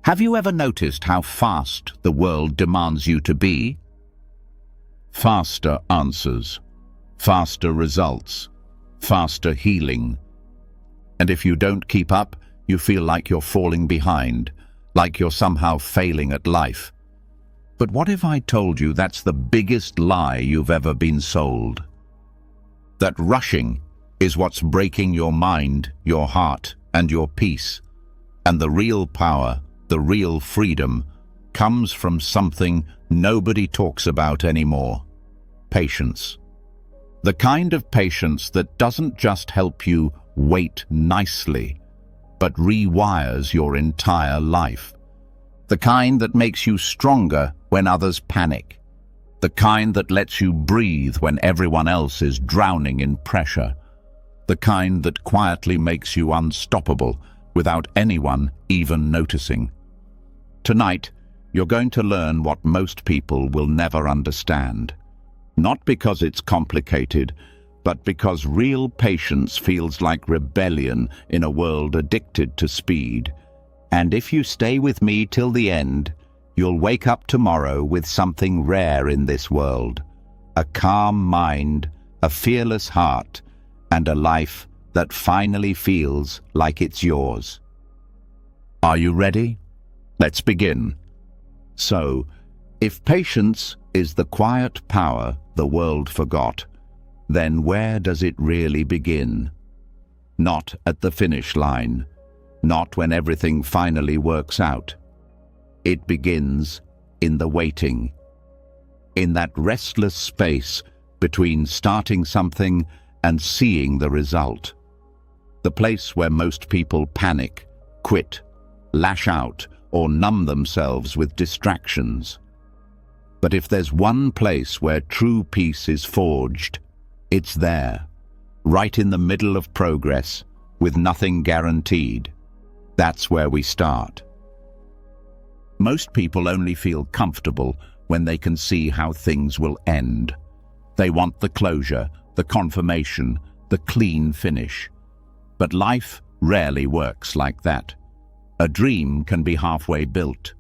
Have you ever noticed how fast the world demands you to be? Faster answers, faster results, faster healing. And if you don't keep up, you feel like you're falling behind, like you're somehow failing at life. But what if I told you that's the biggest lie you've ever been sold? That rushing is what's breaking your mind, your heart, and your peace. And the real power, the real freedom, comes from something nobody talks about anymore: patience. The kind of patience that doesn't just help you wait nicely, but rewires your entire life. The kind that makes you stronger when others panic. The kind that lets you breathe when everyone else is drowning in pressure. The kind that quietly makes you unstoppable without anyone even noticing. Tonight, you're going to learn what most people will never understand. Not because it's complicated, but because real patience feels like rebellion in a world addicted to speed. And if you stay with me till the end, you'll wake up tomorrow with something rare in this world: a calm mind, a fearless heart, and a life that finally feels like it's yours. Are you ready? Let's begin. So, if patience is the quiet power the world forgot, then where does it really begin? Not at the finish line, not when everything finally works out. It begins in the waiting, in that restless space between starting something and seeing the result. The place where most people panic, quit, lash out, or numb themselves with distractions. But if there's one place where true peace is forged, it's there, right in the middle of progress, with nothing guaranteed. That's where we start. Most people only feel comfortable when they can see how things will end. They want the closure, the confirmation, the clean finish. But life rarely works like that. A dream can be halfway built.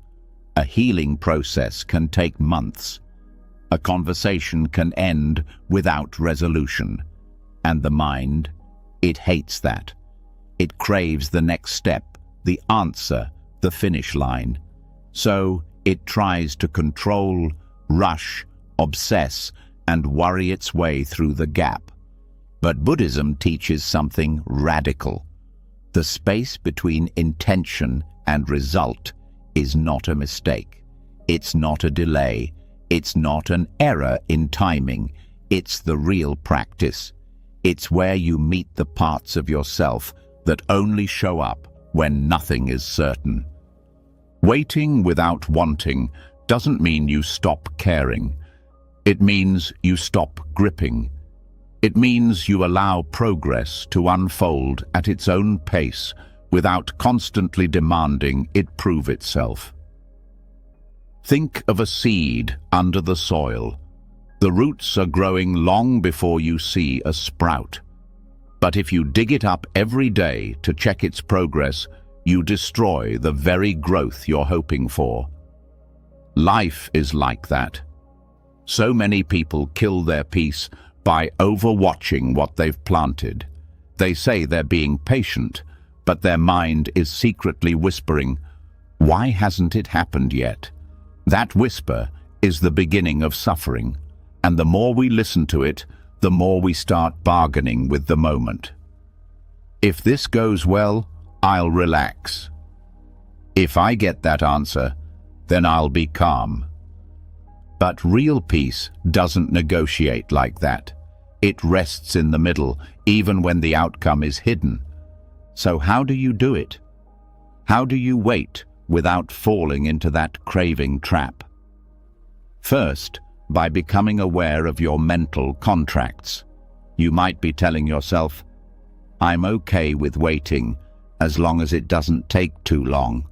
A healing process can take months. A conversation can end without resolution. And the mind, it hates that. It craves the next step, the answer, the finish line. So it tries to control, rush, obsess, and worry its way through the gap. But Buddhism teaches something radical. The space between intention and result is not a mistake. It's not a delay. It's not an error in timing. It's the real practice. It's where you meet the parts of yourself that only show up when nothing is certain. Waiting without wanting doesn't mean you stop caring. It means you stop gripping. It means you allow progress to unfold at its own pace without constantly demanding it prove itself. Think of a seed under the soil. The roots are growing long before you see a sprout. But if you dig it up every day to check its progress, you destroy the very growth you're hoping for. Life is like that. So many people kill their peace by overwatching what they've planted. They say they're being patient, but their mind is secretly whispering, "Why hasn't it happened yet?" That whisper is the beginning of suffering, and the more we listen to it, the more we start bargaining with the moment. If this goes well, I'll relax. If I get that answer, then I'll be calm. But real peace doesn't negotiate like that. It rests in the middle, even when the outcome is hidden. So how do you do it? How do you wait without falling into that craving trap? First, by becoming aware of your mental contracts. You might be telling yourself, "I'm okay with waiting as long as it doesn't take too long."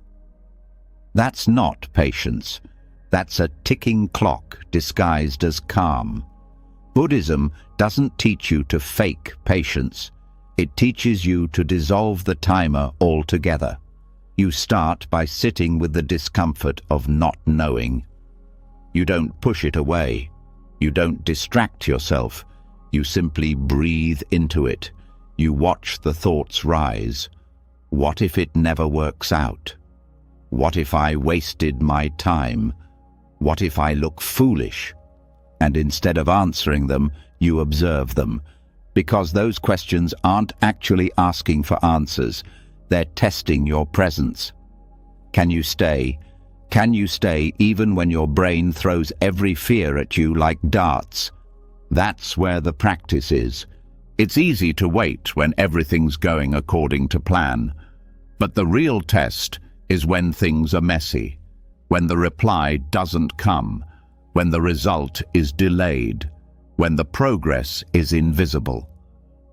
That's not patience. That's a ticking clock disguised as calm. Buddhism doesn't teach you to fake patience. It teaches you to dissolve the timer altogether. You start by sitting with the discomfort of not knowing. You don't push it away. You don't distract yourself. You simply breathe into it. You watch the thoughts rise. What if it never works out? What if I wasted my time? What if I look foolish? And instead of answering them, you observe them, because those questions aren't actually asking for answers. They're testing your presence. Can you stay? Can you stay even when your brain throws every fear at you like darts? That's where the practice is. It's easy to wait when everything's going according to plan. But the real test is when things are messy, when the reply doesn't come, when the result is delayed, when the progress is invisible.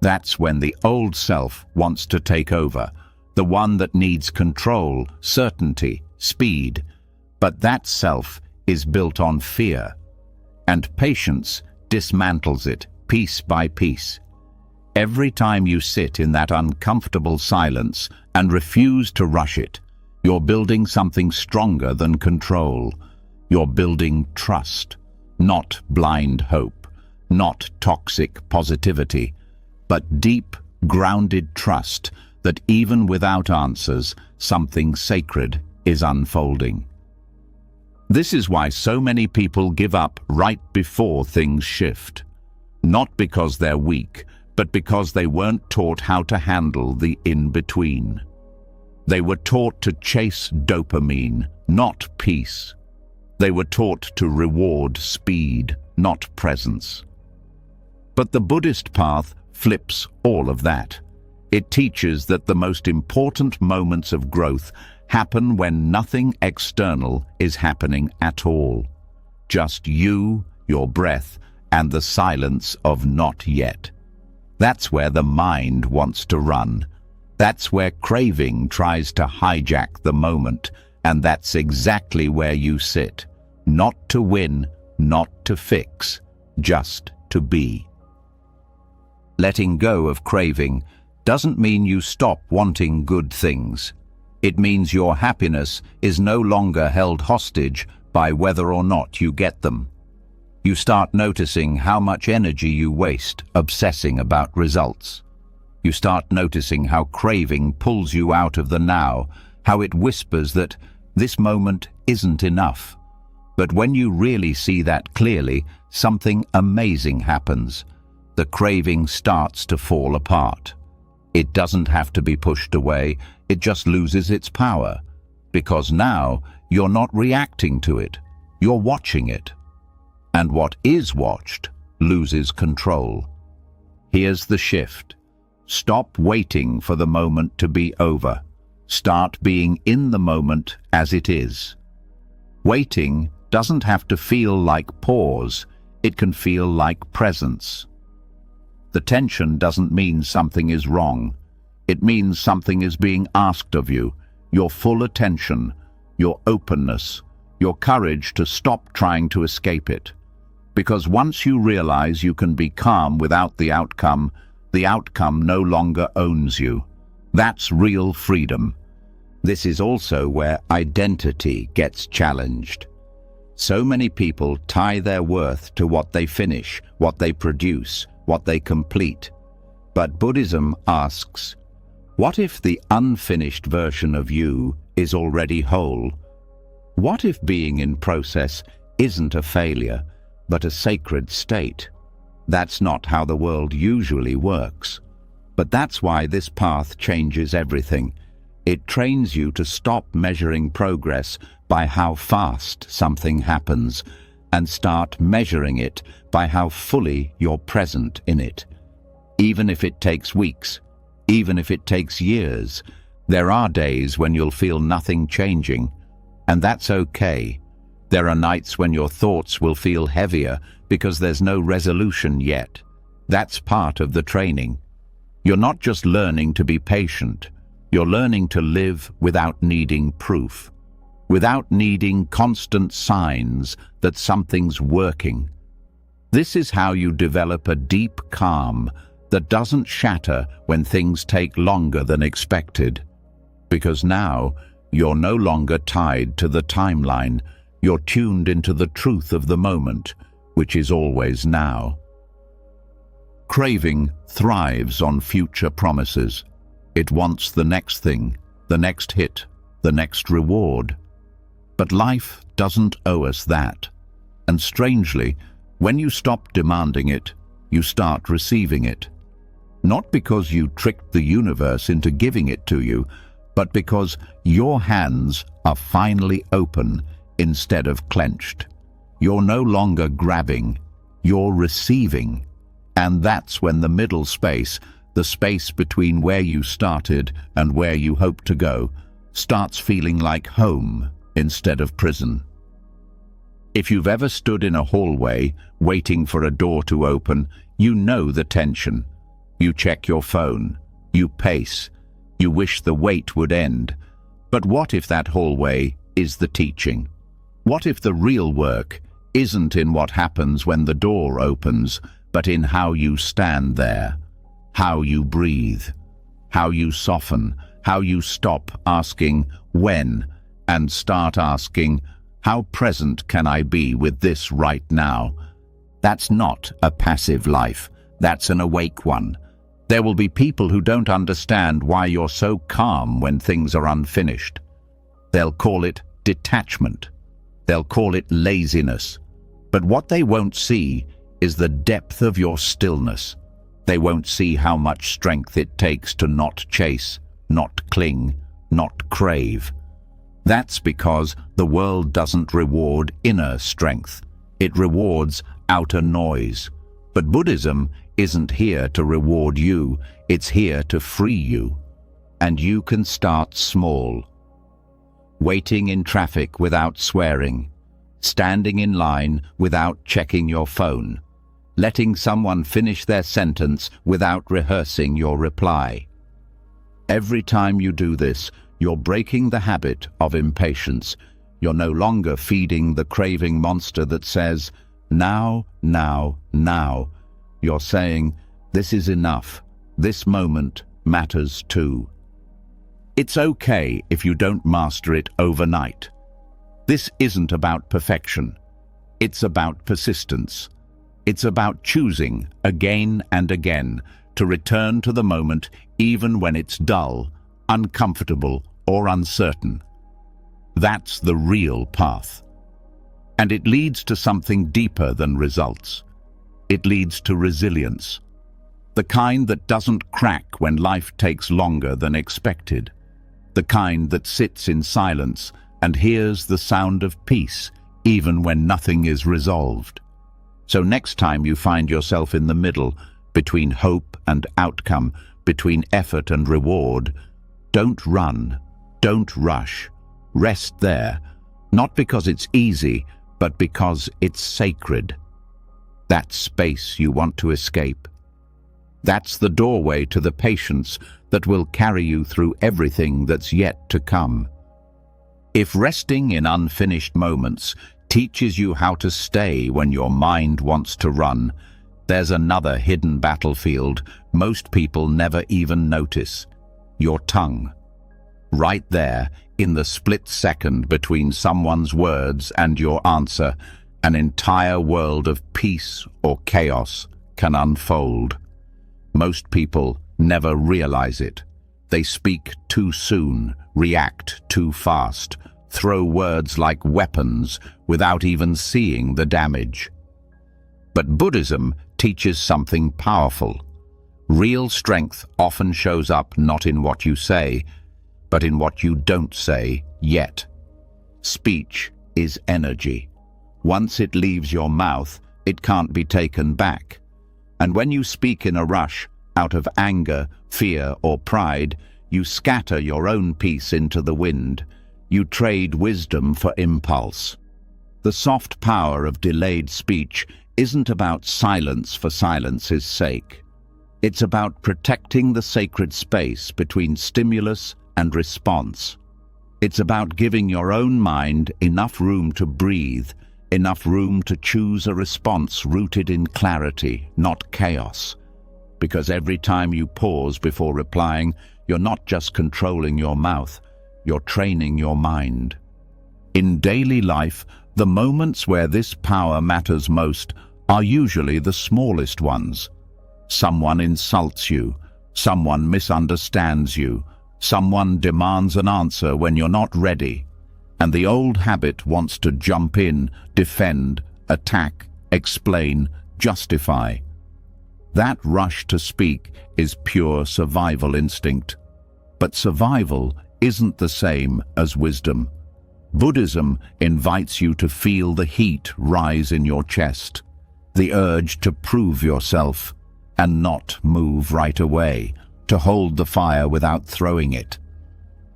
That's when the old self wants to take over, the one that needs control, certainty, speed. But that self is built on fear, and patience dismantles it piece by piece. Every time you sit in that uncomfortable silence and refuse to rush it, you're building something stronger than control. You're building trust, not blind hope, not toxic positivity, but deep, grounded trust that even without answers, something sacred is unfolding. This is why so many people give up right before things shift. Not because they're weak, but because they weren't taught how to handle the in-between. They were taught to chase dopamine, not peace. They were taught to reward speed, not presence. But the Buddhist path flips all of that. It teaches that the most important moments of growth happen when nothing external is happening at all. Just you, your breath, and the silence of not yet. That's where the mind wants to run. That's where craving tries to hijack the moment, and that's exactly where you sit. Not to win, not to fix, just to be. Letting go of craving doesn't mean you stop wanting good things. It means your happiness is no longer held hostage by whether or not you get them. You start noticing how much energy you waste obsessing about results. You start noticing how craving pulls you out of the now, how it whispers that this moment isn't enough. But when you really see that clearly, something amazing happens. The craving starts to fall apart. It doesn't have to be pushed away, it just loses its power. Because now you're not reacting to it, you're watching it. And what is watched loses control. Here's the shift. Stop waiting for the moment to be over. Start being in the moment as it is. Waiting doesn't have to feel like pause, it can feel like presence. The tension doesn't mean something is wrong. It means something is being asked of you, your full attention, your openness, your courage to stop trying to escape it. Because once you realize you can be calm without the outcome no longer owns you. That's real freedom. This is also where identity gets challenged. So many people tie their worth to what they finish, what they produce, what they complete. But Buddhism asks, what if the unfinished version of you is already whole? What if being in process isn't a failure, but a sacred state? That's not how the world usually works. But that's why this path changes everything. It trains you to stop measuring progress by how fast something happens and start measuring it by how fully you're present in it. Even if it takes weeks, even if it takes years, there are days when you'll feel nothing changing, and that's okay. There are nights when your thoughts will feel heavier because there's no resolution yet. That's part of the training. You're not just learning to be patient, you're learning to live without needing proof, without needing constant signs that something's working. This is how you develop a deep calm that doesn't shatter when things take longer than expected. Because now You're no longer tied to the timeline. You're tuned into the truth of the moment, which is always now. Craving thrives on future promises. It wants the next thing, the next hit, the next reward. But life doesn't owe us that. And strangely, when you stop demanding it, you start receiving it. Not because you tricked the universe into giving it to you, but because your hands are finally open instead of clenched. You're no longer grabbing, you're receiving. And that's when the middle space, the space between where you started and where you hope to go, starts feeling like home instead of prison. If you've ever stood in a hallway waiting for a door to open, you know the tension. You check your phone, you pace, you wish the wait would end. But what if that hallway is the teaching? What if the real work isn't in what happens when the door opens, but in how you stand there, how you breathe, how you soften, how you stop asking when and start asking, how present can I be with this right now? That's not a passive life, that's an awake one. There will be people who don't understand why you're so calm when things are unfinished. They'll call it detachment. They'll call it laziness. But what they won't see is the depth of your stillness. They won't see how much strength it takes to not chase, not cling, not crave. That's because the world doesn't reward inner strength. It rewards outer noise. But Buddhism isn't here to reward you, it's here to free you. And you can start small. Waiting in traffic without swearing, standing in line without checking your phone, letting someone finish their sentence without rehearsing your reply. Every time you do this, you're breaking the habit of impatience. You're no longer feeding the craving monster that says, now, now, now. You're saying, this is enough. This moment matters too. It's okay if you don't master it overnight. This isn't about perfection. It's about persistence. It's about choosing again and again to return to the moment even when it's dull, uncomfortable, or uncertain. That's the real path. And it leads to something deeper than results. It leads to resilience. The kind that doesn't crack when life takes longer than expected. The kind that sits in silence and hears the sound of peace even when nothing is resolved. So next time you find yourself in the middle, between hope and outcome, between effort and reward, don't run, don't rush. Rest there, not because it's easy, but because it's sacred. That space you want to escape. That's the doorway to the patience that will carry you through everything that's yet to come. If resting in unfinished moments teaches you how to stay when your mind wants to run, there's another hidden battlefield most people never even notice: your tongue. Right there, in the split second between someone's words and your answer, an entire world of peace or chaos can unfold. Most people never realize it. They speak too soon, react too fast, throw words like weapons without even seeing the damage. But Buddhism teaches something powerful. Real strength often shows up not in what you say, but in what you don't say yet. Speech is energy. Once it leaves your mouth, it can't be taken back. And when you speak in a rush, out of anger, fear, or pride, you scatter your own peace into the wind. You trade wisdom for impulse. The soft power of delayed speech isn't about silence for silence's sake. It's about protecting the sacred space between stimulus and response. It's about giving your own mind enough room to breathe, enough room to choose a response rooted in clarity, not chaos. Because every time you pause before replying, you're not just controlling your mouth, you're training your mind. In daily life, the moments where this power matters most are usually the smallest ones. Someone insults you, someone misunderstands you, someone demands an answer when you're not ready, and the old habit wants to jump in, defend, attack, explain, justify. That rush to speak is pure survival instinct. But survival isn't the same as wisdom. Buddhism invites you to feel the heat rise in your chest, the urge to prove yourself and not move right away, to hold the fire without throwing it.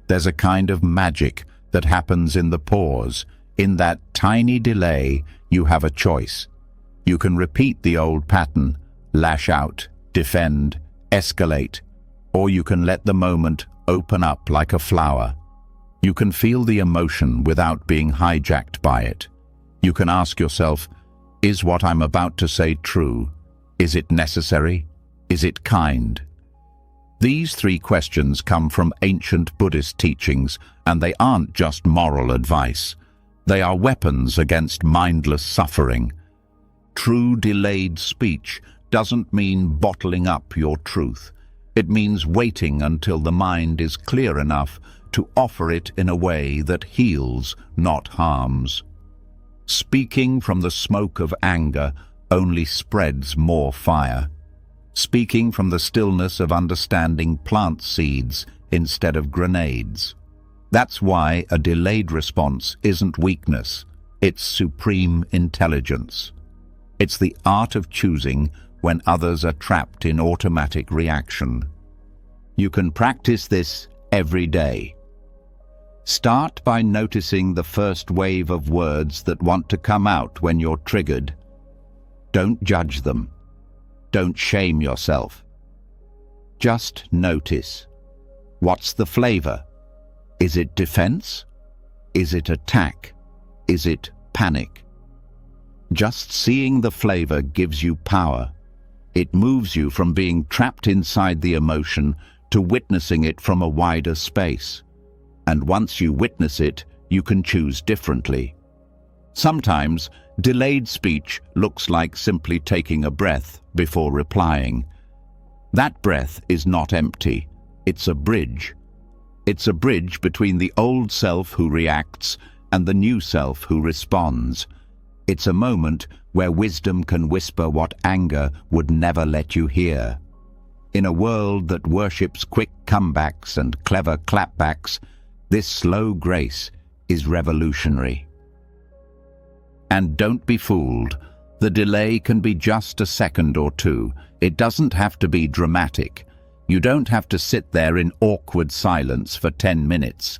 There's a kind of magic that happens in the pause. In that tiny delay, you have a choice. You can repeat the old pattern, lash out, defend, escalate, or you can let the moment open up like a flower. You can feel the emotion without being hijacked by it. You can ask yourself, is what I'm about to say true? Is it necessary? Is it kind? These three questions come from ancient Buddhist teachings, and they aren't just moral advice. They are weapons against mindless suffering. True delayed speech doesn't mean bottling up your truth. It means waiting until the mind is clear enough to offer it in a way that heals, not harms. Speaking from the smoke of anger only spreads more fire. Speaking from the stillness of understanding plants seeds instead of grenades. That's why a delayed response isn't weakness, it's supreme intelligence. It's the art of choosing when others are trapped in automatic reaction. You can practice this every day. Start by noticing the first wave of words that want to come out when you're triggered. Don't judge them. Don't shame yourself. Just notice. What's the flavor? Is it defense? Is it attack? Is it panic? Just seeing the flavor gives you power. It moves you from being trapped inside the emotion to witnessing it from a wider space. And once you witness it, you can choose differently. Sometimes, delayed speech looks like simply taking a breath before replying. That breath is not empty. It's a bridge. It's a bridge between the old self who reacts and the new self who responds. It's a moment where wisdom can whisper what anger would never let you hear. In a world that worships quick comebacks and clever clapbacks, this slow grace is revolutionary. And don't be fooled. The delay can be just a second or two. It doesn't have to be dramatic. You don't have to sit there in awkward silence for 10 minutes.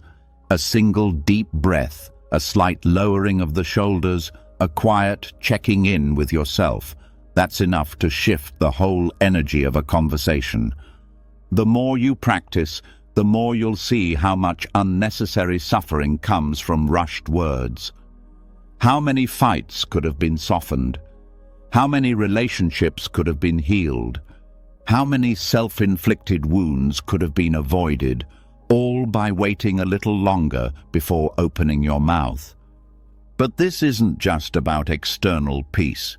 A single deep breath, a slight lowering of the shoulders, a quiet checking in with yourself, that's enough to shift the whole energy of a conversation. The more you practice, the more you'll see how much unnecessary suffering comes from rushed words. How many fights could have been softened? How many relationships could have been healed? How many self-inflicted wounds could have been avoided, all by waiting a little longer before opening your mouth? But this isn't just about external peace.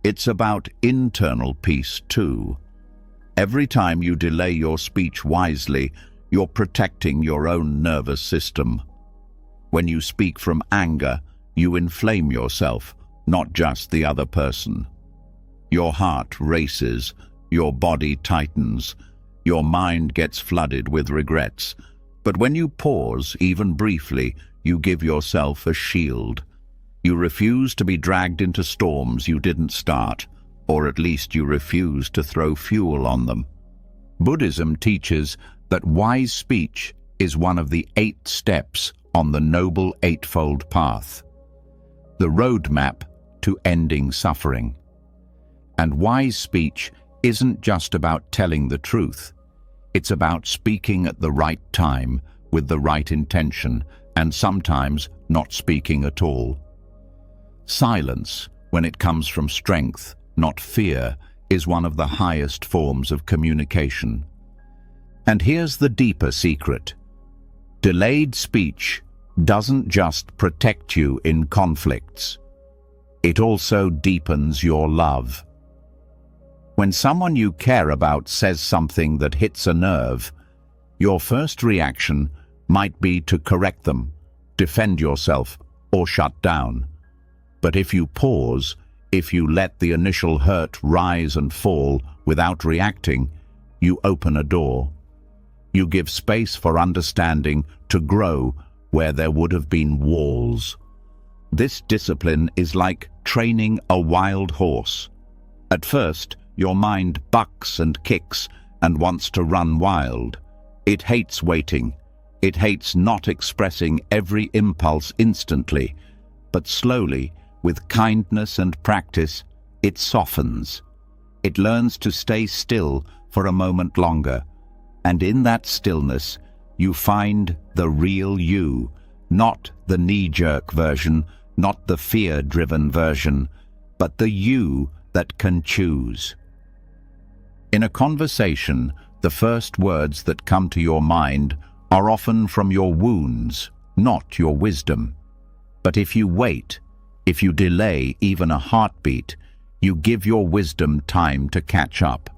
It's about internal peace too. Every time you delay your speech wisely, you're protecting your own nervous system. When you speak from anger, you inflame yourself, not just the other person. Your heart races, your body tightens, your mind gets flooded with regrets. But when you pause, even briefly, you give yourself a shield. You refuse to be dragged into storms you didn't start, or at least you refuse to throw fuel on them. Buddhism teaches that wise speech is one of the 8 steps on the Noble Eightfold Path, the roadmap to ending suffering. And wise speech isn't just about telling the truth. It's about speaking at the right time, with the right intention, and sometimes not speaking at all. Silence, when it comes from strength, not fear, is one of the highest forms of communication. And here's the deeper secret. Delayed speech doesn't just protect you in conflicts. It also deepens your love. When someone you care about says something that hits a nerve, your first reaction might be to correct them, defend yourself, or shut down. But if you pause, if you let the initial hurt rise and fall without reacting, you open a door. You give space for understanding to grow where there would have been walls. This discipline is like training a wild horse. At first, your mind bucks and kicks and wants to run wild. It hates waiting. It hates not expressing every impulse instantly, but slowly, with kindness and practice, it softens. It learns to stay still for a moment longer, and in that stillness, you find the real you, not the knee-jerk version, not the fear-driven version, but the you that can choose. In a conversation, the first words that come to your mind are often from your wounds, not your wisdom. But if you wait, if you delay even a heartbeat, you give your wisdom time to catch up.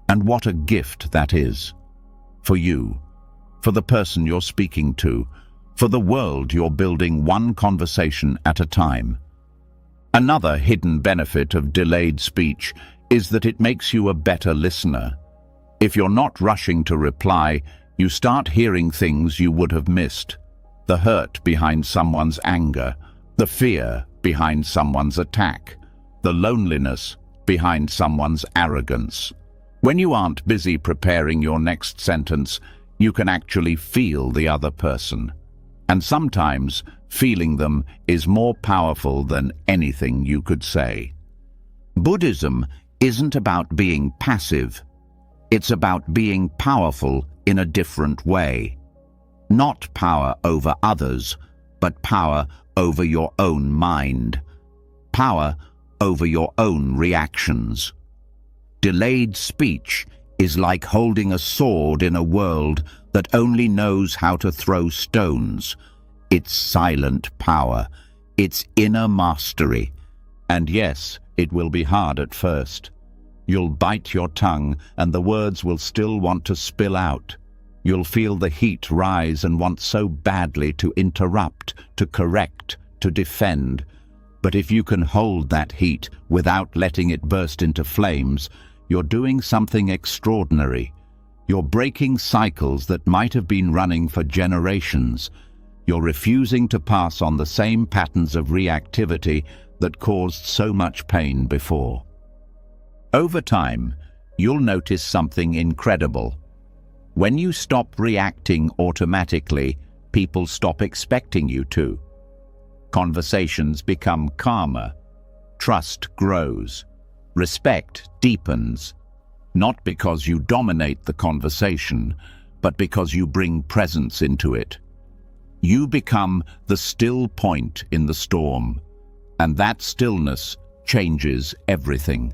And what a gift that is. For you, for the person you're speaking to, for the world you're building one conversation at a time. Another hidden benefit of delayed speech is that it makes you a better listener. If you're not rushing to reply, you start hearing things you would have missed. The hurt behind someone's anger, the fear behind someone's attack, the loneliness behind someone's arrogance. When you aren't busy preparing your next sentence, you can actually feel the other person. And sometimes feeling them is more powerful than anything you could say. Buddhism isn't about being passive. It's about being powerful in a different way. Not power over others, but power over your own mind. Power over your own reactions. Delayed speech is like holding a sword in a world that only knows how to throw stones. It's silent power. It's inner mastery. And yes, it will be hard at first. You'll bite your tongue and the words will still want to spill out. You'll feel the heat rise and want so badly to interrupt, to correct, to defend. But if you can hold that heat without letting it burst into flames, you're doing something extraordinary. You're breaking cycles that might have been running for generations. You're refusing to pass on the same patterns of reactivity that caused so much pain before. Over time, you'll notice something incredible. When you stop reacting automatically, people stop expecting you to. Conversations become calmer. Trust grows. Respect deepens. Not because you dominate the conversation, but because you bring presence into it. You become the still point in the storm, and that stillness changes everything.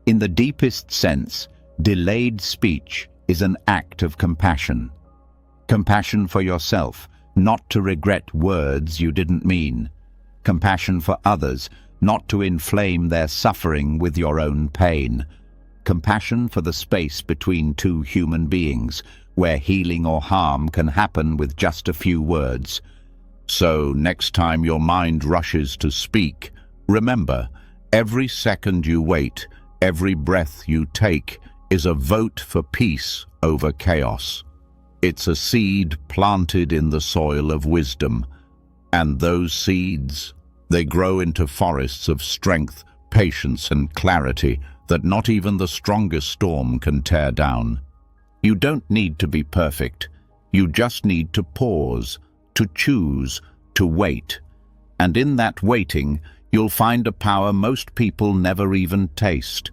In the deepest sense, delayed speech is an act of compassion. Compassion for yourself, not to regret words you didn't mean. Compassion for others, not to inflame their suffering with your own pain. Compassion for the space between two human beings, where healing or harm can happen with just a few words. So, next time your mind rushes to speak, remember, every second you wait, every breath you take, is a vote for peace over chaos. It's a seed planted in the soil of wisdom, and those seeds, they grow into forests of strength, patience, and clarity that not even the strongest storm can tear down. You don't need to be perfect. You just need to pause, to choose, to wait. And in that waiting, you'll find a power most people never even taste.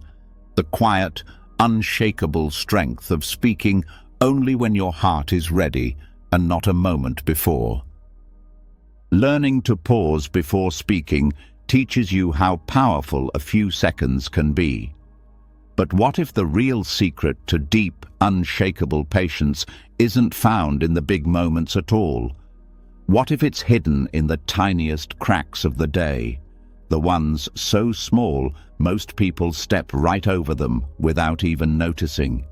The quiet, unshakable strength of speaking only when your heart is ready and not a moment before. Learning to pause before speaking teaches you how powerful a few seconds can be. But what if the real secret to deep, unshakable patience isn't found in the big moments at all? What if it's hidden in the tiniest cracks of the day, the ones so small most people step right over them without even noticing?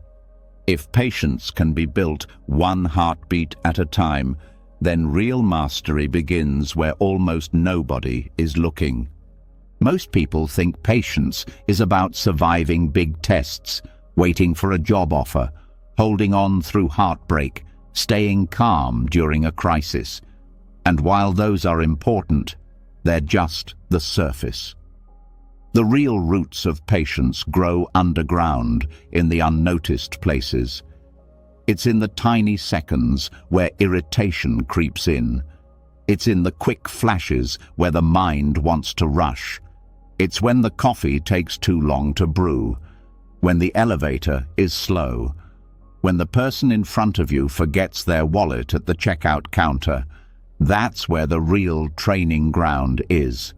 If patience can be built one heartbeat at a time, then real mastery begins where almost nobody is looking. Most people think patience is about surviving big tests, waiting for a job offer, holding on through heartbreak, staying calm during a crisis. And while those are important, they're just the surface. The real roots of patience grow underground in the unnoticed places. It's in the tiny seconds where irritation creeps in. It's in the quick flashes where the mind wants to rush. It's when the coffee takes too long to brew, when the elevator is slow, when the person in front of you forgets their wallet at the checkout counter. That's where the real training ground is.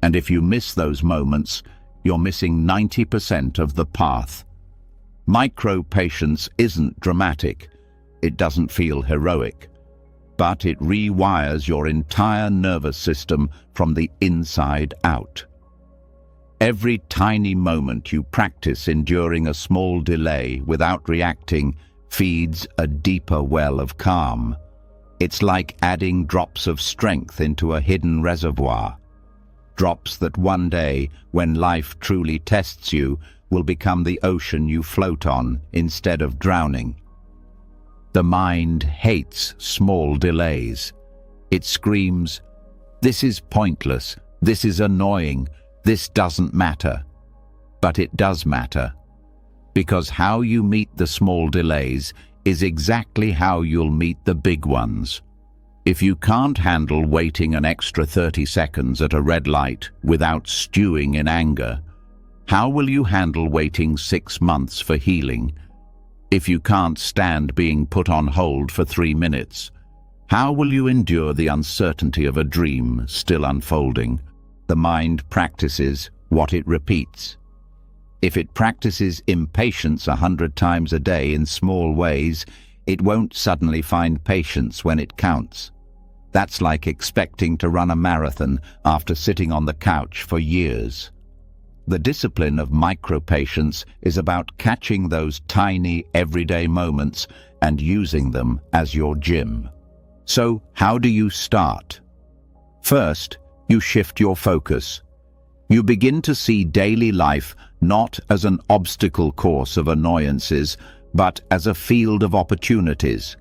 And if you miss those moments, you're missing 90% of the path. Micro-patience isn't dramatic. It doesn't feel heroic. But it rewires your entire nervous system from the inside out. Every tiny moment you practice enduring a small delay without reacting feeds a deeper well of calm. It's like adding drops of strength into a hidden reservoir. Drops that one day, when life truly tests you, will become the ocean you float on instead of drowning. The mind hates small delays. It screams, "This is pointless, this is annoying, this doesn't matter." But it does matter, because how you meet the small delays is exactly how you'll meet the big ones. If you can't handle waiting an extra 30 seconds at a red light without stewing in anger, how will you handle waiting 6 months for healing? If you can't stand being put on hold for 3 minutes, how will you endure the uncertainty of a dream still unfolding? The mind practices what it repeats. If it practices impatience 100 times a day in small ways, it won't suddenly find patience when it counts. That's like expecting to run a marathon after sitting on the couch for years. The discipline of micro-patience is about catching those tiny, everyday moments and using them as your gym. So, how do you start? First, you shift your focus. You begin to see daily life not as an obstacle course of annoyances, but as a field of opportunities.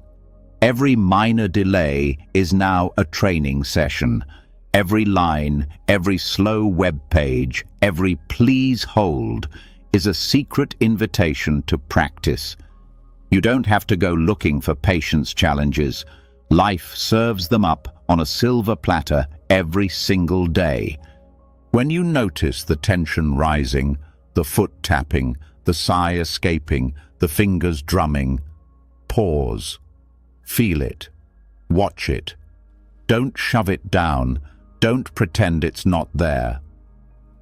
Every minor delay is now a training session. Every line, every slow web page, every please hold is a secret invitation to practice. You don't have to go looking for patience challenges. Life serves them up on a silver platter every single day. When you notice the tension rising, the foot tapping, the sigh escaping, the fingers drumming, pause. Feel it. Watch it. Don't shove it down. Don't pretend it's not there.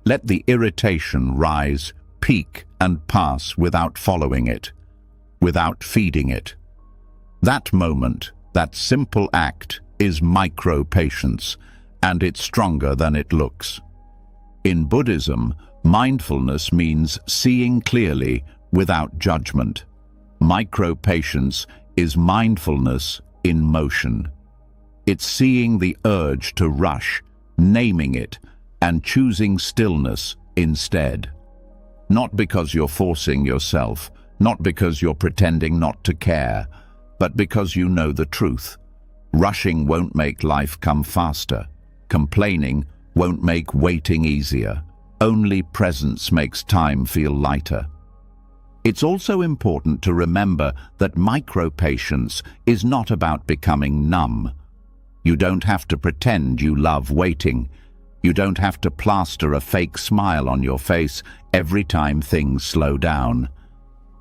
Let the irritation rise, peak, and pass without following it, without feeding it. That moment, that simple act, is micro-patience, and it's stronger than it looks. In Buddhism, mindfulness means seeing clearly without judgment. Micro-patience is mindfulness in motion. It's seeing the urge to rush, naming it, and choosing stillness instead. Not because you're forcing yourself, not because you're pretending not to care, but because you know the truth. Rushing won't make life come faster. Complaining won't make waiting easier. Only presence makes time feel lighter. It's also important to remember that micro-patience is not about becoming numb. You don't have to pretend you love waiting. You don't have to plaster a fake smile on your face every time things slow down.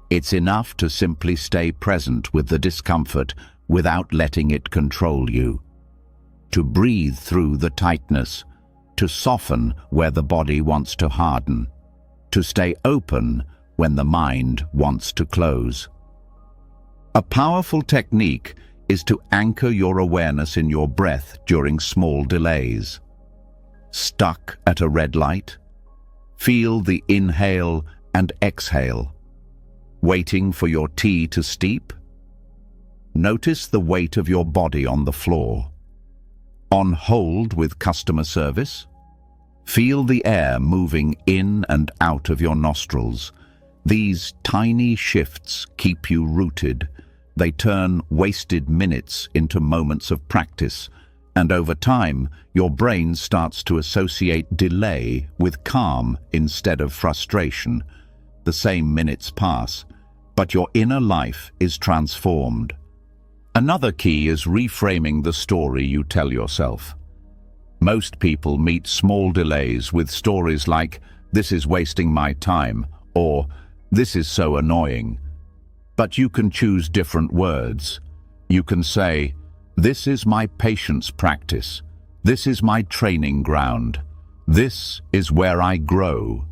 It's enough to simply stay present with the discomfort without letting it control you. To breathe through the tightness, to soften where the body wants to harden, to stay open when the mind wants to close. A powerful technique is to anchor your awareness in your breath during small delays. Stuck at a red light? Feel the inhale and exhale. Waiting for your tea to steep? Notice the weight of your body on the floor. On hold with customer service? Feel the air moving in and out of your nostrils. These tiny shifts keep you rooted. They turn wasted minutes into moments of practice, and over time, your brain starts to associate delay with calm instead of frustration. The same minutes pass, but your inner life is transformed. Another key is reframing the story you tell yourself. Most people meet small delays with stories like, "This is wasting my time," or "This is so annoying." But you can choose different words. You can say, "This is my patience practice. This is my training ground. This is where I grow."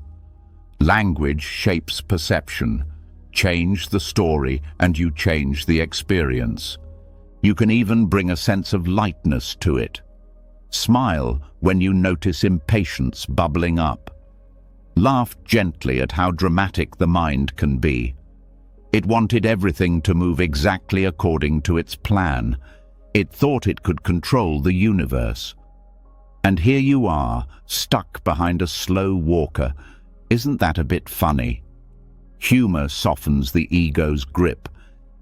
Language shapes perception. Change the story and you change the experience. You can even bring a sense of lightness to it. Smile when you notice impatience bubbling up. Laugh gently at how dramatic the mind can be. It wanted everything to move exactly according to its plan. It thought it could control the universe. And here you are, stuck behind a slow walker. Isn't that a bit funny? Humor softens the ego's grip.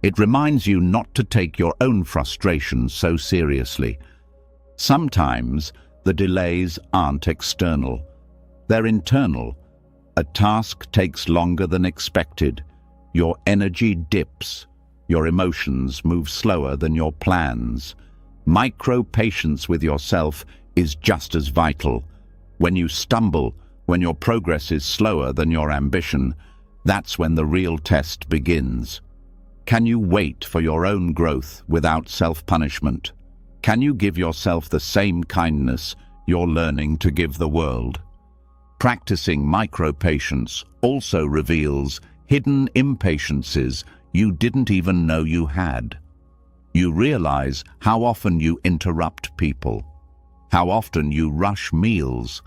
It reminds you not to take your own frustrations so seriously. Sometimes the delays aren't external. They're internal. A task takes longer than expected. Your energy dips. Your emotions move slower than your plans. Micro-patience with yourself is just as vital. When you stumble, when your progress is slower than your ambition, that's when the real test begins. Can you wait for your own growth without self-punishment? Can you give yourself the same kindness you're learning to give the world? Practicing micro-patience also reveals hidden impatiences you didn't even know you had. You realize how often you interrupt people, how often you rush meals,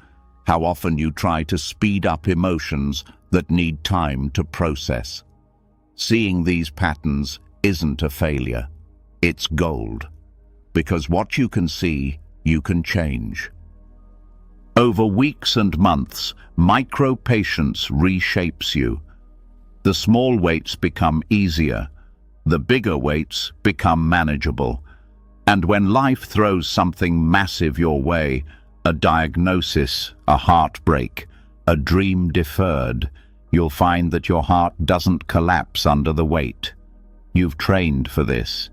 how often you try to speed up emotions that need time to process. Seeing these patterns isn't a failure, it's gold. Because what you can see, you can change. Over weeks and months, micro-patience reshapes you. The small weights become easier, the bigger weights become manageable. And when life throws something massive your way, a diagnosis, a heartbreak, a dream deferred, you'll find that your heart doesn't collapse under the weight. You've trained for this.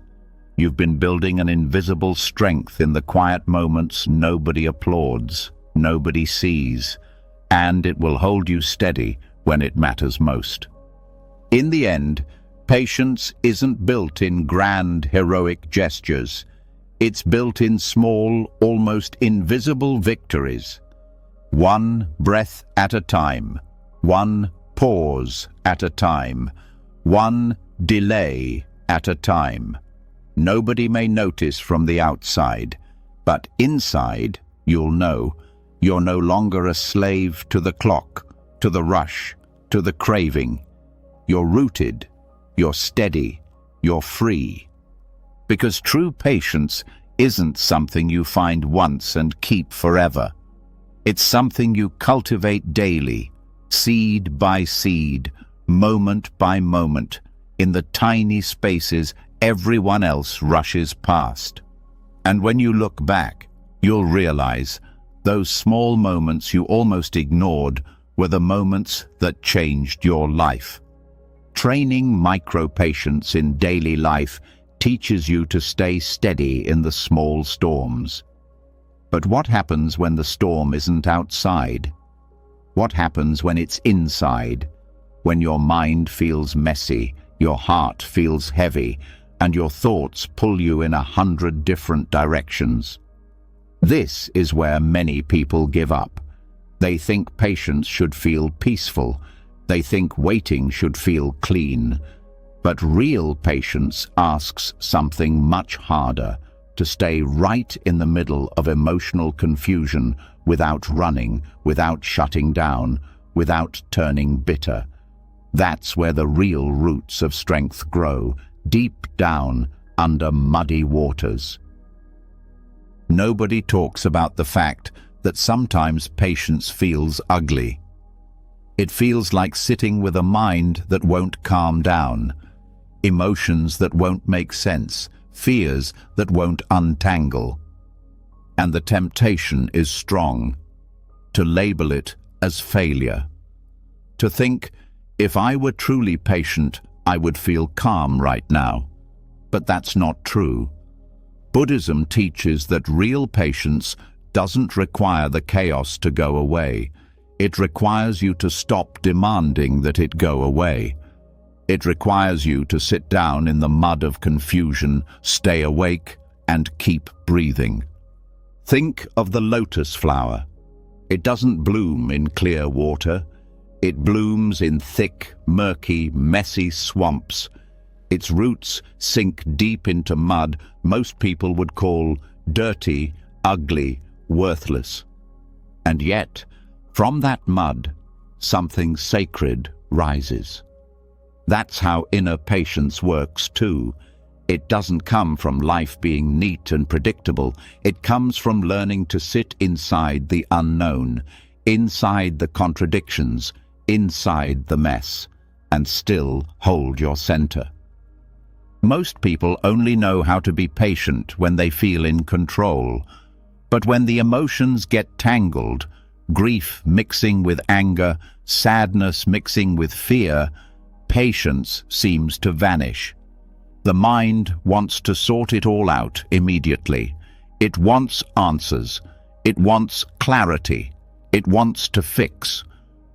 You've been building an invisible strength in the quiet moments nobody applauds, nobody sees, and it will hold you steady when it matters most. In the end, patience isn't built in grand, heroic gestures. It's built in small, almost invisible victories. One breath at a time, one pause at a time, one delay at a time. Nobody may notice from the outside, but inside, you'll know, you're no longer a slave to the clock, to the rush, to the craving. You're rooted, you're steady, you're free. Because true patience isn't something you find once and keep forever. It's something you cultivate daily, seed by seed, moment by moment, in the tiny spaces everyone else rushes past. And when you look back, you'll realize those small moments you almost ignored were the moments that changed your life. Training micro-patience in daily life teaches you to stay steady in the small storms. But what happens when the storm isn't outside? What happens when it's inside? When your mind feels messy, your heart feels heavy, and your thoughts pull you in 100 different directions. This is where many people give up. They think patience should feel peaceful, They think waiting should feel clean. But real patience asks something much harder: to stay right in the middle of emotional confusion without running, without shutting down, without turning bitter. That's where the real roots of strength grow, deep down under muddy waters. Nobody talks about the fact that sometimes patience feels ugly. It feels like sitting with a mind that won't calm down, emotions that won't make sense, fears that won't untangle. And the temptation is strong to label it as failure. To think, if I were truly patient, I would feel calm right now. But that's not true. Buddhism teaches that real patience doesn't require the chaos to go away. It requires you to stop demanding that it go away. It requires you to sit down in the mud of confusion, stay awake, and keep breathing. Think of the lotus flower. It doesn't bloom in clear water. It blooms in thick, murky, messy swamps. Its roots sink deep into mud most people would call dirty, ugly, worthless. And yet, from that mud, something sacred rises. That's how inner patience works too. It doesn't come from life being neat and predictable. It comes from learning to sit inside the unknown, inside the contradictions, inside the mess, and still hold your center. Most people only know how to be patient when they feel in control. But when the emotions get tangled, grief mixing with anger, sadness mixing with fear, patience seems to vanish. The mind wants to sort it all out immediately. It wants answers. It wants clarity. It wants to fix.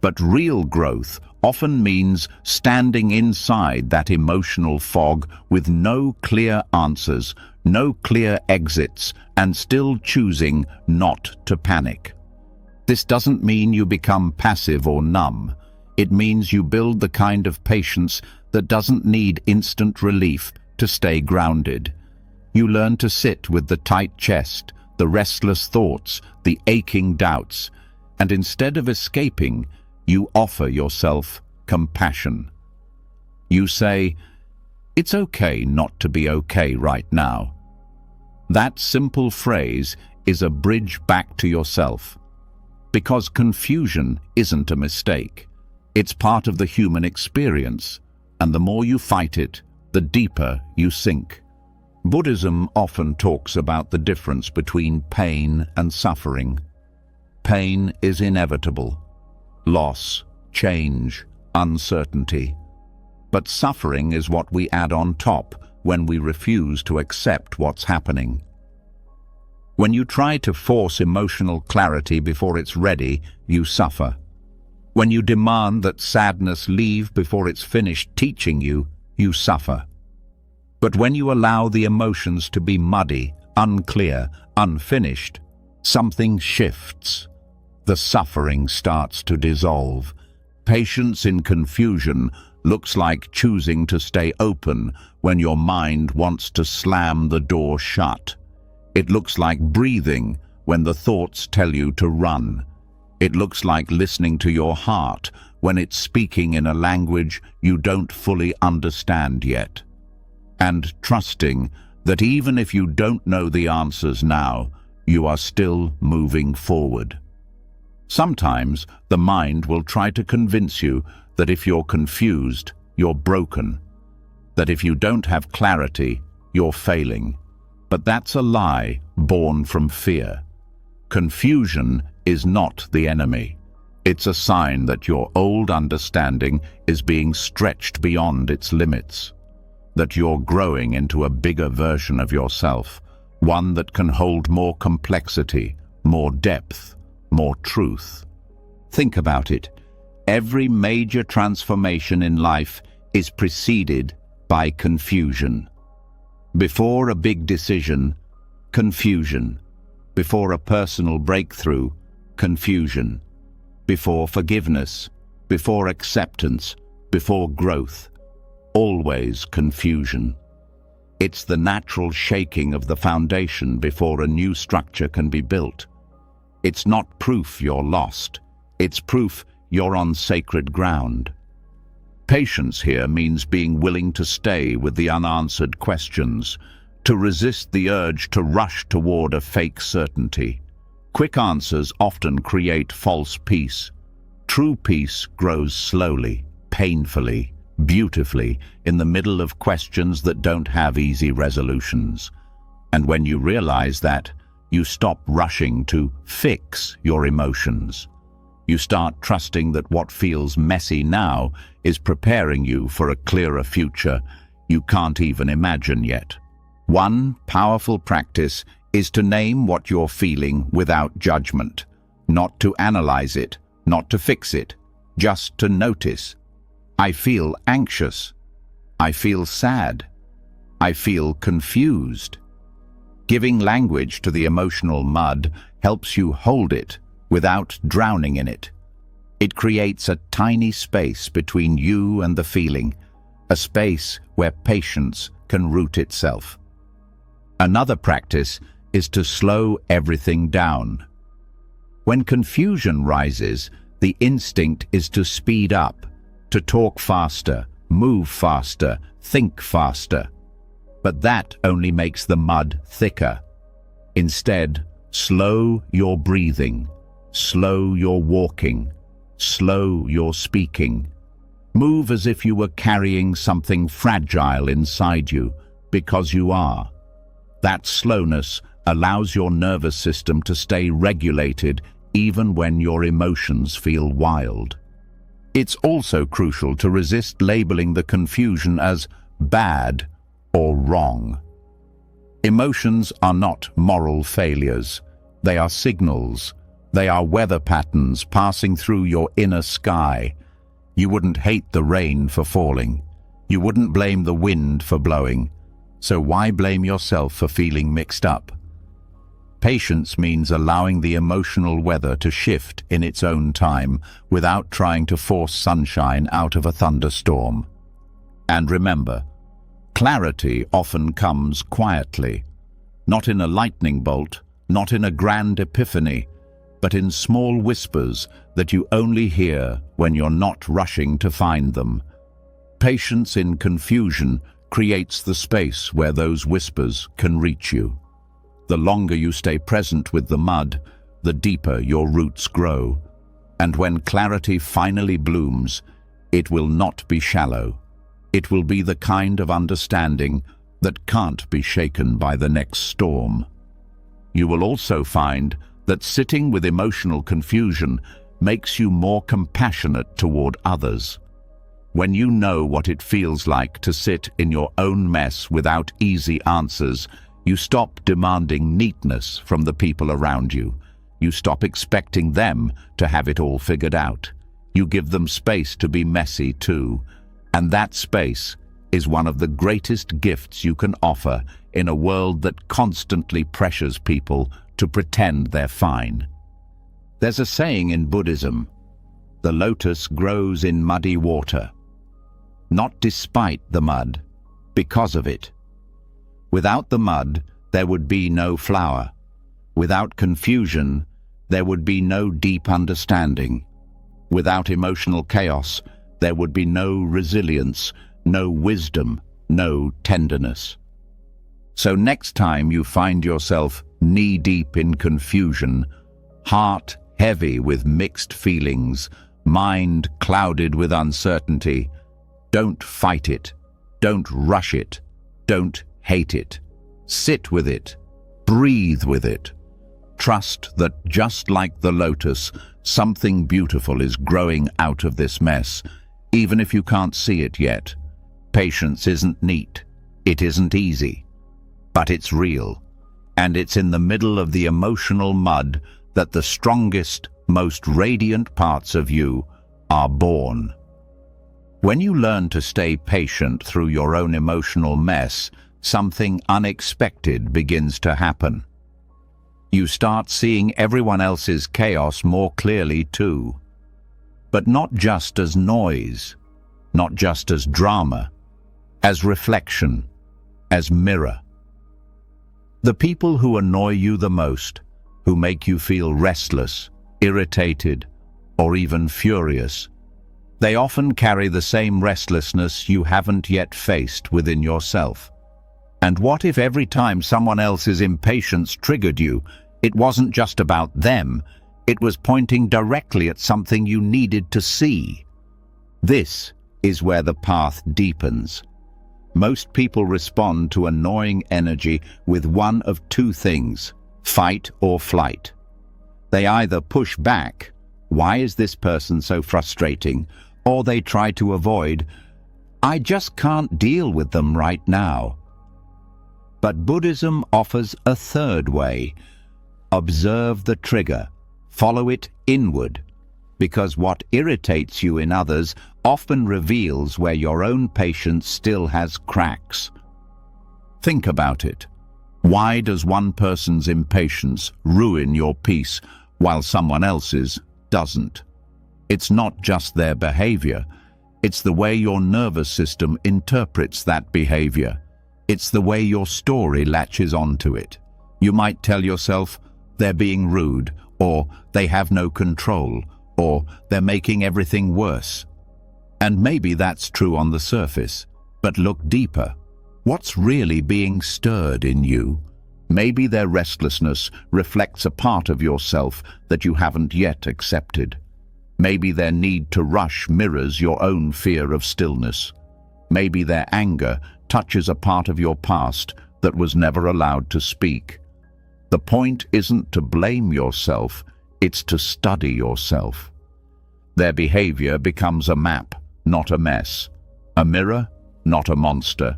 But real growth often means standing inside that emotional fog with no clear answers, no clear exits, and still choosing not to panic. This doesn't mean you become passive or numb. It means you build the kind of patience that doesn't need instant relief to stay grounded. You learn to sit with the tight chest, the restless thoughts, the aching doubts, and instead of escaping, you offer yourself compassion. You say, "It's okay not to be okay right now." That simple phrase is a bridge back to yourself. Because confusion isn't a mistake. It's part of the human experience, and the more you fight it, the deeper you sink. Buddhism often talks about the difference between pain and suffering. Pain is inevitable. Loss, change, uncertainty. But suffering is what we add on top when we refuse to accept what's happening. When you try to force emotional clarity before it's ready, you suffer. When you demand that sadness leave before it's finished teaching you, you suffer. But when you allow the emotions to be muddy, unclear, unfinished, something shifts. The suffering starts to dissolve. Patience in confusion looks like choosing to stay open when your mind wants to slam the door shut. It looks like breathing when the thoughts tell you to run. It looks like listening to your heart when it's speaking in a language you don't fully understand yet. And trusting that even if you don't know the answers now, you are still moving forward. Sometimes the mind will try to convince you that if you're confused, you're broken. That if you don't have clarity, you're failing. But that's a lie born from fear. Confusion is not the enemy. It's a sign that your old understanding is being stretched beyond its limits. That you're growing into a bigger version of yourself, one that can hold more complexity, more depth, more truth. Think about it. Every major transformation in life is preceded by confusion. Before a big decision, confusion. Before a personal breakthrough, confusion. Before forgiveness, before acceptance, before growth, always confusion. It's the natural shaking of the foundation before a new structure can be built. It's not proof you're lost. It's proof you're on sacred ground. Patience here means being willing to stay with the unanswered questions, to resist the urge to rush toward a fake certainty. Quick answers often create false peace. True peace grows slowly, painfully, beautifully, in the middle of questions that don't have easy resolutions. And when you realize that, you stop rushing to fix your emotions. You start trusting that what feels messy now is preparing you for a clearer future you can't even imagine yet. One powerful practice is to name what you're feeling without judgment, not to analyze it, not to fix it, just to notice. I feel anxious. I feel sad. I feel confused. Giving language to the emotional mud helps you hold it without drowning in it. It creates a tiny space between you and the feeling, a space where patience can root itself. Another practice is to slow everything down. When confusion rises, the instinct is to speed up, to talk faster, move faster, think faster. But that only makes the mud thicker. Instead, slow your breathing, slow your walking, slow your speaking. Move as if you were carrying something fragile inside you, because you are. That slowness allows your nervous system to stay regulated even when your emotions feel wild. It's also crucial to resist labeling the confusion as bad or wrong. Emotions are not moral failures. They are signals. They are weather patterns passing through your inner sky. You wouldn't hate the rain for falling. You wouldn't blame the wind for blowing. So why blame yourself for feeling mixed up? Patience means allowing the emotional weather to shift in its own time without trying to force sunshine out of a thunderstorm. And remember, clarity often comes quietly, not in a lightning bolt, not in a grand epiphany, but in small whispers that you only hear when you're not rushing to find them. Patience in confusion creates the space where those whispers can reach you. The longer you stay present with the mud, the deeper your roots grow. And when clarity finally blooms, it will not be shallow. It will be the kind of understanding that can't be shaken by the next storm. You will also find that sitting with emotional confusion makes you more compassionate toward others. When you know what it feels like to sit in your own mess without easy answers, you stop demanding neatness from the people around you. You stop expecting them to have it all figured out. You give them space to be messy too. And that space is one of the greatest gifts you can offer in a world that constantly pressures people to pretend they're fine. There's a saying in Buddhism, the lotus grows in muddy water. Not despite the mud, because of it. Without the mud, there would be no flower. Without confusion, there would be no deep understanding. Without emotional chaos, there would be no resilience, no wisdom, no tenderness. So next time you find yourself knee-deep in confusion, heart heavy with mixed feelings, mind clouded with uncertainty, don't fight it, don't rush it, don't hate it. Sit with it, breathe with it. Trust that just like the lotus, something beautiful is growing out of this mess, even if you can't see it yet. Patience isn't neat, it isn't easy, but it's real. And it's in the middle of the emotional mud that the strongest, most radiant parts of you are born. When you learn to stay patient through your own emotional mess, something unexpected begins to happen. You start seeing everyone else's chaos more clearly too. but not just as noise, not just as drama, as reflection, as mirror. The people who annoy you the most, who make you feel restless, irritated, or even furious, they often carry the same restlessness you haven't yet faced within yourself. And what if every time someone else's impatience triggered you, it wasn't just about them, it was pointing directly at something you needed to see? This is where the path deepens. Most people respond to annoying energy with one of two things: fight or flight. They either push back, "Why is this person so frustrating?" or they try to avoid, "I just can't deal with them right now." But Buddhism offers a third way. Observe the trigger, follow it inward, because what irritates you in others often reveals where your own patience still has cracks. Think about it. Why does one person's impatience ruin your peace while someone else's doesn't? It's not just their behavior. It's the way your nervous system interprets that behavior. It's the way your story latches onto it. You might tell yourself, "They're being rude," or "They have no control," or "They're making everything worse." And maybe that's true on the surface, but look deeper. What's really being stirred in you? Maybe their restlessness reflects a part of yourself that you haven't yet accepted. Maybe their need to rush mirrors your own fear of stillness. Maybe their anger touches a part of your past that was never allowed to speak. The point isn't to blame yourself, it's to study yourself. Their behavior becomes a map, not a mess. A mirror, not a monster.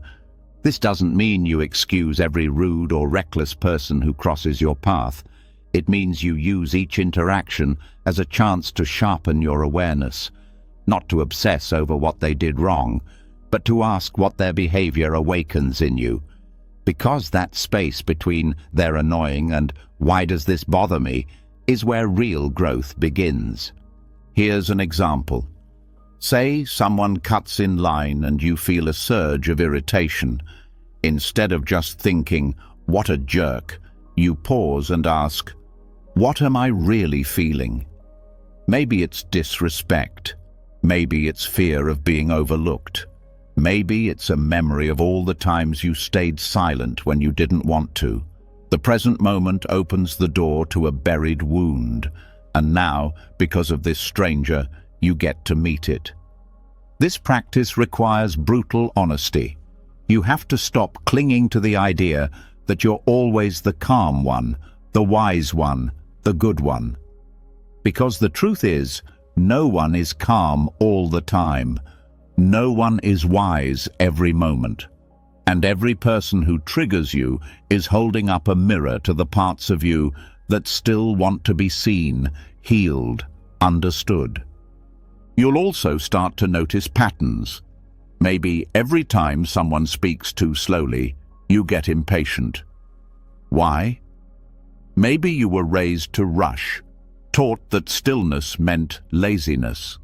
This doesn't mean you excuse every rude or reckless person who crosses your path. It means you use each interaction as a chance to sharpen your awareness, not to obsess over what they did wrong, but to ask what their behavior awakens in you. Because that space between "they're annoying" and "why does this bother me" is where real growth begins. Here's an example. Say someone cuts in line and you feel a surge of irritation. Instead of just thinking, "What a jerk," you pause and ask, "What am I really feeling?" Maybe it's disrespect. Maybe it's fear of being overlooked. Maybe it's a memory of all the times you stayed silent when you didn't want to. The present moment opens the door to a buried wound, and now, because of this stranger, you get to meet it. This practice requires brutal honesty. You have to stop clinging to the idea that you're always the calm one, the wise one, the good one. Because the truth is, no one is calm all the time. No one is wise every moment. And every person who triggers you is holding up a mirror to the parts of you that still want to be seen, healed, understood. You'll also start to notice patterns. Maybe every time someone speaks too slowly, you get impatient. Why? Maybe you were raised to rush, taught that stillness meant laziness.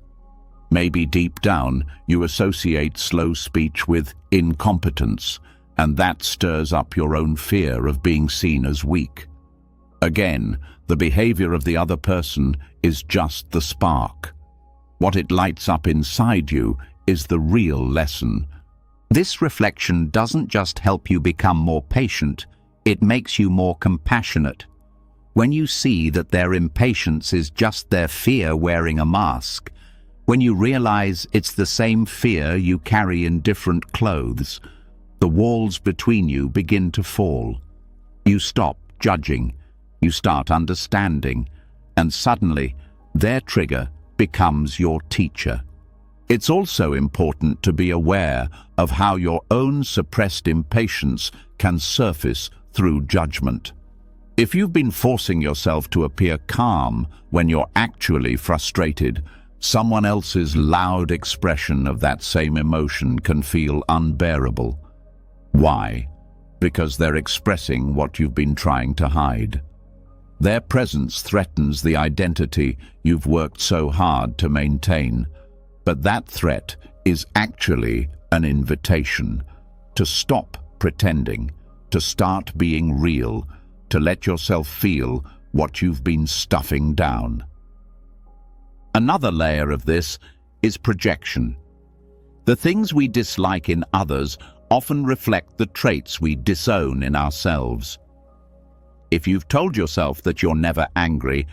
Maybe deep down you associate slow speech with incompetence, and that stirs up your own fear of being seen as weak. Again, the behavior of the other person is just the spark. What it lights up inside you is the real lesson. This reflection doesn't just help you become more patient, it makes you more compassionate. When you see that their impatience is just their fear wearing a mask, when you realize it's the same fear you carry in different clothes, the walls between you begin to fall. You stop judging, you start understanding, and suddenly their trigger becomes your teacher. It's also important to be aware of how your own suppressed impatience can surface through judgment. If you've been forcing yourself to appear calm when you're actually frustrated, someone else's loud expression of that same emotion can feel unbearable. Why? Because they're expressing what you've been trying to hide. Their presence threatens the identity you've worked so hard to maintain. But that threat is actually an invitation to stop pretending, to start being real, to let yourself feel what you've been stuffing down. Another layer of this is projection. The things we dislike in others often reflect the traits we disown in ourselves. If you've told yourself that you're never angry,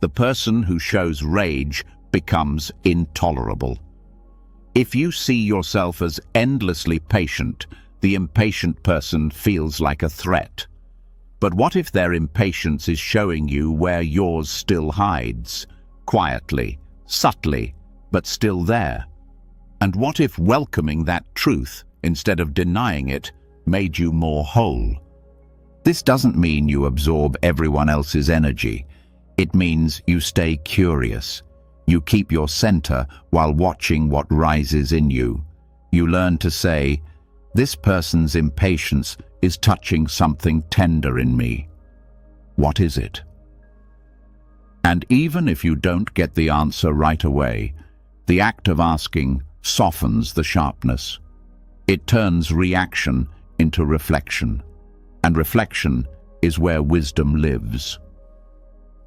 the person who shows rage becomes intolerable. If you see yourself as endlessly patient, the impatient person feels like a threat. But what if their impatience is showing you where yours still hides, quietly, subtly, but still there? And what if welcoming that truth, instead of denying it, made you more whole? This doesn't mean you absorb everyone else's energy. It means you stay curious. You keep your center while watching what rises in you. You learn to say, "This person's impatience is touching something tender in me. What is it?" And even if you don't get the answer right away, the act of asking softens the sharpness. It turns reaction into reflection. And reflection is where wisdom lives.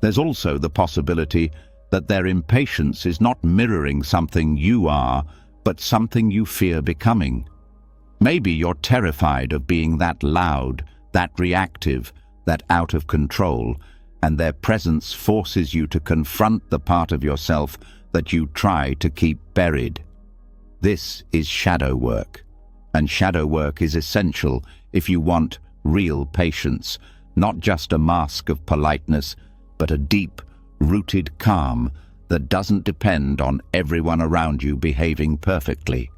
There's also the possibility that their impatience is not mirroring something you are, but something you fear becoming. Maybe you're terrified of being that loud, that reactive, that out of control, and their presence forces you to confront the part of yourself that you try to keep buried. This is shadow work, and shadow work is essential if you want real patience, not just a mask of politeness, but a deep, rooted calm that doesn't depend on everyone around you behaving perfectly.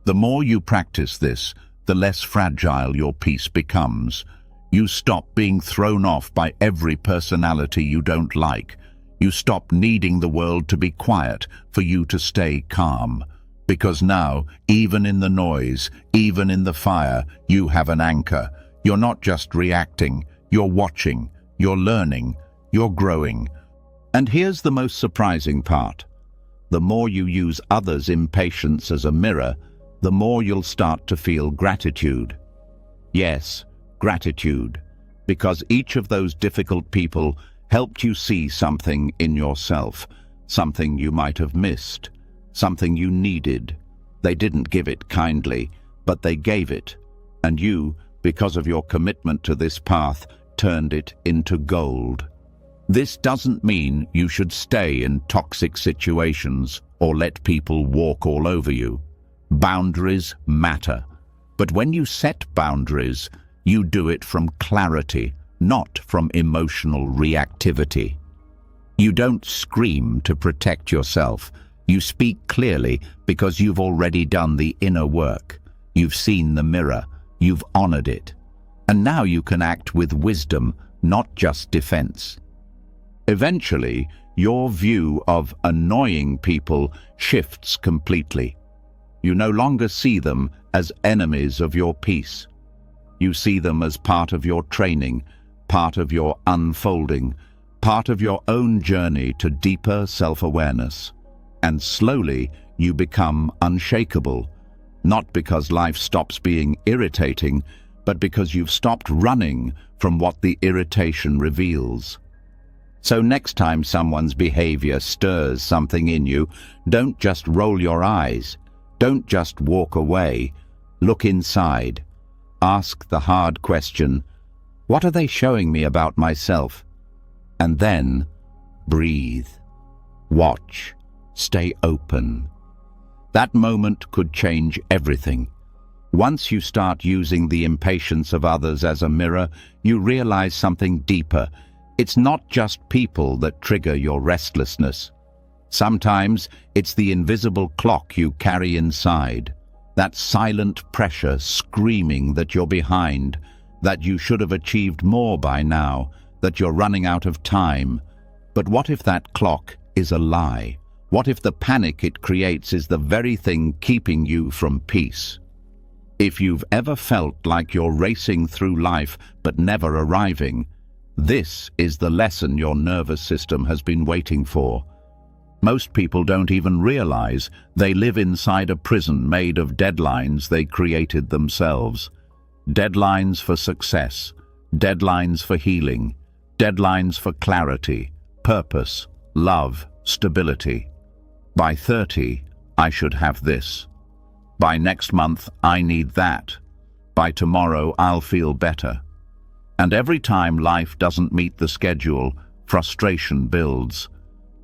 The more you practice this, the less fragile your peace becomes. You stop being thrown off by every personality you don't like. You stop needing the world to be quiet for you to stay calm. Because now, even in the noise, even in the fire, you have an anchor. You're not just reacting, you're watching, you're learning, you're growing. And here's the most surprising part. The more you use others' impatience as a mirror, the more you'll start to feel gratitude. Yes, gratitude, because each of those difficult people helped you see something in yourself, something you might have missed, something you needed. They didn't give it kindly, but they gave it, and you, because of your commitment to this path, turned it into gold. This doesn't mean you should stay in toxic situations or let people walk all over you. Boundaries matter. But when you set boundaries, you do it from clarity, not from emotional reactivity. You don't scream to protect yourself. You speak clearly because you've already done the inner work. You've seen the mirror. You've honored it. And now you can act with wisdom, not just defense. Eventually, your view of annoying people shifts completely. You no longer see them as enemies of your peace. You see them as part of your training, part of your unfolding, part of your own journey to deeper self-awareness. And slowly, you become unshakable. Not because life stops being irritating, but because you've stopped running from what the irritation reveals. So next time someone's behavior stirs something in you, don't just roll your eyes. Don't just walk away. Look inside. Ask the hard question, what are they showing me about myself? And then breathe. Watch. Stay open. That moment could change everything. Once you start using the impatience of others as a mirror, you realize something deeper. It's not just people that trigger your restlessness. Sometimes it's the invisible clock you carry inside, that silent pressure screaming that you're behind, that you should have achieved more by now, that you're running out of time. But what if that clock is a lie? What if the panic it creates is the very thing keeping you from peace? If you've ever felt like you're racing through life but never arriving, This is the lesson your nervous system has been waiting for. Most people don't even realize they live inside a prison made of deadlines they created themselves. Deadlines for success, deadlines for healing, deadlines for clarity, purpose, love, stability. By 30, I should have this. By next month, I need that. By tomorrow, I'll feel better. And every time life doesn't meet the schedule, frustration builds.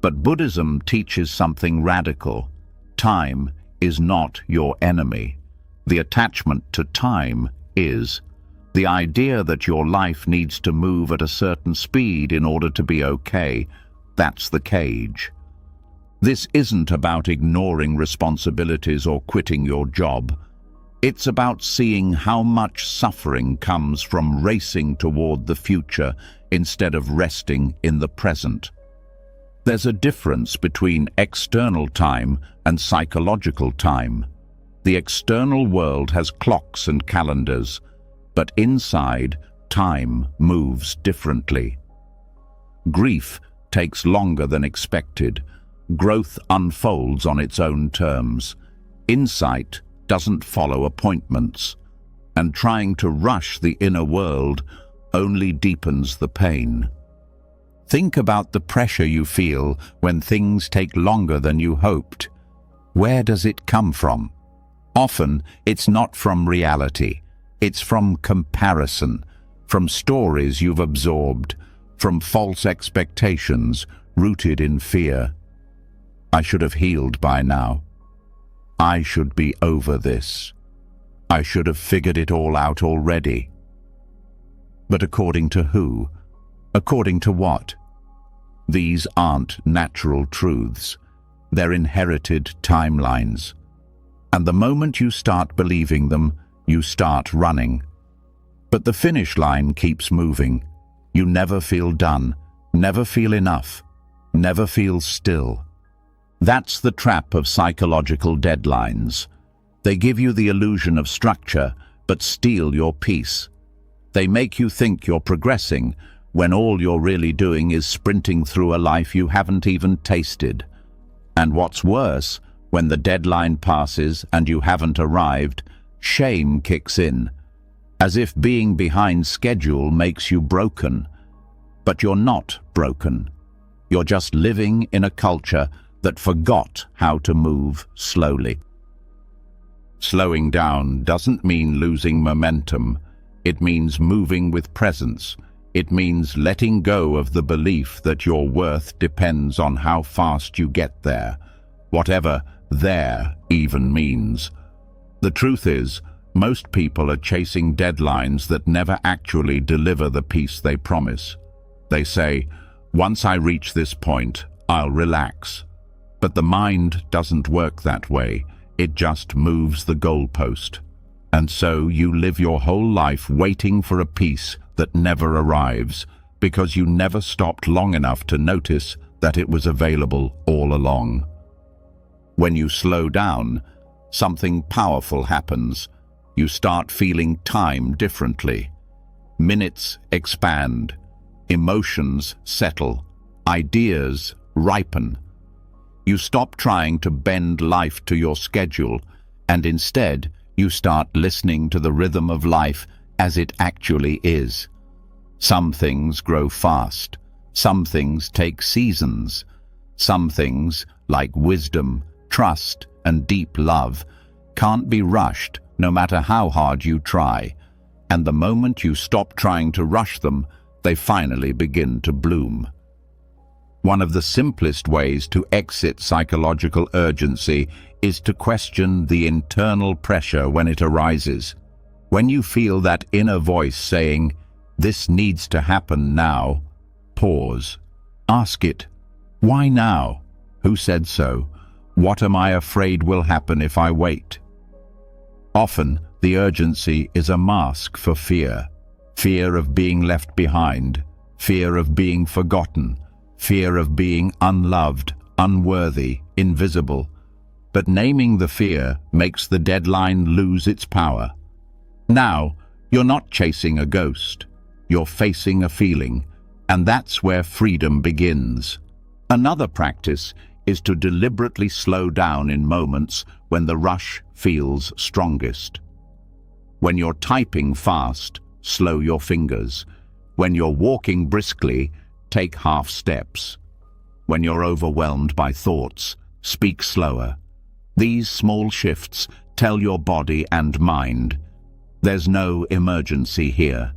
But Buddhism teaches something radical. Time is not your enemy. The attachment to time is. The idea that your life needs to move at a certain speed in order to be okay, that's the cage. This isn't about ignoring responsibilities or quitting your job. It's about seeing how much suffering comes from racing toward the future instead of resting in the present. There's a difference between external time and psychological time. The external world has clocks and calendars, but inside, time moves differently. Grief takes longer than expected. Growth unfolds on its own terms. Insight doesn't follow appointments, and trying to rush the inner world only deepens the pain. Think about the pressure you feel when things take longer than you hoped. Where does it come from? Often, it's not from reality. It's from comparison, from stories you've absorbed, from false expectations rooted in fear. I should have healed by now. I should be over this. I should have figured it all out already. But according to who? According to what? These aren't natural truths. They're inherited timelines. And the moment you start believing them, you start running. But the finish line keeps moving. You never feel done, never feel enough, never feel still. That's the trap of psychological deadlines. They give you the illusion of structure, but steal your peace. They make you think you're progressing, when all you're really doing is sprinting through a life you haven't even tasted. And what's worse, when the deadline passes and you haven't arrived, shame kicks in, as if being behind schedule makes you broken. But you're not broken. You're just living in a culture that forgot how to move slowly. Slowing down doesn't mean losing momentum. It means moving with presence. It means letting go of the belief that your worth depends on how fast you get there, whatever there even means. The truth is, most people are chasing deadlines that never actually deliver the peace they promise. They say, once I reach this point, I'll relax. But the mind doesn't work that way. It just moves the goalpost. And so you live your whole life waiting for a peace that never arrives, because you never stopped long enough to notice that it was available all along. When you slow down, something powerful happens. You start feeling time differently. Minutes expand. Emotions settle. Ideas ripen. You stop trying to bend life to your schedule, and instead you start listening to the rhythm of life as it actually is. Some things grow fast. Some things take seasons. Some things, like wisdom, trust, and deep love, can't be rushed no matter how hard you try. And the moment you stop trying to rush them, they finally begin to bloom. One of the simplest ways to exit psychological urgency is to question the internal pressure when it arises. When you feel that inner voice saying, "This needs to happen now," pause. Ask it, why now? Who said so? What am I afraid will happen if I wait? Often, the urgency is a mask for fear. Fear of being left behind, fear of being forgotten, fear of being unloved, unworthy, invisible. But naming the fear makes the deadline lose its power. Now, you're not chasing a ghost. You're facing a feeling, And that's where freedom begins. Another practice is to deliberately slow down in moments when the rush feels strongest. When you're typing fast, slow your fingers. When you're walking briskly, take half steps. When you're overwhelmed by thoughts, speak slower. These small shifts tell your body and mind, there's no emergency here.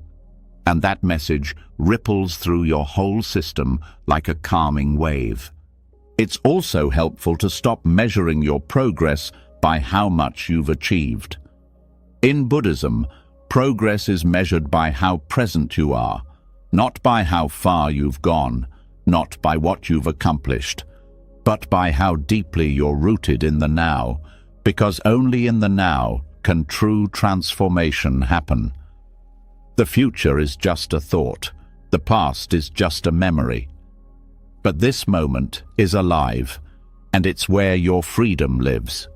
And that message ripples through your whole system like a calming wave. It's also helpful to stop measuring your progress by how much you've achieved. In Buddhism, progress is measured by how present you are, not by how far you've gone, not by what you've accomplished, but by how deeply you're rooted in the now, because only in the now can true transformation happen. The future is just a thought, the past is just a memory. But this moment is alive, and it's where your freedom lives.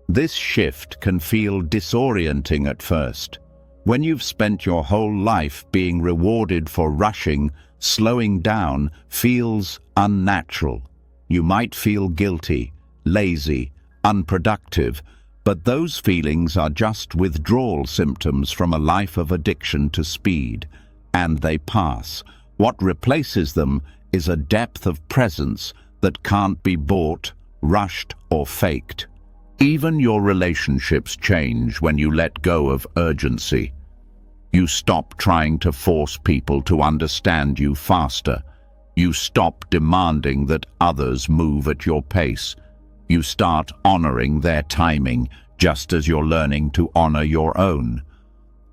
This shift can feel disorienting at first. When you've spent your whole life being rewarded for rushing, slowing down feels unnatural. You might feel guilty, lazy, unproductive, but those feelings are just withdrawal symptoms from a life of addiction to speed, and they pass. What replaces them is a depth of presence that can't be bought, rushed, or faked. Even your relationships change when you let go of urgency. You stop trying to force people to understand you faster. You stop demanding that others move at your pace. You start honoring their timing, just as you're learning to honor your own.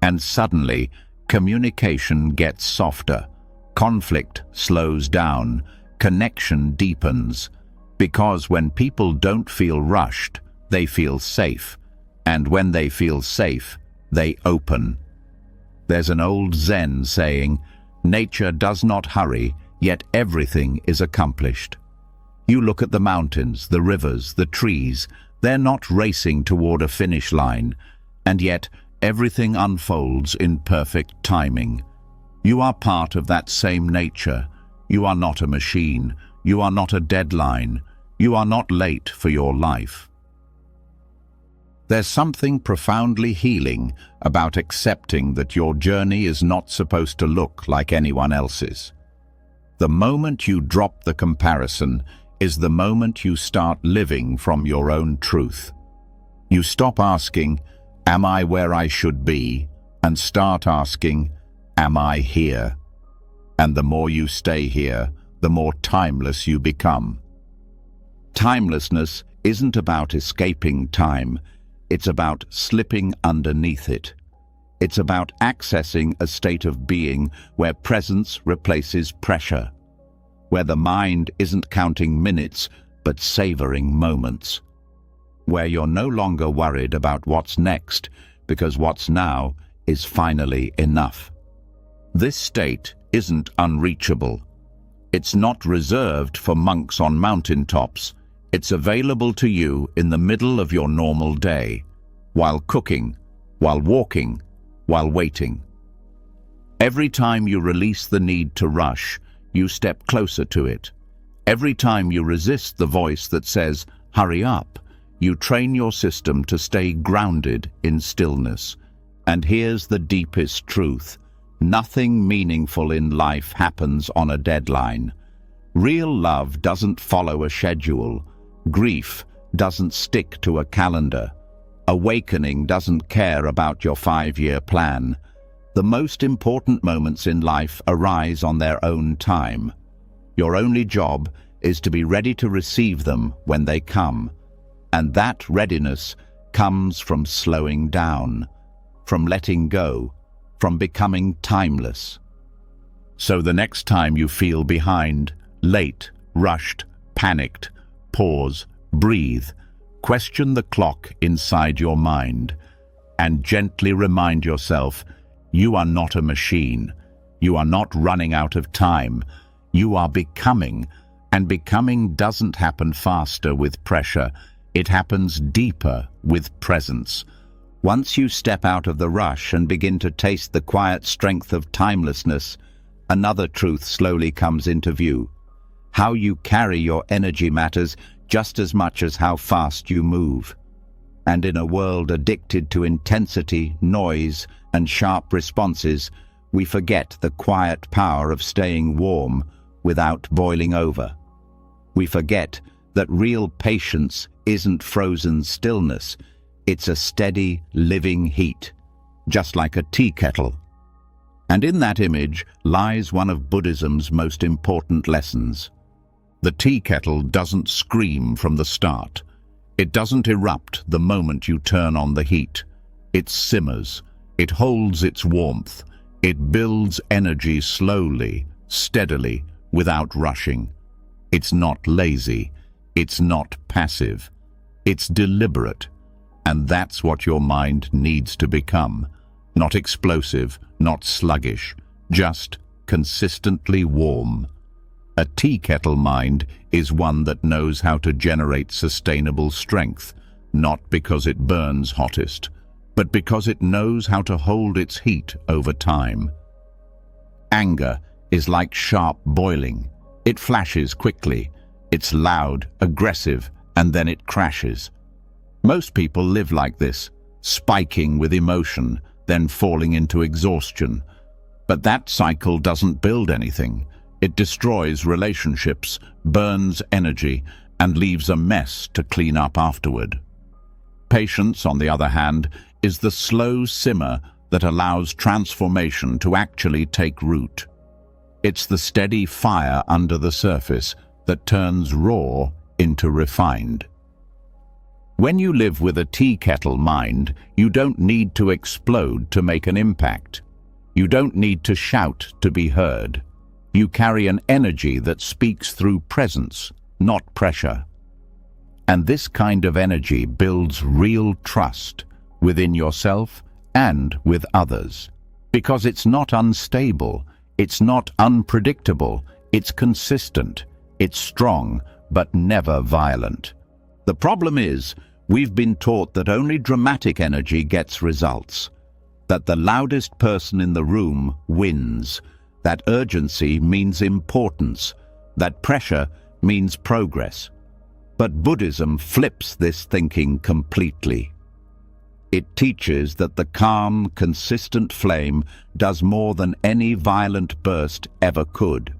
And suddenly, communication gets softer. Conflict slows down. Connection deepens. Because when people don't feel rushed, they feel safe. And when they feel safe, they open. There's an old Zen saying, "Nature does not hurry, yet everything is accomplished." You look at the mountains, the rivers, the trees, they're not racing toward a finish line, and yet everything unfolds in perfect timing. You are part of that same nature. You are not a machine. You are not a deadline. You are not late for your life. There's something profoundly healing about accepting that your journey is not supposed to look like anyone else's. The moment you drop the comparison is the moment you start living from your own truth. You stop asking, "Am I where I should be?" and start asking, "Am I here?" And the more you stay here, the more timeless you become. Timelessness isn't about escaping time, it's about slipping underneath it. It's about accessing a state of being where presence replaces pressure, where the mind isn't counting minutes but savoring moments, where you're no longer worried about what's next because what's now is finally enough. This state isn't unreachable. It's not reserved for monks on mountaintops. It's available to you in the middle of your normal day, while cooking, while walking, while waiting. Every time you release the need to rush, you step closer to it. Every time you resist the voice that says, "Hurry up," you train your system to stay grounded in stillness. And here's the deepest truth. Nothing meaningful in life happens on a deadline. Real love doesn't follow a schedule. Grief doesn't stick to a calendar. Awakening doesn't care about your 5-year plan. The most important moments in life arise on their own time. Your only job is to be ready to receive them when they come. And that readiness comes from slowing down, from letting go, from becoming timeless. So the next time you feel behind, late, rushed, panicked, pause, breathe, question the clock inside your mind, and gently remind yourself, you are not a machine. You are not running out of time. You are becoming, and becoming doesn't happen faster with pressure. It happens deeper with presence. Once you step out of the rush and begin to taste the quiet strength of timelessness, another truth slowly comes into view. How you carry your energy matters just as much as how fast you move. And in a world addicted to intensity, noise, and sharp responses, we forget the quiet power of staying warm without boiling over. We forget that real patience isn't frozen stillness, it's a steady, living heat, just like a tea kettle. And in that image lies one of Buddhism's most important lessons. The tea kettle doesn't scream from the start. It doesn't erupt the moment you turn on the heat. It simmers. It holds its warmth. It builds energy slowly, steadily, without rushing. It's not lazy. It's not passive. It's deliberate. And that's what your mind needs to become. Not explosive, not sluggish, just consistently warm. A tea kettle mind is one that knows how to generate sustainable strength, not because it burns hottest, but because it knows how to hold its heat over time. Anger is like sharp boiling. It flashes quickly. It's loud, aggressive, and then it crashes. Most people live like this, spiking with emotion, then falling into exhaustion. But that cycle doesn't build anything. It destroys relationships, burns energy, and leaves a mess to clean up afterward. Patience, on the other hand, is the slow simmer that allows transformation to actually take root. It's the steady fire under the surface that turns raw into refined. When you live with a tea kettle mind, you don't need to explode to make an impact. You don't need to shout to be heard. You carry an energy that speaks through presence, not pressure. And this kind of energy builds real trust within yourself and with others. Because it's not unstable, it's not unpredictable, it's consistent, it's strong, but never violent. The problem is, we've been taught that only dramatic energy gets results, that the loudest person in the room wins, that urgency means importance, that pressure means progress. But Buddhism flips this thinking completely. It teaches that the calm, consistent flame does more than any violent burst ever could.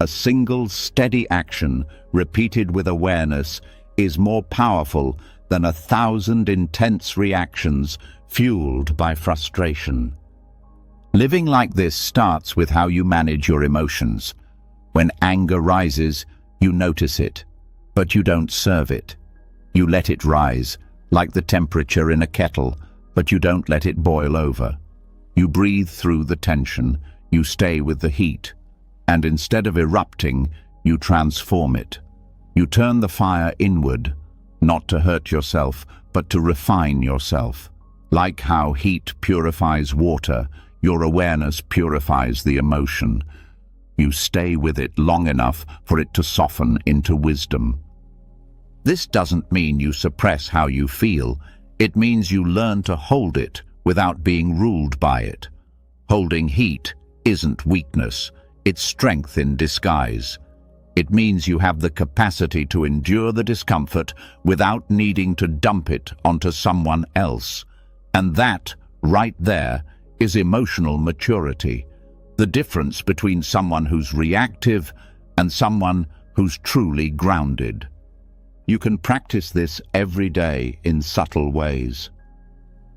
A single steady action, repeated with awareness, is more powerful than 1,000 intense reactions fueled by frustration. Living like this starts with how you manage your emotions. When anger rises, you notice it, but you don't serve it. You let it rise, like the temperature in a kettle, but you don't let it boil over. You breathe through the tension, you stay with the heat, and instead of erupting, you transform it. You turn the fire inward, not to hurt yourself, but to refine yourself. Like how heat purifies water, your awareness purifies the emotion. You stay with it long enough for it to soften into wisdom. This doesn't mean you suppress how you feel. It means you learn to hold it without being ruled by it. Holding heat isn't weakness, it's strength in disguise. It means you have the capacity to endure the discomfort without needing to dump it onto someone else. And that, right there, is emotional maturity. The difference between someone who's reactive and someone who's truly grounded. You can practice this every day in subtle ways.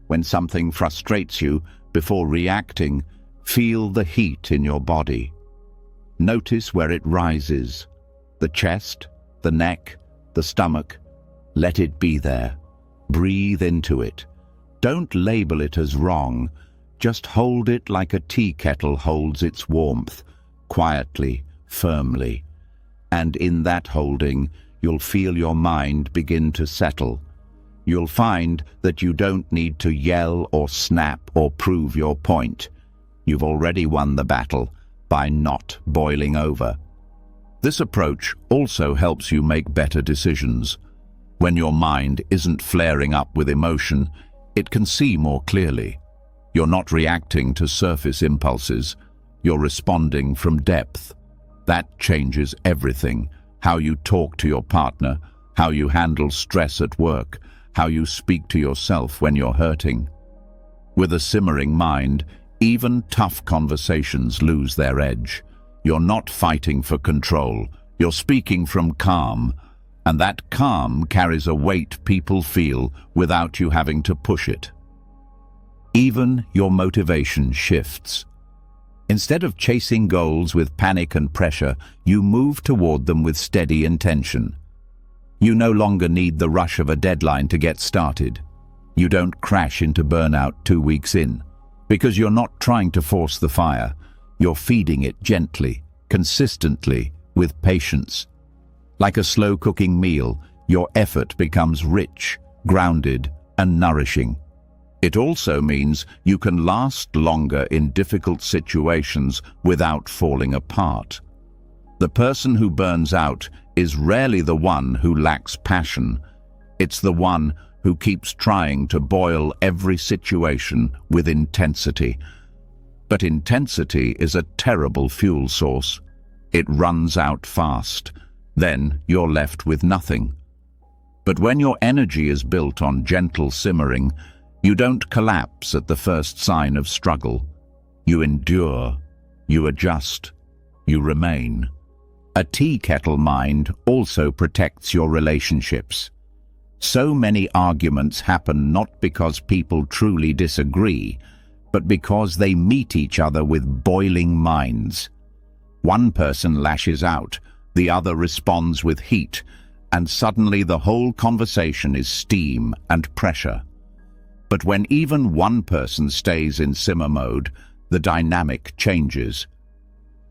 When something frustrates you, before reacting, feel the heat in your body. Notice where it rises. The chest, the neck, the stomach. Let it be there. Breathe into it. Don't label it as wrong. Just hold it like a tea kettle holds its warmth, quietly, firmly. And in that holding, you'll feel your mind begin to settle. You'll find that you don't need to yell or snap or prove your point. You've already won the battle by not boiling over. This approach also helps you make better decisions. When your mind isn't flaring up with emotion, it can see more clearly. You're not reacting to surface impulses. You're responding from depth. That changes everything. How you talk to your partner, how you handle stress at work, how you speak to yourself when you're hurting. With a simmering mind, even tough conversations lose their edge. You're not fighting for control. You're speaking from calm, and that calm carries a weight people feel without you having to push it. Even your motivation shifts. Instead of chasing goals with panic and pressure, you move toward them with steady intention. You no longer need the rush of a deadline to get started. You don't crash into burnout 2 weeks in, because you're not trying to force the fire. You're feeding it gently, consistently, with patience. Like a slow-cooking meal, your effort becomes rich, grounded, and nourishing. It also means you can last longer in difficult situations without falling apart. The person who burns out is rarely the one who lacks passion. It's the one who keeps trying to boil every situation with intensity. But intensity is a terrible fuel source. It runs out fast. Then you're left with nothing. But when your energy is built on gentle simmering, you don't collapse at the first sign of struggle. You endure, you adjust, you remain. A tea kettle mind also protects your relationships. So many arguments happen not because people truly disagree, but because they meet each other with boiling minds. One person lashes out, the other responds with heat, and suddenly the whole conversation is steam and pressure. But when even one person stays in simmer mode, the dynamic changes.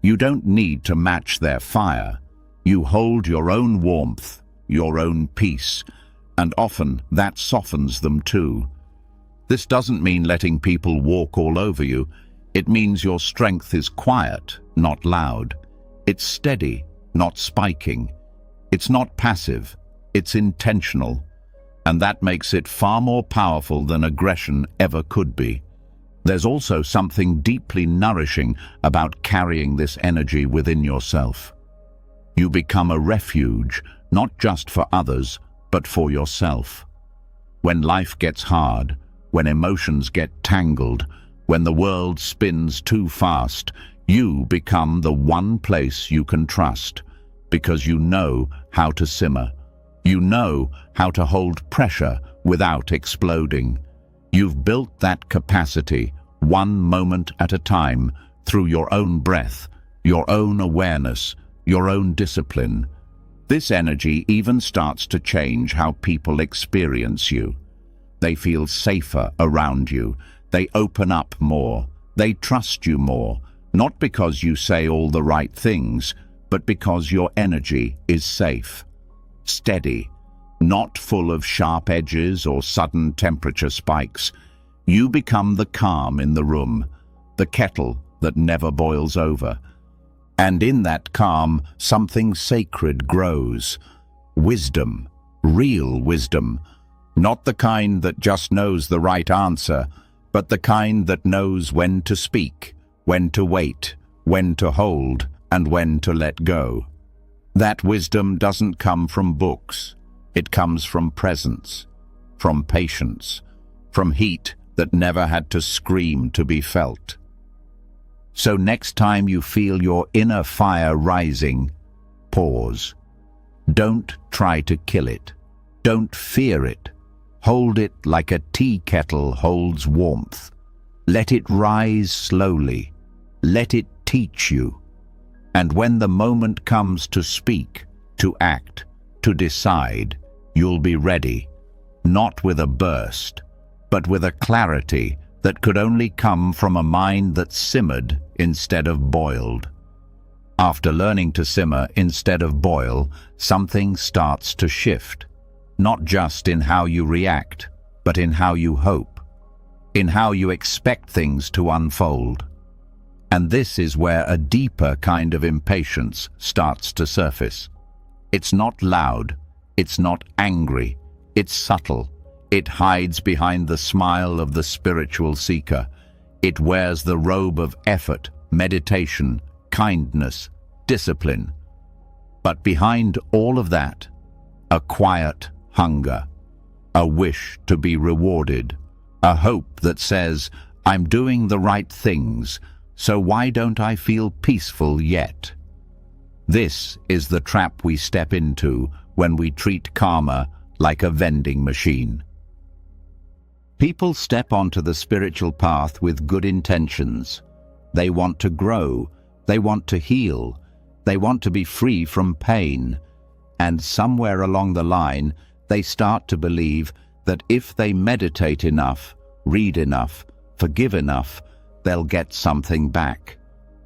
You don't need to match their fire. You hold your own warmth, your own peace, and often that softens them too. This doesn't mean letting people walk all over you. It means your strength is quiet, not loud. It's steady, not spiking. It's not passive, it's intentional. And that makes it far more powerful than aggression ever could be. There's also something deeply nourishing about carrying this energy within yourself. You become a refuge, not just for others, but for yourself. When life gets hard, when emotions get tangled, when the world spins too fast, you become the one place you can trust, because you know how to simmer. You know how to hold pressure without exploding. You've built that capacity, one moment at a time, through your own breath, your own awareness, your own discipline. This energy even starts to change how people experience you. They feel safer around you. They open up more. They trust you more, not because you say all the right things, but because your energy is safe, steady, not full of sharp edges or sudden temperature spikes. You become the calm in the room, the kettle that never boils over. And in that calm, something sacred grows. Wisdom, real wisdom. Not the kind that just knows the right answer, but the kind that knows when to speak, when to wait, when to hold, and when to let go. That wisdom doesn't come from books. It comes from presence, from patience, from heat that never had to scream to be felt. So next time you feel your inner fire rising, pause. Don't try to kill it. Don't fear it. Hold it like a tea kettle holds warmth. Let it rise slowly. Let it teach you. And when the moment comes to speak, to act, to decide, you'll be ready, not with a burst, but with a clarity that could only come from a mind that simmered instead of boiled. After learning to simmer instead of boil, something starts to shift, not just in how you react, but in how you hope, in how you expect things to unfold. And this is where a deeper kind of impatience starts to surface. It's not loud, it's not angry, it's subtle. It hides behind the smile of the spiritual seeker. It wears the robe of effort, meditation, kindness, discipline. But behind all of that, a quiet hunger, a wish to be rewarded, a hope that says, I'm doing the right things, so why don't I feel peaceful yet? This is the trap we step into when we treat karma like a vending machine. People step onto the spiritual path with good intentions. They want to grow, they want to heal, they want to be free from pain. And somewhere along the line, they start to believe that if they meditate enough, read enough, forgive enough, they'll get something back.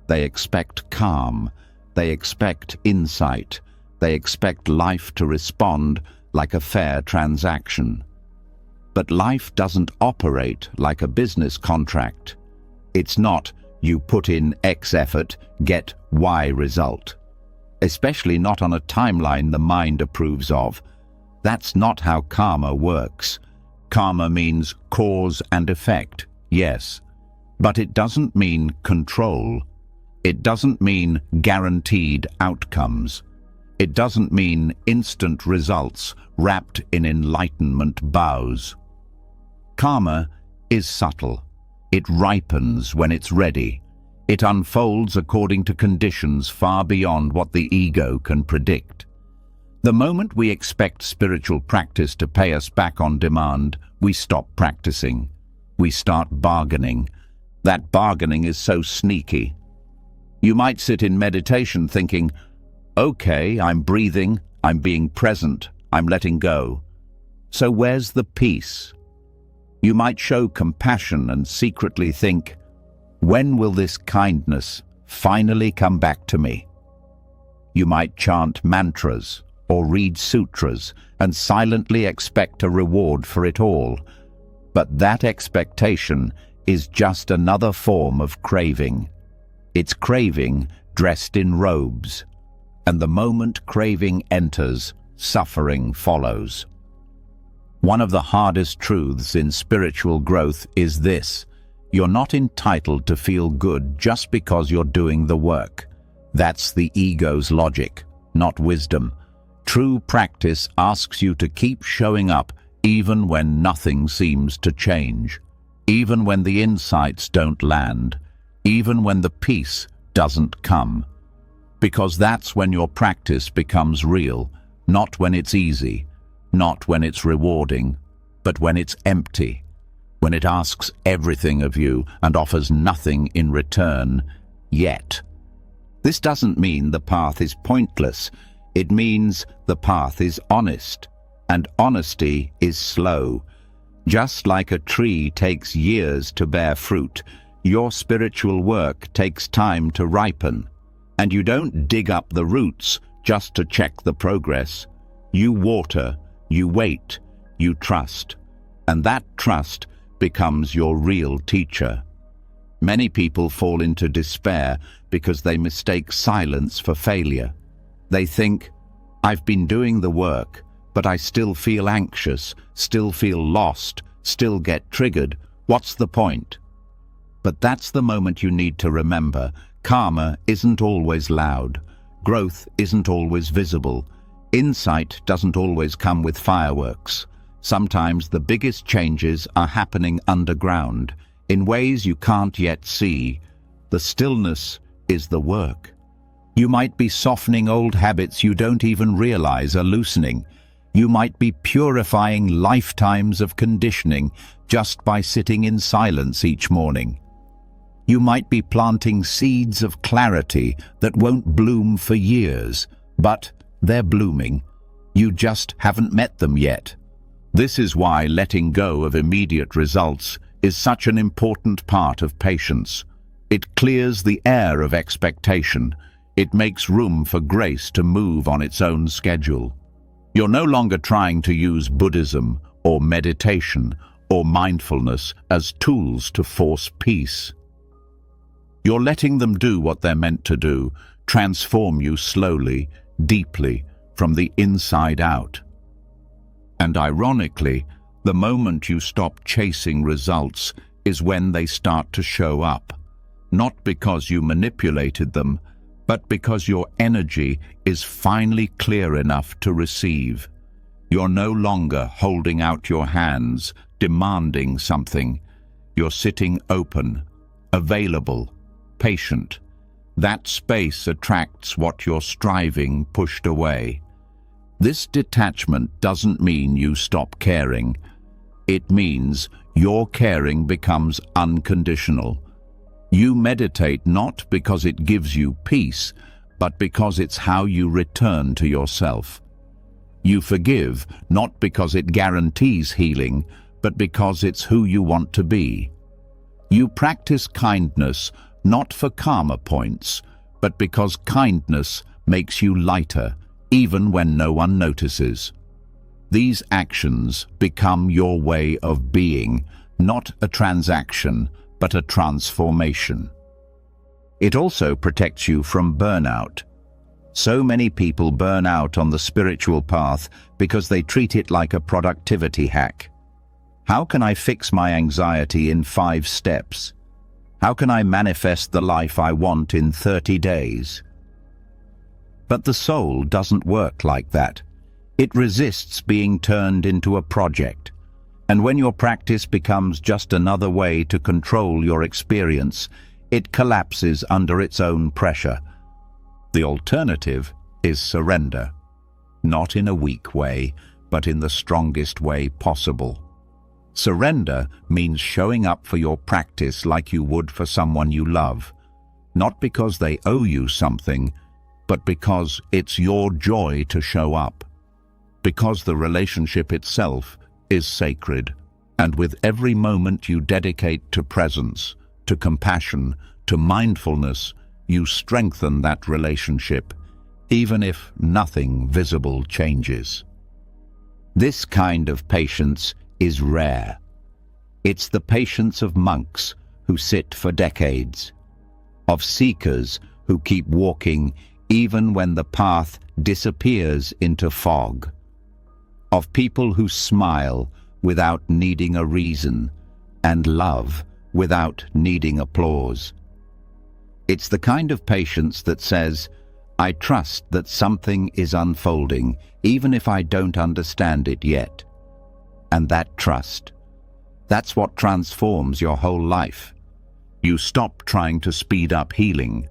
They expect calm, they expect insight, they expect life to respond like a fair transaction. But life doesn't operate like a business contract. It's not, you put in X effort, get Y result. Especially not on a timeline the mind approves of. That's not how karma works. Karma means cause and effect, yes. But it doesn't mean control. It doesn't mean guaranteed outcomes. It doesn't mean instant results wrapped in enlightenment bows. Karma is subtle. It ripens when it's ready. It unfolds according to conditions far beyond what the ego can predict. The moment we expect spiritual practice to pay us back on demand, we stop practicing. We start bargaining. That bargaining is so sneaky. You might sit in meditation thinking, okay, I'm breathing, I'm being present, I'm letting go. So where's the peace? You might show compassion and secretly think, when will this kindness finally come back to me? You might chant mantras or read sutras and silently expect a reward for it all. But that expectation is just another form of craving. It's craving dressed in robes. And the moment craving enters, suffering follows. One of the hardest truths in spiritual growth is this: you're not entitled to feel good just because you're doing the work. That's the ego's logic, not wisdom. True practice asks you to keep showing up even when nothing seems to change, even when the insights don't land, even when the peace doesn't come. Because that's when your practice becomes real, not when it's easy, not when it's rewarding, but when it's empty, when it asks everything of you and offers nothing in return, yet. This doesn't mean the path is pointless. It means the path is honest, and honesty is slow. Just like a tree takes years to bear fruit, your spiritual work takes time to ripen. And you don't dig up the roots just to check the progress. You water, you wait, you trust. And that trust becomes your real teacher. Many people fall into despair because they mistake silence for failure. They think, I've been doing the work, but I still feel anxious, still feel lost, still get triggered. What's the point? But that's the moment you need to remember. Karma isn't always loud. Growth isn't always visible. Insight doesn't always come with fireworks. Sometimes the biggest changes are happening underground, in ways you can't yet see. The stillness is the work. You might be softening old habits you don't even realize are loosening. You might be purifying lifetimes of conditioning just by sitting in silence each morning. You might be planting seeds of clarity that won't bloom for years, but they're blooming. You just haven't met them yet. This is why letting go of immediate results is such an important part of patience. It clears the air of expectation. It makes room for grace to move on its own schedule. You're no longer trying to use Buddhism or meditation or mindfulness as tools to force peace. You're letting them do what they're meant to do, transform you slowly, deeply, from the inside out. And ironically, the moment you stop chasing results is when they start to show up. not because you manipulated them, but because your energy is finally clear enough to receive. You're no longer holding out your hands, demanding something. You're sitting open, available, patient. That space attracts what you're striving pushed away. This detachment doesn't mean you stop caring. It means your caring becomes unconditional. You meditate not because it gives you peace, but because it's how you return to yourself. You forgive not because it guarantees healing, but because it's who you want to be. You practice kindness not for karma points, but because kindness makes you lighter, even when no one notices. These actions become your way of being, not a transaction, but a transformation. It also protects you from burnout. So many people burn out on the spiritual path because they treat it like a productivity hack. How can I fix my anxiety in 5 steps? How can I manifest the life I want in 30 days? But the soul doesn't work like that. It resists being turned into a project. And when your practice becomes just another way to control your experience, it collapses under its own pressure. The alternative is surrender. Not in a weak way, but in the strongest way possible. Surrender means showing up for your practice like you would for someone you love, not because they owe you something, but because it's your joy to show up. Because the relationship itself is sacred, and with every moment you dedicate to presence, to compassion, to mindfulness, you strengthen that relationship, even if nothing visible changes. This kind of patience is rare. It's the patience of monks who sit for decades, of seekers who keep walking even when the path disappears into fog, of people who smile without needing a reason and love without needing applause. It's the kind of patience that says, I trust that something is unfolding, even if I don't understand it yet. And that trust, that's what transforms your whole life. You stop trying to speed up healing.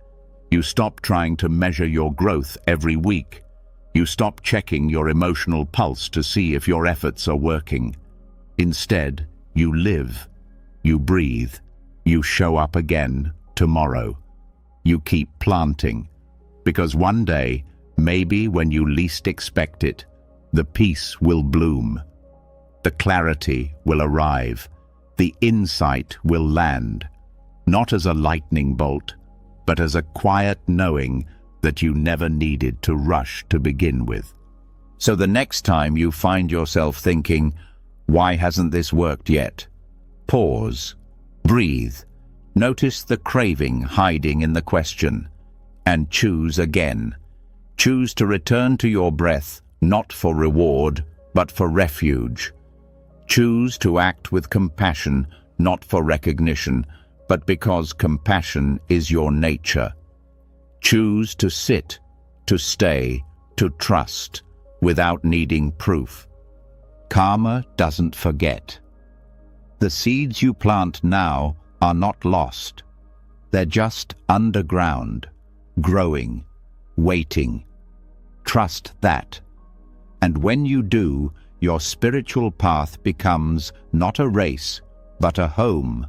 You stop trying to measure your growth every week. You stop checking your emotional pulse to see if your efforts are working. Instead, you live, you breathe, you show up again tomorrow. You keep planting, because one day, maybe when you least expect it, the peace will bloom. The clarity will arrive. The insight will land, not as a lightning bolt, but as a quiet knowing that you never needed to rush to begin with. So the next time you find yourself thinking, why hasn't this worked yet? Pause, breathe, notice the craving hiding in the question, and choose again. Choose to return to your breath, not for reward, but for refuge. Choose to act with compassion, not for recognition, but because compassion is your nature. Choose to sit, to stay, to trust, without needing proof. Karma doesn't forget. The seeds you plant now are not lost. They're just underground, growing, waiting. Trust that. And when you do, your spiritual path becomes not a race, but a home.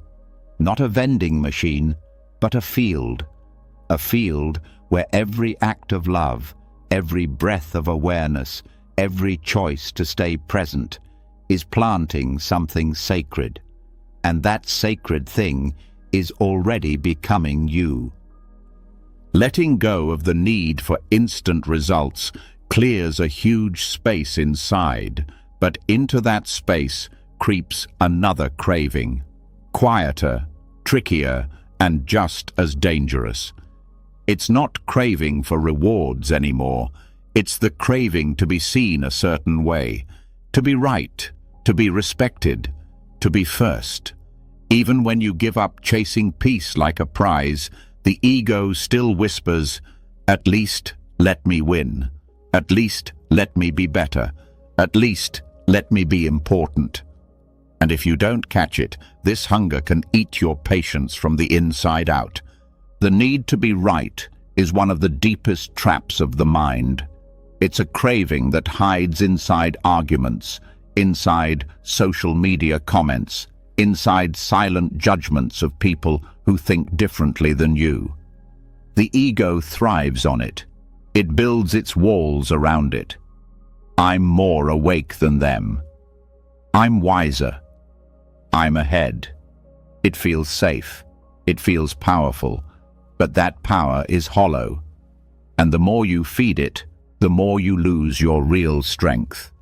Not a vending machine, but a field. A field where every act of love, every breath of awareness, every choice to stay present is planting something sacred. And that sacred thing is already becoming you. Letting go of the need for instant results clears a huge space inside, but into that space creeps another craving, quieter, trickier, and just as dangerous. It's not craving for rewards anymore. It's the craving to be seen a certain way, to be right, to be respected, to be first. Even when you give up chasing peace like a prize, the ego still whispers, "At least let me win. At least let me be better. At least let me be important." And if you don't catch it, this hunger can eat your patience from the inside out. The need to be right is one of the deepest traps of the mind. It's a craving that hides inside arguments, inside social media comments, inside silent judgments of people who think differently than you. The ego thrives on it. It builds its walls around it. I'm more awake than them. I'm wiser. I'm ahead. It feels safe. It feels powerful. But that power is hollow. And the more you feed it, the more you lose your real strength.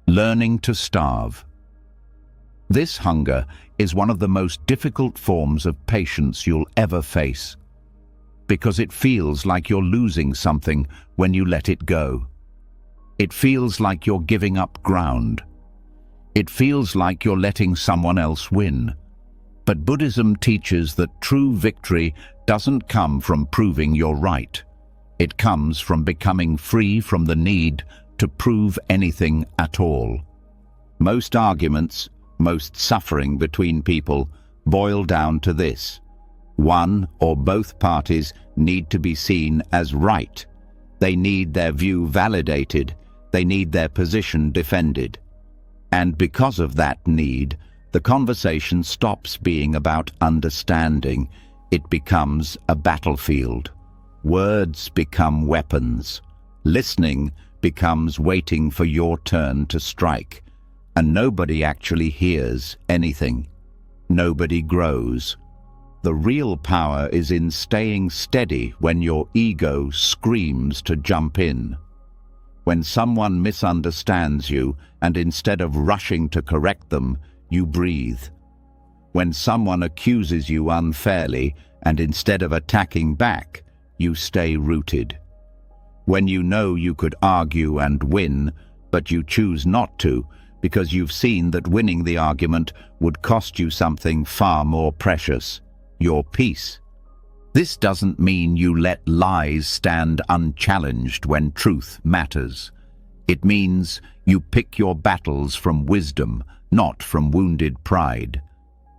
Learning to starve. This hunger is one of the most difficult forms of patience you'll ever face, because it feels like you're losing something when you let it go. It feels like you're giving up ground. It feels like you're letting someone else win. But Buddhism teaches that true victory doesn't come from proving you're right. It comes from becoming free from the need to prove anything at all. Most arguments, most suffering between people boil down to this: one or both parties need to be seen as right. They need their view validated. They need their position defended. And because of that need, the conversation stops being about understanding. It becomes a battlefield. Words become weapons. Listening becomes waiting for your turn to strike. And nobody actually hears anything. Nobody grows. The real power is in staying steady when your ego screams to jump in. When someone misunderstands you, and instead of rushing to correct them, you breathe. When someone accuses you unfairly, and instead of attacking back, you stay rooted. When you know you could argue and win, but you choose not to, because you've seen that winning the argument would cost you something far more precious: your peace. This doesn't mean you let lies stand unchallenged when truth matters. It means you pick your battles from wisdom, not from wounded pride.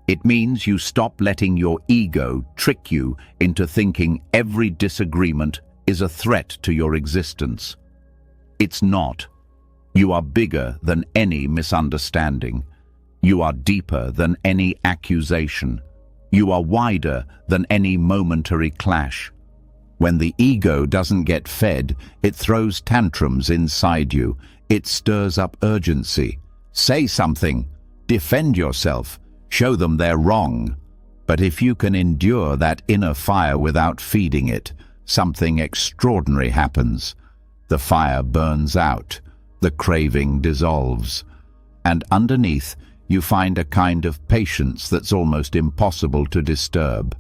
It means you stop letting your ego trick you into thinking every disagreement is a threat to your existence. It's not. You are bigger than any misunderstanding. You are deeper than any accusation. You are wider than any momentary clash. When the ego doesn't get fed, it throws tantrums inside you. It stirs up urgency. Say something. Defend yourself. Show them they're wrong. But if you can endure that inner fire without feeding it, something extraordinary happens. The fire burns out. The craving dissolves. And underneath, you find a kind of patience that's almost impossible to disturb.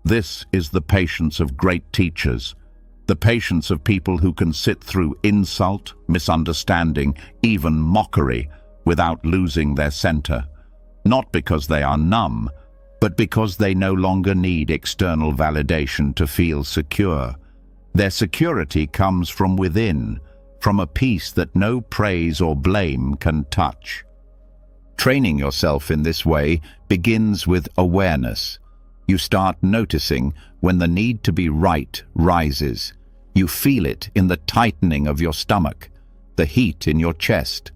This is the patience of great teachers, the patience of people who can sit through insult, misunderstanding, even mockery, without losing their center. Not because they are numb, but because they no longer need external validation to feel secure. Their security comes from within, from a peace that no praise or blame can touch. Training yourself in this way begins with awareness. You start noticing when the need to be right rises. You feel it in the tightening of your stomach, the heat in your chest,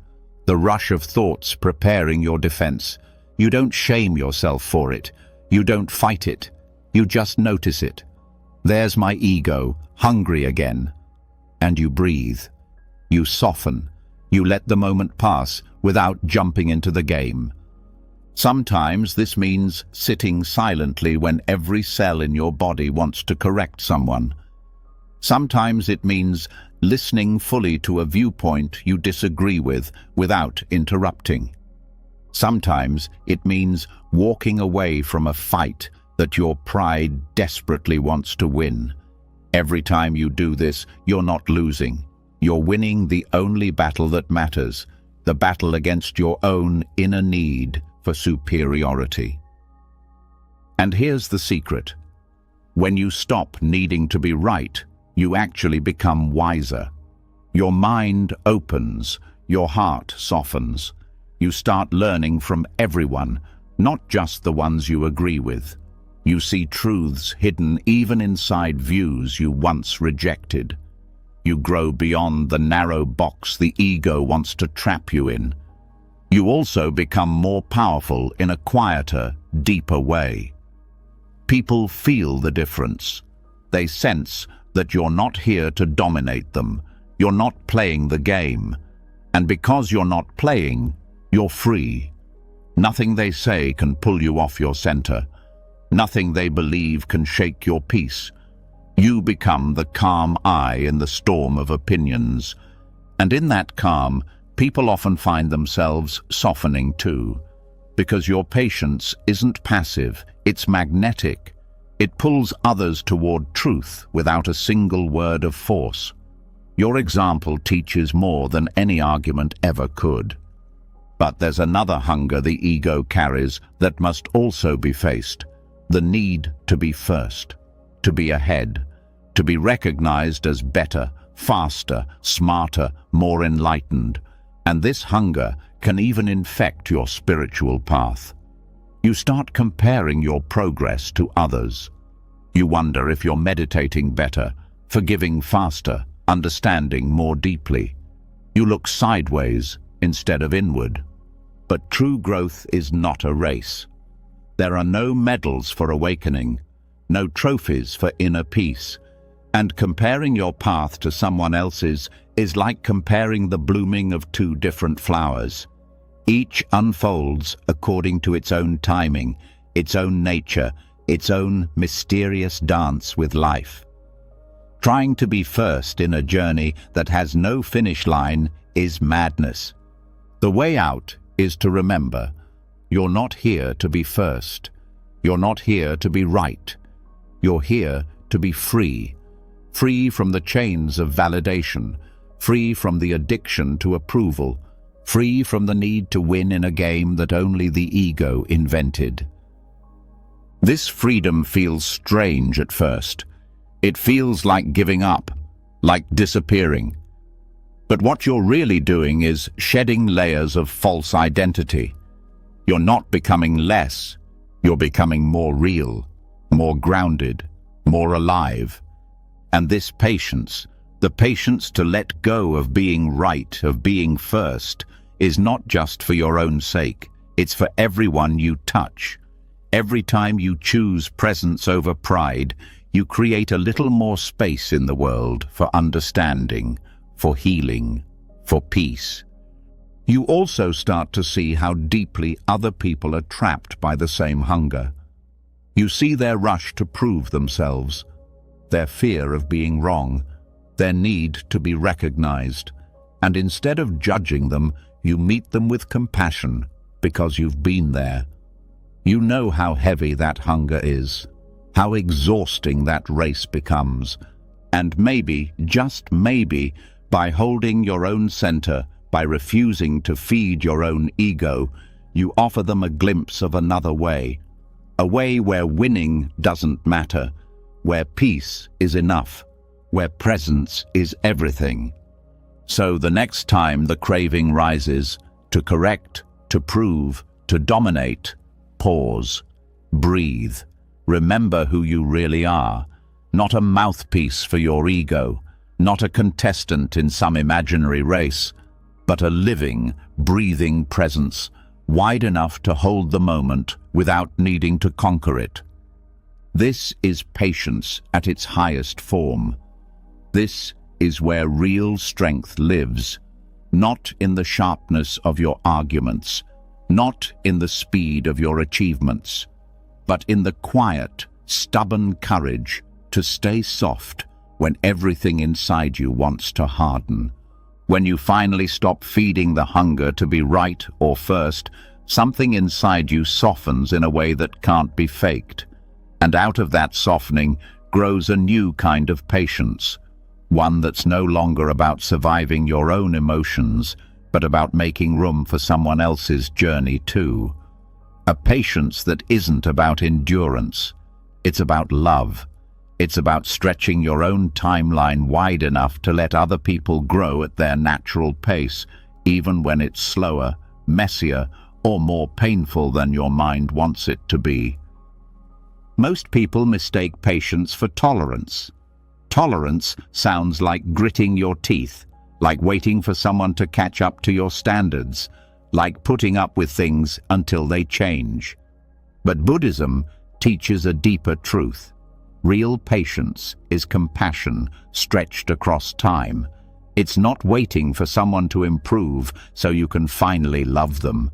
the rush of thoughts preparing your defense. You don't shame yourself for it. You don't fight it. You just notice it. There's my ego, hungry again. And you breathe. You soften. You let the moment pass without jumping into the game. Sometimes this means sitting silently when every cell in your body wants to correct someone. Sometimes it means listening fully to a viewpoint you disagree with without interrupting. Sometimes it means walking away from a fight that your pride desperately wants to win. Every time you do this, you're not losing. You're winning the only battle that matters, the battle against your own inner need for superiority. And here's the secret. When you stop needing to be right, you actually become wiser. Your mind opens, your heart softens. You start learning from everyone, not just the ones you agree with. You see truths hidden even inside views you once rejected. You grow beyond the narrow box the ego wants to trap you in. You also become more powerful in a quieter, deeper way. People feel the difference. They sense that you're not here to dominate them. You're not playing the game. And because you're not playing, you're free. Nothing they say can pull you off your center. Nothing they believe can shake your peace. You become the calm eye in the storm of opinions. And in that calm, people often find themselves softening too. Because your patience isn't passive, it's magnetic. It pulls others toward truth without a single word of force. Your example teaches more than any argument ever could. But there's another hunger the ego carries that must also be faced. The need to be first, to be ahead, to be recognized as better, faster, smarter, more enlightened. And this hunger can even infect your spiritual path. You start comparing your progress to others. You wonder if you're meditating better, forgiving faster, understanding more deeply. You look sideways instead of inward. But true growth is not a race. There are no medals for awakening, no trophies for inner peace. And comparing your path to someone else's is like comparing the blooming of two different flowers. Each unfolds according to its own timing, its own nature, its own mysterious dance with life. Trying to be first in a journey that has no finish line is madness. The way out is to remember, you're not here to be first. You're not here to be right. You're here to be free. Free from the chains of validation, free from the addiction to approval, free from the need to win in a game that only the ego invented. This freedom feels strange at first. It feels like giving up, like disappearing. But what you're really doing is shedding layers of false identity. You're not becoming less, you're becoming more real, more grounded, more alive. And this patience, the patience to let go of being right, of being first, is not just for your own sake. It's for everyone you touch. Every time you choose presence over pride, you create a little more space in the world for understanding, for healing, for peace. You also start to see how deeply other people are trapped by the same hunger. You see their rush to prove themselves, their fear of being wrong, their need to be recognized, and instead of judging them, you meet them with compassion because you've been there. You know how heavy that hunger is, how exhausting that race becomes, and maybe, just maybe, by holding your own center, by refusing to feed your own ego, you offer them a glimpse of another way, a way where winning doesn't matter, where peace is enough, where presence is everything. So the next time the craving rises, to correct, to prove, to dominate, pause, breathe, remember who you really are, not a mouthpiece for your ego, not a contestant in some imaginary race, but a living, breathing presence, wide enough to hold the moment without needing to conquer it. This is patience at its highest form. This is where real strength lives, not in the sharpness of your arguments, not in the speed of your achievements, but in the quiet, stubborn courage to stay soft when everything inside you wants to harden. When you finally stop feeding the hunger to be right or first, something inside you softens in a way that can't be faked. And out of that softening grows a new kind of patience, one that's no longer about surviving your own emotions, but about making room for someone else's journey too. A patience that isn't about endurance. It's about love. It's about stretching your own timeline wide enough to let other people grow at their natural pace, even when it's slower, messier, or more painful than your mind wants it to be. Most people mistake patience for tolerance. Tolerance sounds like gritting your teeth, like waiting for someone to catch up to your standards, like putting up with things until they change. But Buddhism teaches a deeper truth. Real patience is compassion stretched across time. It's not waiting for someone to improve so you can finally love them.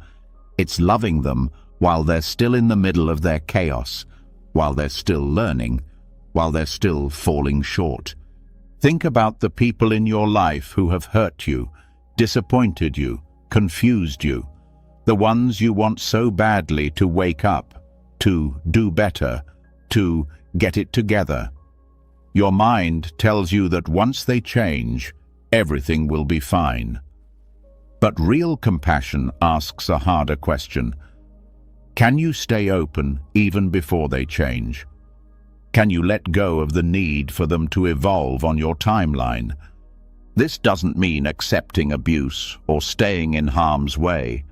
It's loving them while they're still in the middle of their chaos, while they're still learning, while they're still falling short. Think about the people in your life who have hurt you, disappointed you, confused you. The ones you want so badly to wake up, to do better, to get it together. Your mind tells you that once they change, everything will be fine. But real compassion asks a harder question. Can you stay open even before they change? Can you let go of the need for them to evolve on your timeline? This doesn't mean accepting abuse or staying in harm's way.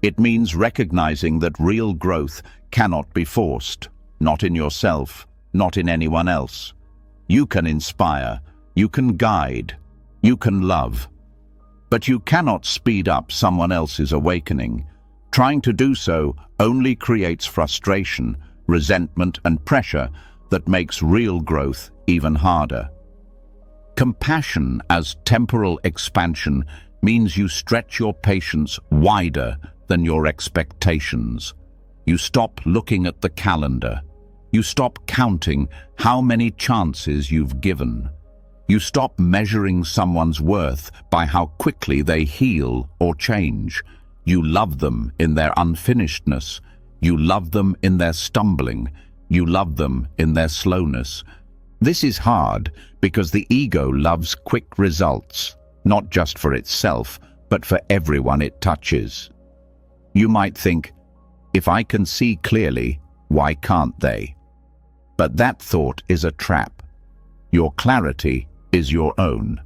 It means recognizing that real growth cannot be forced, not in yourself, not in anyone else. You can inspire, you can guide, you can love. But you cannot speed up someone else's awakening. Trying to do so only creates frustration, resentment, and pressure that makes real growth even harder. Compassion as temporal expansion means you stretch your patience wider than your expectations. You stop looking at the calendar. You stop counting how many chances you've given. You stop measuring someone's worth by how quickly they heal or change. You love them in their unfinishedness. You love them in their stumbling. You love them in their slowness. This is hard because the ego loves quick results, not just for itself, but for everyone it touches. You might think, if I can see clearly, why can't they? But that thought is a trap. Your clarity is your own.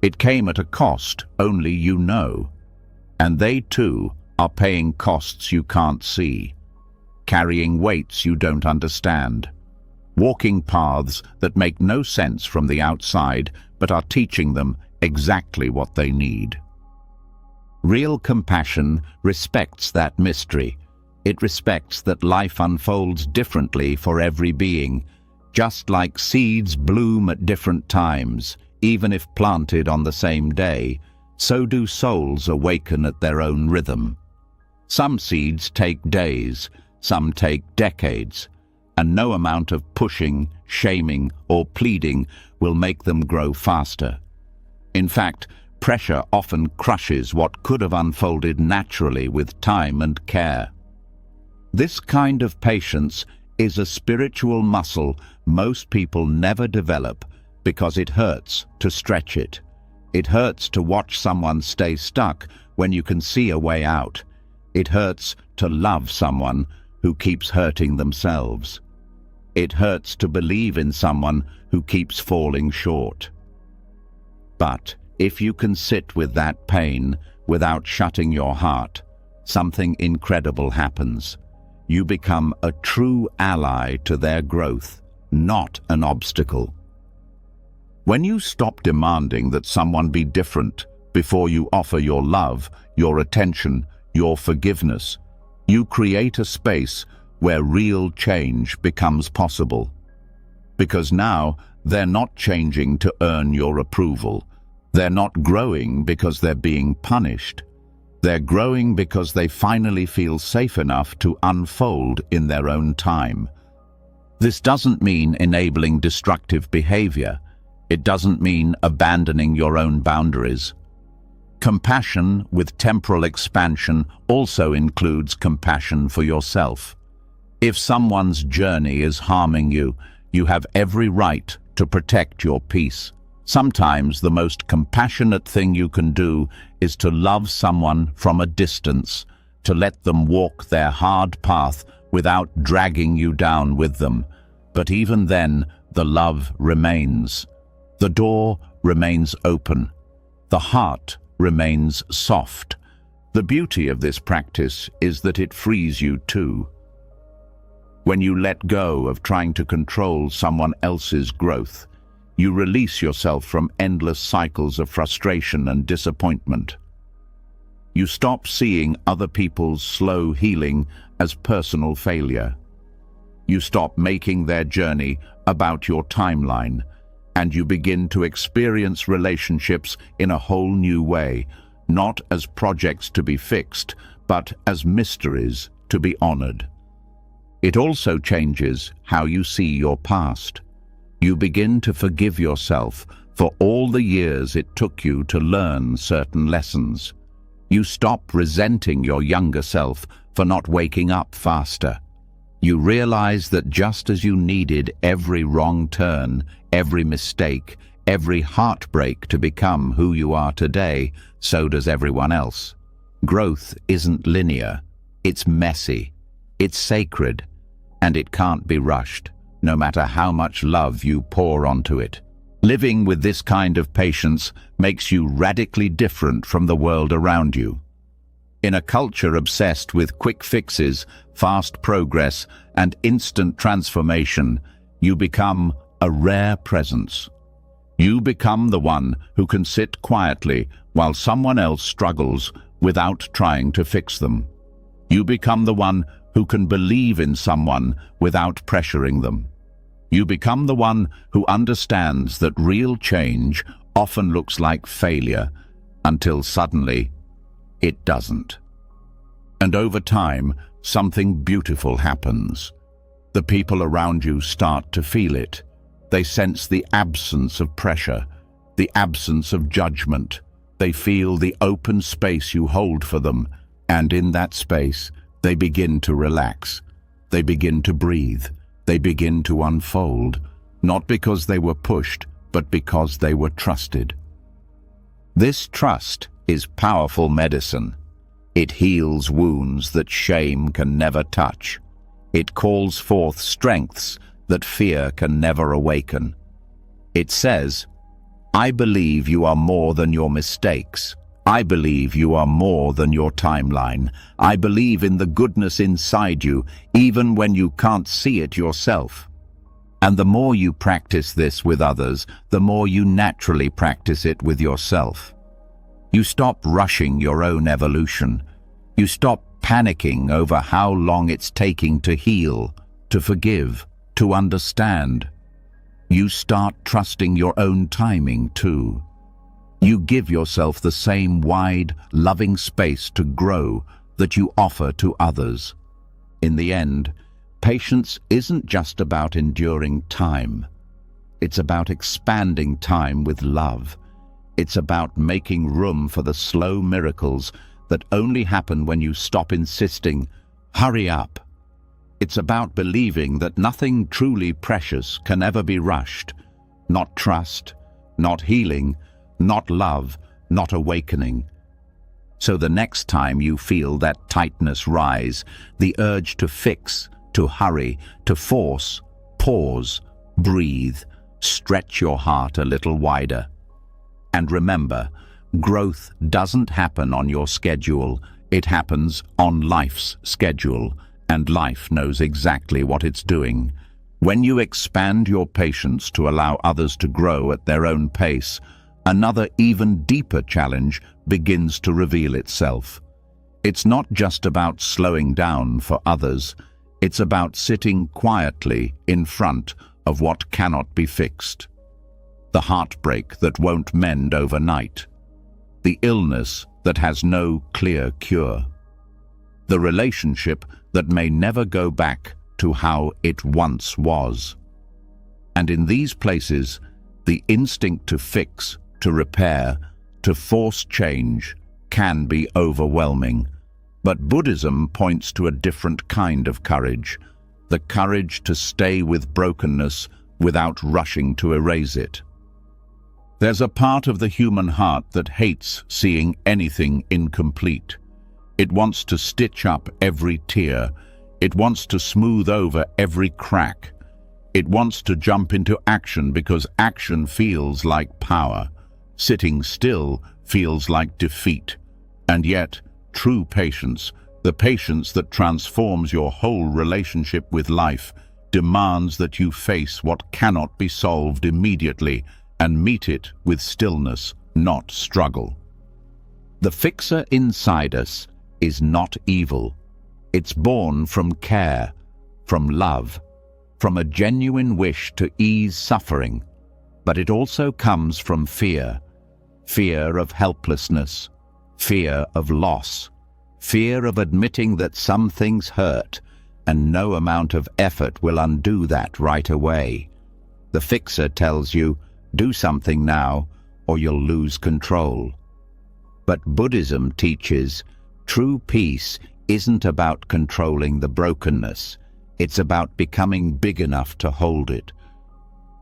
It came at a cost only you know. And they too are paying costs you can't see, carrying weights you don't understand, walking paths that make no sense from the outside but are teaching them exactly what they need. Real compassion respects that mystery. It respects that life unfolds differently for every being. Just like seeds bloom at different times, even if planted on the same day, so do souls awaken at their own rhythm. Some seeds take days, some take decades, and no amount of pushing, shaming, or pleading will make them grow faster. In fact, pressure often crushes what could have unfolded naturally with time and care. This kind of patience is a spiritual muscle most people never develop because it hurts to stretch it. It hurts to watch someone stay stuck when you can see a way out. It hurts to love someone who keeps hurting themselves. It hurts to believe in someone who keeps falling short. But if you can sit with that pain without shutting your heart, something incredible happens. You become a true ally to their growth, not an obstacle. When you stop demanding that someone be different before you offer your love, your attention, your forgiveness, you create a space where real change becomes possible. Because now they're not changing to earn your approval. They're not growing because they're being punished. They're growing because they finally feel safe enough to unfold in their own time. This doesn't mean enabling destructive behavior. It doesn't mean abandoning your own boundaries. Compassion with temporal expansion also includes compassion for yourself. If someone's journey is harming you, you have every right to protect your peace. Sometimes the most compassionate thing you can do is to love someone from a distance, to let them walk their hard path without dragging you down with them. But even then, the love remains. The door remains open. The heart remains soft. The beauty of this practice is that it frees you too. When you let go of trying to control someone else's growth, you release yourself from endless cycles of frustration and disappointment. You stop seeing other people's slow healing as personal failure. You stop making their journey about your timeline, and you begin to experience relationships in a whole new way, not as projects to be fixed, but as mysteries to be honored. It also changes how you see your past. You begin to forgive yourself for all the years it took you to learn certain lessons. You stop resenting your younger self for not waking up faster. You realize that just as you needed every wrong turn, every mistake, every heartbreak to become who you are today, so does everyone else. Growth isn't linear. It's messy. It's sacred. And it can't be rushed, no matter how much love you pour onto it. Living with this kind of patience makes you radically different from the world around you. In a culture obsessed with quick fixes, fast progress, and instant transformation, you become a rare presence. You become the one who can sit quietly while someone else struggles without trying to fix them. You become the one who can believe in someone without pressuring them. You become the one who understands that real change often looks like failure until suddenly it doesn't. And over time, something beautiful happens. The people around you start to feel it. They sense the absence of pressure, the absence of judgment. They feel the open space you hold for them, and in that space, they begin to relax. They begin to breathe. They begin to unfold, not because they were pushed, but because they were trusted. This trust is powerful medicine. It heals wounds that shame can never touch. It calls forth strengths that fear can never awaken. It says, "I believe you are more than your mistakes. I believe you are more than your timeline. I believe in the goodness inside you, even when you can't see it yourself." And the more you practice this with others, the more you naturally practice it with yourself. You stop rushing your own evolution. You stop panicking over how long it's taking to heal, to forgive, to understand. You start trusting your own timing too. You give yourself the same wide, loving space to grow that you offer to others. In the end, patience isn't just about enduring time. It's about expanding time with love. It's about making room for the slow miracles that only happen when you stop insisting, "Hurry up." It's about believing that nothing truly precious can ever be rushed. Not trust, not healing, not love, not awakening. So the next time you feel that tightness rise, the urge to fix, to hurry, to force, pause, breathe, stretch your heart a little wider. And remember, growth doesn't happen on your schedule, it happens on life's schedule, and life knows exactly what it's doing. When you expand your patience to allow others to grow at their own pace, another even deeper challenge begins to reveal itself. It's not just about slowing down for others, it's about sitting quietly in front of what cannot be fixed. The heartbreak that won't mend overnight. The illness that has no clear cure. The relationship that may never go back to how it once was. And in these places, the instinct to fix, to repair, to force change can be overwhelming. But Buddhism points to a different kind of courage, the courage to stay with brokenness without rushing to erase it. There's a part of the human heart that hates seeing anything incomplete. It wants to stitch up every tear. It wants to smooth over every crack. It wants to jump into action because action feels like power. Sitting still feels like defeat. And yet, true patience, the patience that transforms your whole relationship with life, demands that you face what cannot be solved immediately and meet it with stillness, not struggle. The fixer inside us is not evil. It's born from care, from love, from a genuine wish to ease suffering. But it also comes from fear. Fear of helplessness, fear of loss, fear of admitting that some things hurt, and no amount of effort will undo that right away. The fixer tells you, do something now, or you'll lose control. But Buddhism teaches, true peace isn't about controlling the brokenness. It's about becoming big enough to hold it.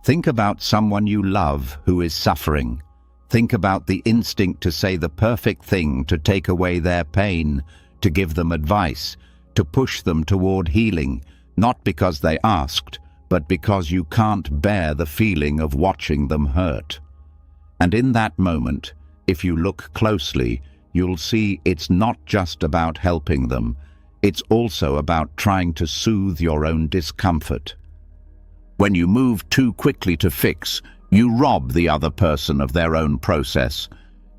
Think about someone you love who is suffering. Think about the instinct to say the perfect thing to take away their pain, to give them advice, to push them toward healing, not because they asked, but because you can't bear the feeling of watching them hurt. And in that moment, if you look closely, you'll see it's not just about helping them, it's also about trying to soothe your own discomfort. When you move too quickly to fix, you rob the other person of their own process.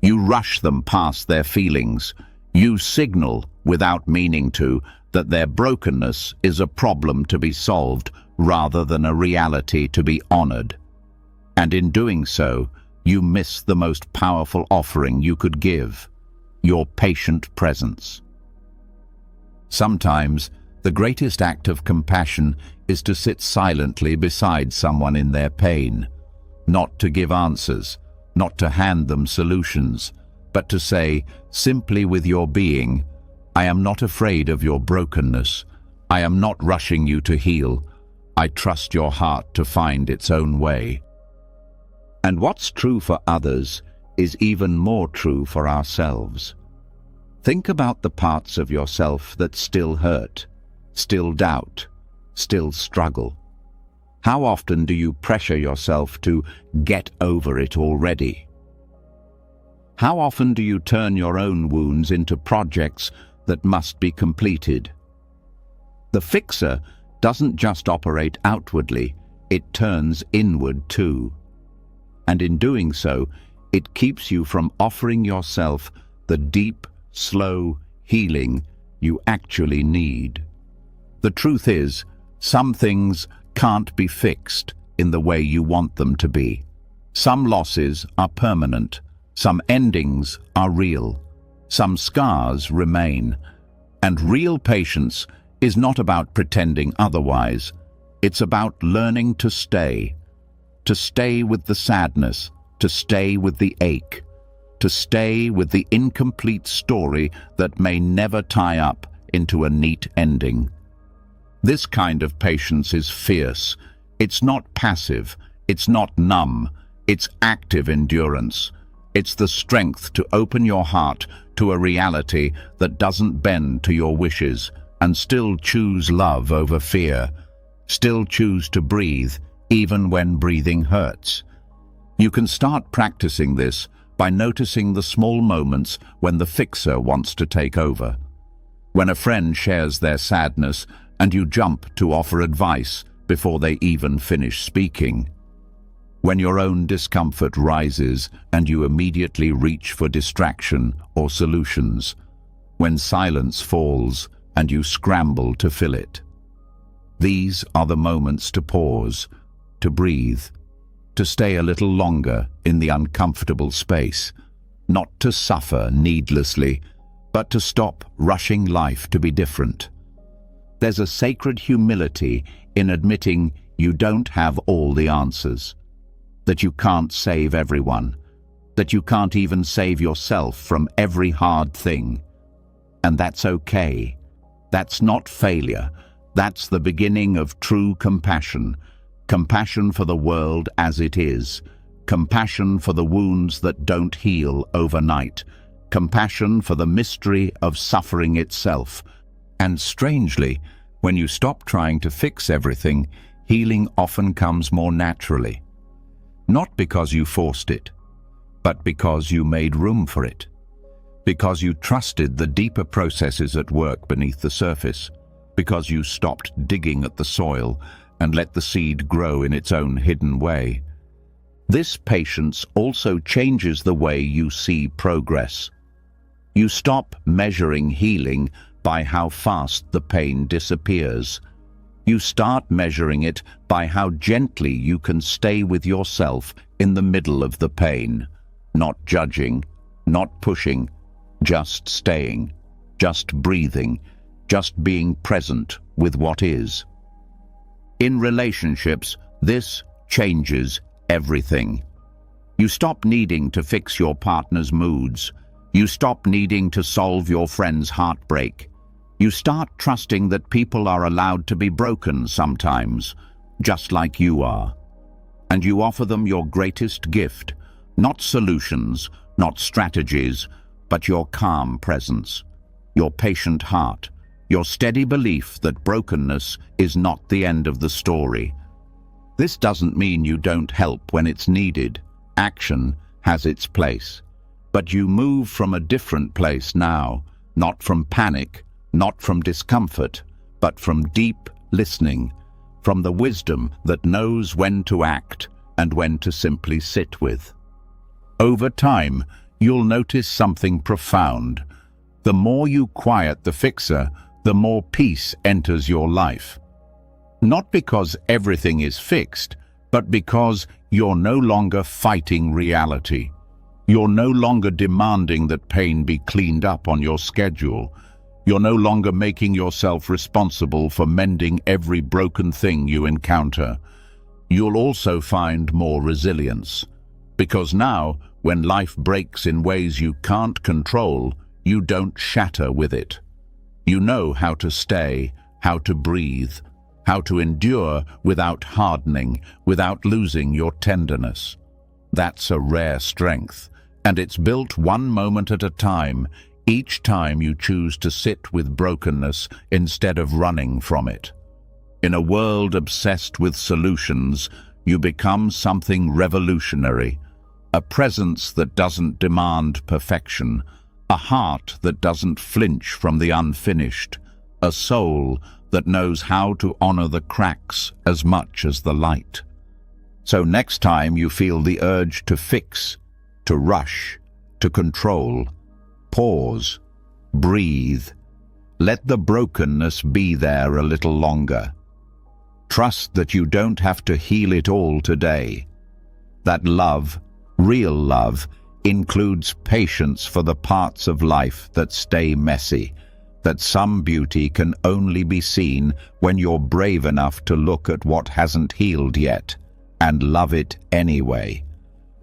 You rush them past their feelings. You signal, without meaning to, that their brokenness is a problem to be solved rather than a reality to be honored. And in doing so, you miss the most powerful offering you could give, your patient presence. Sometimes, the greatest act of compassion is to sit silently beside someone in their pain, not to give answers, not to hand them solutions, but to say, simply with your being, I am not afraid of your brokenness. I am not rushing you to heal. I trust your heart to find its own way. And what's true for others is even more true for ourselves. Think about the parts of yourself that still hurt, still doubt, still struggle. How often do you pressure yourself to get over it already? How often do you turn your own wounds into projects that must be completed? The fixer doesn't just operate outwardly, it turns inward too. And in doing so, it keeps you from offering yourself the deep, slow healing you actually need. The truth is, some things can't be fixed in the way you want them to be. Some losses are permanent, some endings are real, some scars remain. And real patience is not about pretending otherwise. It's about learning to stay with the sadness, to stay with the ache, to stay with the incomplete story that may never tie up into a neat ending. This kind of patience is fierce. It's not passive. It's not numb. It's active endurance. It's the strength to open your heart to a reality that doesn't bend to your wishes and still choose love over fear, still choose to breathe even when breathing hurts. You can start practicing this by noticing the small moments when the fixer wants to take over. When a friend shares their sadness and you jump to offer advice before they even finish speaking. When your own discomfort rises and you immediately reach for distraction or solutions. When silence falls and you scramble to fill it. These are the moments to pause, to breathe, to stay a little longer in the uncomfortable space, not to suffer needlessly, but to stop rushing life to be different. There's a sacred humility in admitting you don't have all the answers, that you can't save everyone, that you can't even save yourself from every hard thing. And that's okay. That's not failure. That's the beginning of true compassion. Compassion for the world as it is. Compassion for the wounds that don't heal overnight. compassion for the mystery of suffering itself. And strangely, when you stop trying to fix everything, healing often comes more naturally. Not because you forced it, but because you made room for it. Because you trusted the deeper processes at work beneath the surface. Because you stopped digging at the soil and let the seed grow in its own hidden way. This patience also changes the way you see progress. You stop measuring healing by how fast the pain disappears. You start measuring it by how gently you can stay with yourself in the middle of the pain. Not judging, not pushing, just staying, just breathing, just being present with what is. In relationships, this changes everything. You stop needing to fix your partner's moods. You stop needing to solve your friend's heartbreak. You start trusting that people are allowed to be broken sometimes, just like you are. And you offer them your greatest gift, not solutions, not strategies, but your calm presence, your patient heart, your steady belief that brokenness is not the end of the story. This doesn't mean you don't help when it's needed. Action has its place. But you move from a different place now, not from panic, not from discomfort, but from deep listening, from the wisdom that knows when to act and when to simply sit with. Over time, you'll notice something profound. The more you quiet the fixer, the more peace enters your life. Not because everything is fixed, but because you're no longer fighting reality. You're no longer demanding that pain be cleaned up on your schedule. You're no longer making yourself responsible for mending every broken thing you encounter. You'll also find more resilience. Because now, when life breaks in ways you can't control, you don't shatter with it. You know how to stay, how to breathe, how to endure without hardening, without losing your tenderness. That's a rare strength, and it's built one moment at a time, each time you choose to sit with brokenness instead of running from it. In a world obsessed with solutions, you become something revolutionary, a presence that doesn't demand perfection, a heart that doesn't flinch from the unfinished, a soul that knows how to honor the cracks as much as the light. So next time you feel the urge to fix, to rush, to control, pause, breathe, let the brokenness be there a little longer. Trust that you don't have to heal it all today. That love, real love, includes patience for the parts of life that stay messy, that some beauty can only be seen when you're brave enough to look at what hasn't healed yet, and love it anyway.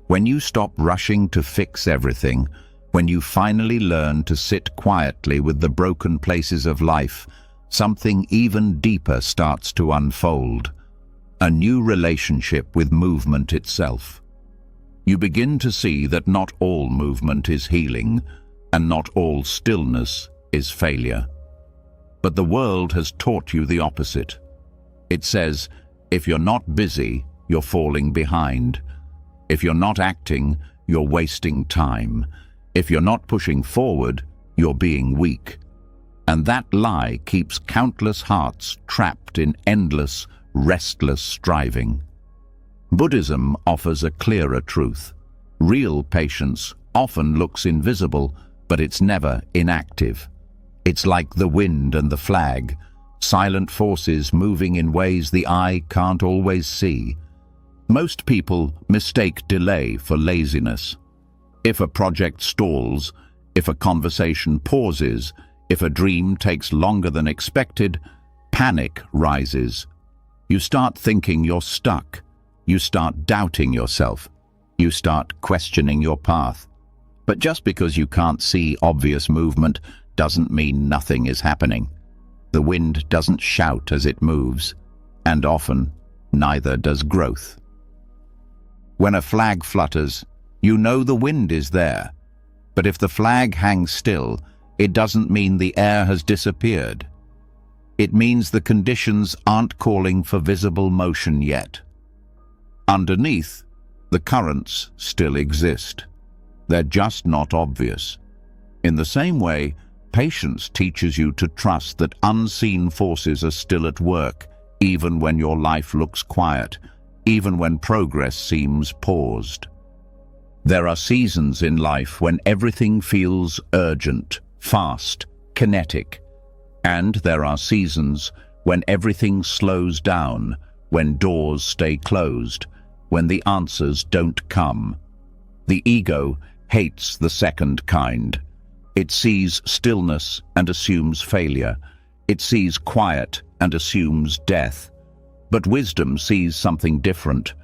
When you stop rushing to fix everything, when you finally learn to sit quietly with the broken places of life, something even deeper starts to unfold. A new relationship with movement itself. You begin to see that not all movement is healing, and not all stillness is failure. But the world has taught you the opposite. It says, if you're not busy, you're falling behind. If you're not acting, you're wasting time. If you're not pushing forward, you're being weak. And that lie keeps countless hearts trapped in endless, restless striving. Buddhism offers a clearer truth. Real patience often looks invisible, but it's never inactive. It's like the wind and the flag, silent forces moving in ways the eye can't always see. Most people mistake delay for laziness. If a project stalls, if a conversation pauses, if a dream takes longer than expected, panic rises. You start thinking you're stuck. You start doubting yourself. You start questioning your path. But just because you can't see obvious movement doesn't mean nothing is happening. The wind doesn't shout as it moves, and often neither does growth. When a flag flutters, you know the wind is there, But if the flag hangs still, it doesn't mean the air has disappeared. It means the conditions aren't calling for visible motion yet. Underneath, the currents still exist. They're just not obvious. In the same way, patience teaches you to trust that unseen forces are still at work, even when your life looks quiet, even when progress seems paused. There are seasons in life when everything feels urgent, fast, kinetic. And there are seasons when everything slows down, when doors stay closed, when the answers don't come. The ego hates the second kind. It sees stillness and assumes failure. It sees quiet and assumes death. But wisdom sees something different.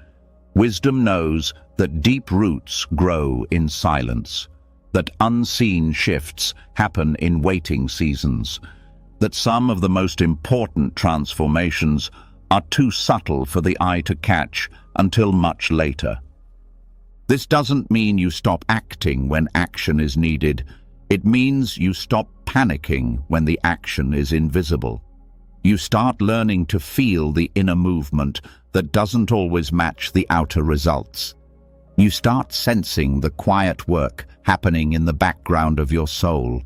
Wisdom knows that deep roots grow in silence, that unseen shifts happen in waiting seasons, that some of the most important transformations are too subtle for the eye to catch until much later. This doesn't mean you stop acting when action is needed. It means you stop panicking when the action is invisible. You start learning to feel the inner movement that doesn't always match the outer results. You start sensing the quiet work happening in the background of your soul,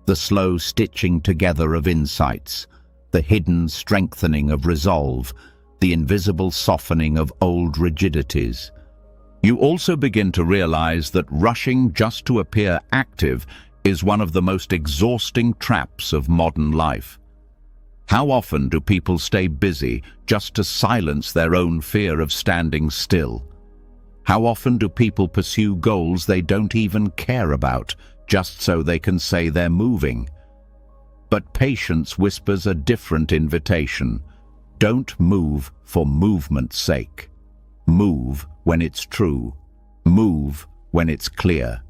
the slow stitching together of insights, the hidden strengthening of resolve, the invisible softening of old rigidities. You also begin to realize that rushing just to appear active is one of the most exhausting traps of modern life. How often do people stay busy just to silence their own fear of standing still? How often do people pursue goals they don't even care about, just so they can say they're moving? But patience whispers a different invitation. Don't move for movement's sake. Move when it's true. Move when it's clear.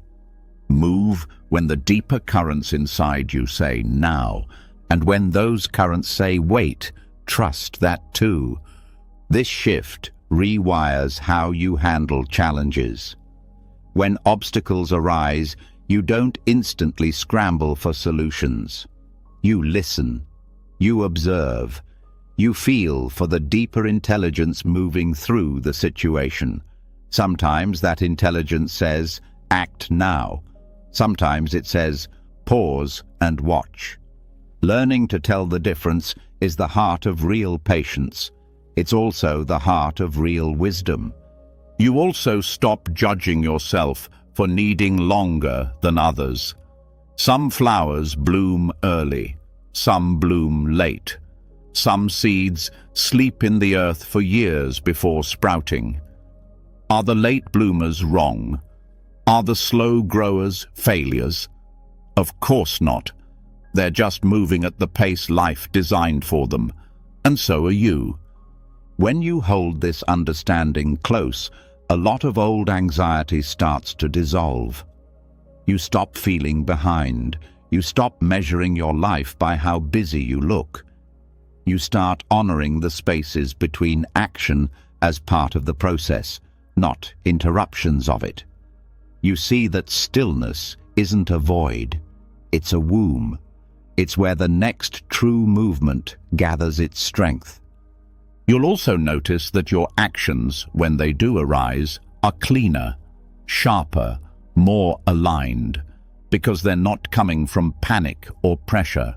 Move when the deeper currents inside you say now, and when those currents say wait, trust that too. This shift rewires how you handle challenges. When obstacles arise, you don't instantly scramble for solutions. You listen. You observe. You feel for the deeper intelligence moving through the situation. Sometimes that intelligence says, act now. Sometimes it says, pause and watch. Learning to tell the difference is the heart of real patience. It's also the heart of real wisdom. You also stop judging yourself for needing longer than others. Some flowers bloom early, some bloom late. Some seeds sleep in the earth for years before sprouting. Are the late bloomers wrong? Are the slow growers failures? Of course not. They're just moving at the pace life designed for them, and so are you. When you hold this understanding close, a lot of old anxiety starts to dissolve. You stop feeling behind. You stop measuring your life by how busy you look. You start honoring the spaces between action as part of the process, not interruptions of it. You see that stillness isn't a void, it's a womb. It's where the next true movement gathers its strength. You'll also notice that your actions, when they do arise, are cleaner, sharper, more aligned, because they're not coming from panic or pressure.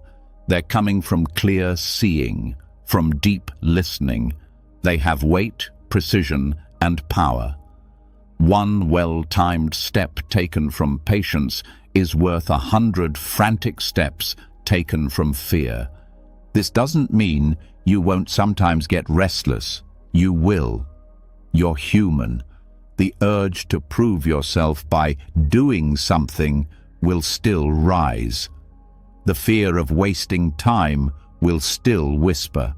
They're coming from clear seeing, from deep listening. They have weight, precision, and power. One well-timed step taken from patience is worth 100 frantic steps taken from fear. This doesn't mean you won't sometimes get restless. You will. You're human. The urge to prove yourself by doing something will still rise. The fear of wasting time will still whisper.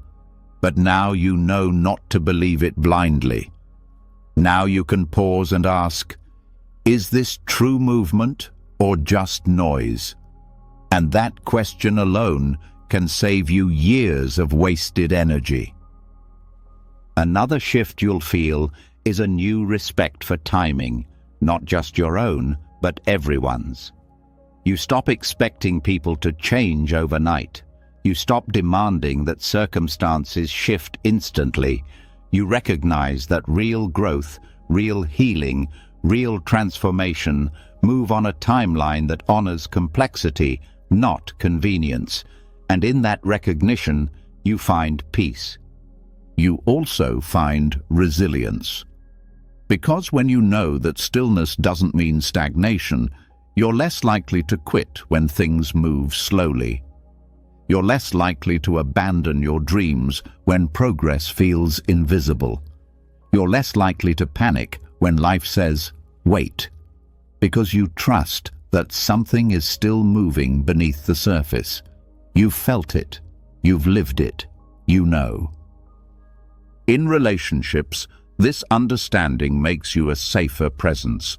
But now you know not to believe it blindly. Now you can pause and ask, is this true movement or just noise? And that question alone can save you years of wasted energy. Another shift you'll feel is a new respect for timing, not just your own, but everyone's. You stop expecting people to change overnight. You stop demanding that circumstances shift instantly. You recognize that real growth, real healing, real transformation move on a timeline that honors complexity, not convenience. And in that recognition, you find peace. You also find resilience. Because when you know that stillness doesn't mean stagnation, you're less likely to quit when things move slowly. You're less likely to abandon your dreams when progress feels invisible. You're less likely to panic when life says, wait, because you trust that something is still moving beneath the surface. You've felt it, you've lived it, you know. In relationships, this understanding makes you a safer presence.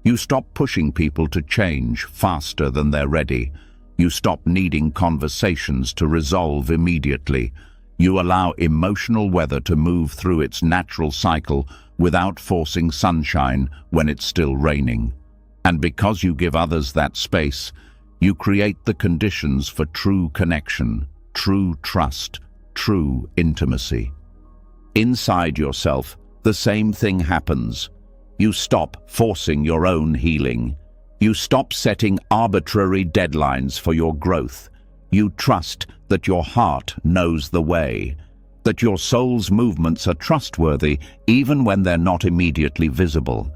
You stop pushing people to change faster than they're ready. You stop needing conversations to resolve immediately. You allow emotional weather to move through its natural cycle without forcing sunshine when it's still raining. And because you give others that space, you create the conditions for true connection, true trust, true intimacy. Inside yourself, the same thing happens. You stop forcing your own healing. You stop setting arbitrary deadlines for your growth. You trust that your heart knows the way, that your soul's movements are trustworthy even when they're not immediately visible.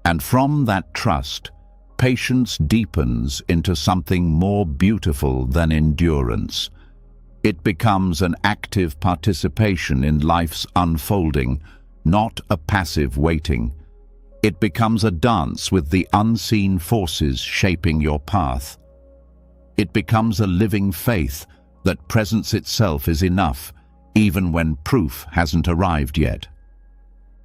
And from that trust, patience deepens into something more beautiful than endurance. It becomes an active participation in life's unfolding, not a passive waiting. It becomes a dance with the unseen forces shaping your path. It becomes a living faith that presence itself is enough, even when proof hasn't arrived yet.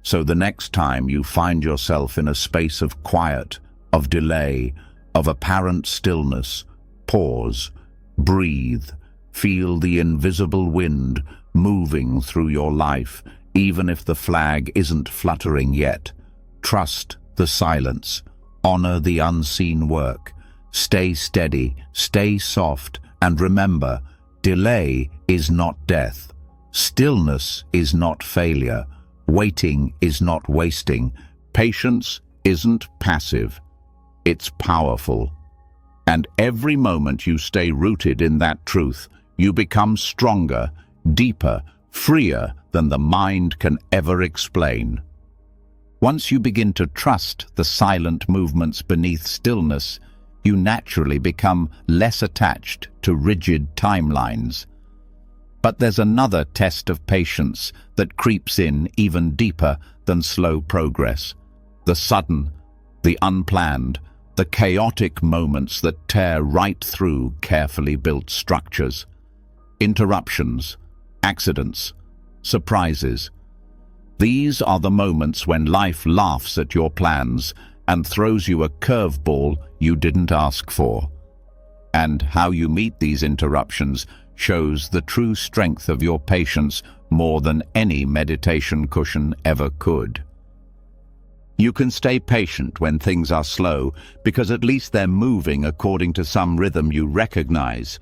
So the next time you find yourself in a space of quiet, of delay, of apparent stillness, pause, breathe, feel the invisible wind moving through your life, even if the flag isn't fluttering yet. Trust the silence, honor the unseen work, stay steady, stay soft, and remember, delay is not death, stillness is not failure, waiting is not wasting, patience isn't passive, it's powerful. And every moment you stay rooted in that truth, you become stronger, deeper, freer than the mind can ever explain. Once you begin to trust the silent movements beneath stillness, you naturally become less attached to rigid timelines. But there's another test of patience that creeps in even deeper than slow progress. The sudden, the unplanned, the chaotic moments that tear right through carefully built structures. Interruptions, accidents, surprises. These are the moments when life laughs at your plans and throws you a curveball you didn't ask for. And how you meet these interruptions shows the true strength of your patience more than any meditation cushion ever could. You can stay patient when things are slow because at least they're moving according to some rhythm you recognize.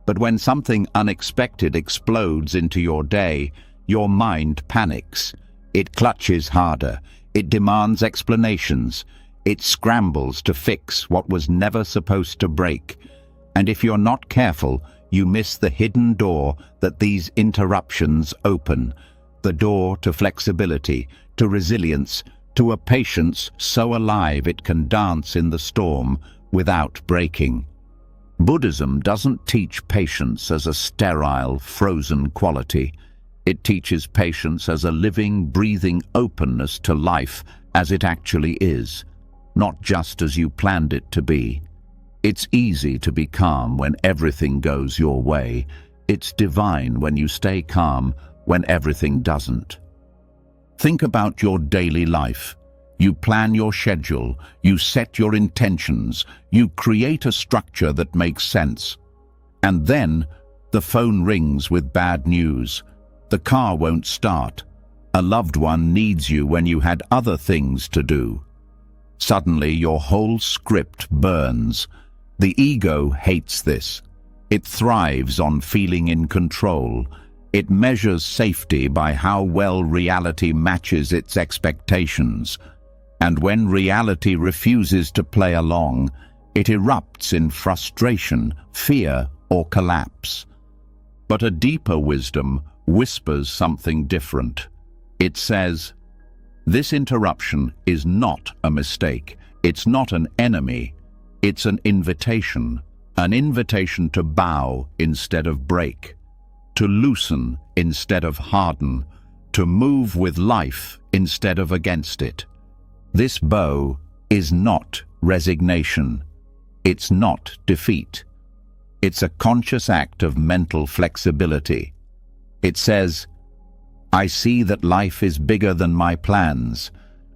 But when something unexpected explodes into your day, your mind panics. It clutches harder. It demands explanations. It scrambles to fix what was never supposed to break. And if you're not careful, you miss the hidden door that these interruptions open. The door to flexibility, to resilience, to a patience so alive it can dance in the storm without breaking. Buddhism doesn't teach patience as a sterile, frozen quality. It teaches patience as a living, breathing openness to life as it actually is, not just as you planned it to be. It's easy to be calm when everything goes your way. It's divine when you stay calm when everything doesn't. Think about your daily life. You plan your schedule, you set your intentions, you create a structure that makes sense. And then the phone rings with bad news. The car won't start. A loved one needs you when you had other things to do. Suddenly your whole script burns. The ego hates this. It thrives on feeling in control. It measures safety by how well reality matches its expectations. And when reality refuses to play along, it erupts in frustration, fear, or collapse. But a deeper wisdom whispers something different. It says, "This interruption is not a mistake. It's not an enemy. It's an invitation to bow instead of break, to loosen instead of harden, to move with life instead of against it." This bow is not resignation. It's not defeat. It's a conscious act of mental flexibility. It says, "I see that life is bigger than my plans.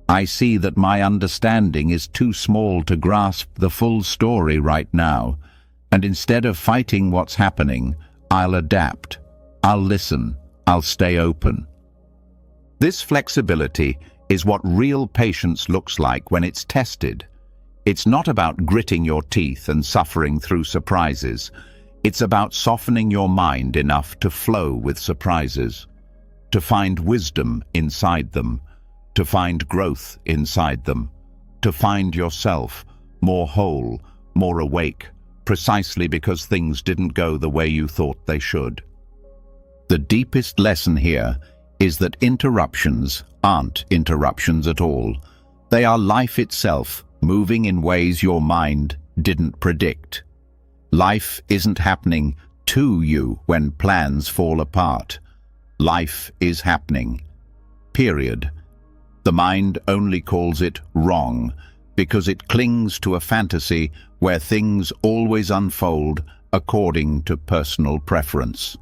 I see that my understanding is too small to grasp the full story right now. And instead of fighting what's happening, I'll adapt. I'll listen. I'll stay open." This flexibility is what real patience looks like when it's tested. It's not about gritting your teeth and suffering through surprises. It's about softening your mind enough to flow with surprises, to find wisdom inside them, to find growth inside them, to find yourself more whole, more awake, precisely because things didn't go the way you thought they should. The deepest lesson here is that interruptions aren't interruptions at all. They are life itself, moving in ways your mind didn't predict. Life isn't happening to you when plans fall apart. Life is happening. Period. The mind only calls it wrong because it clings to a fantasy where things always unfold according to personal preference.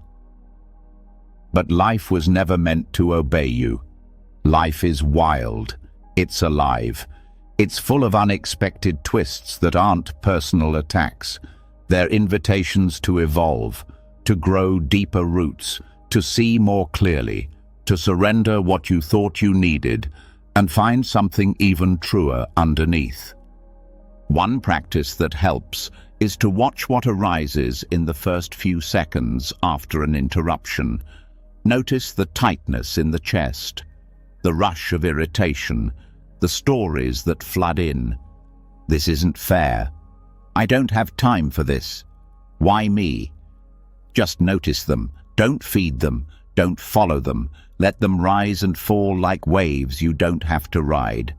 But life was never meant to obey you. Life is wild. It's alive. It's full of unexpected twists that aren't personal attacks. They're invitations to evolve, to grow deeper roots, to see more clearly, to surrender what you thought you needed, and find something even truer underneath. One practice that helps is to watch what arises in the first few seconds after an interruption. Notice the tightness in the chest, the rush of irritation, the stories that flood in. "This isn't fair. I don't have time for this. Why me?" Just notice them. Don't feed them. Don't follow them. Let them rise and fall like waves you don't have to ride.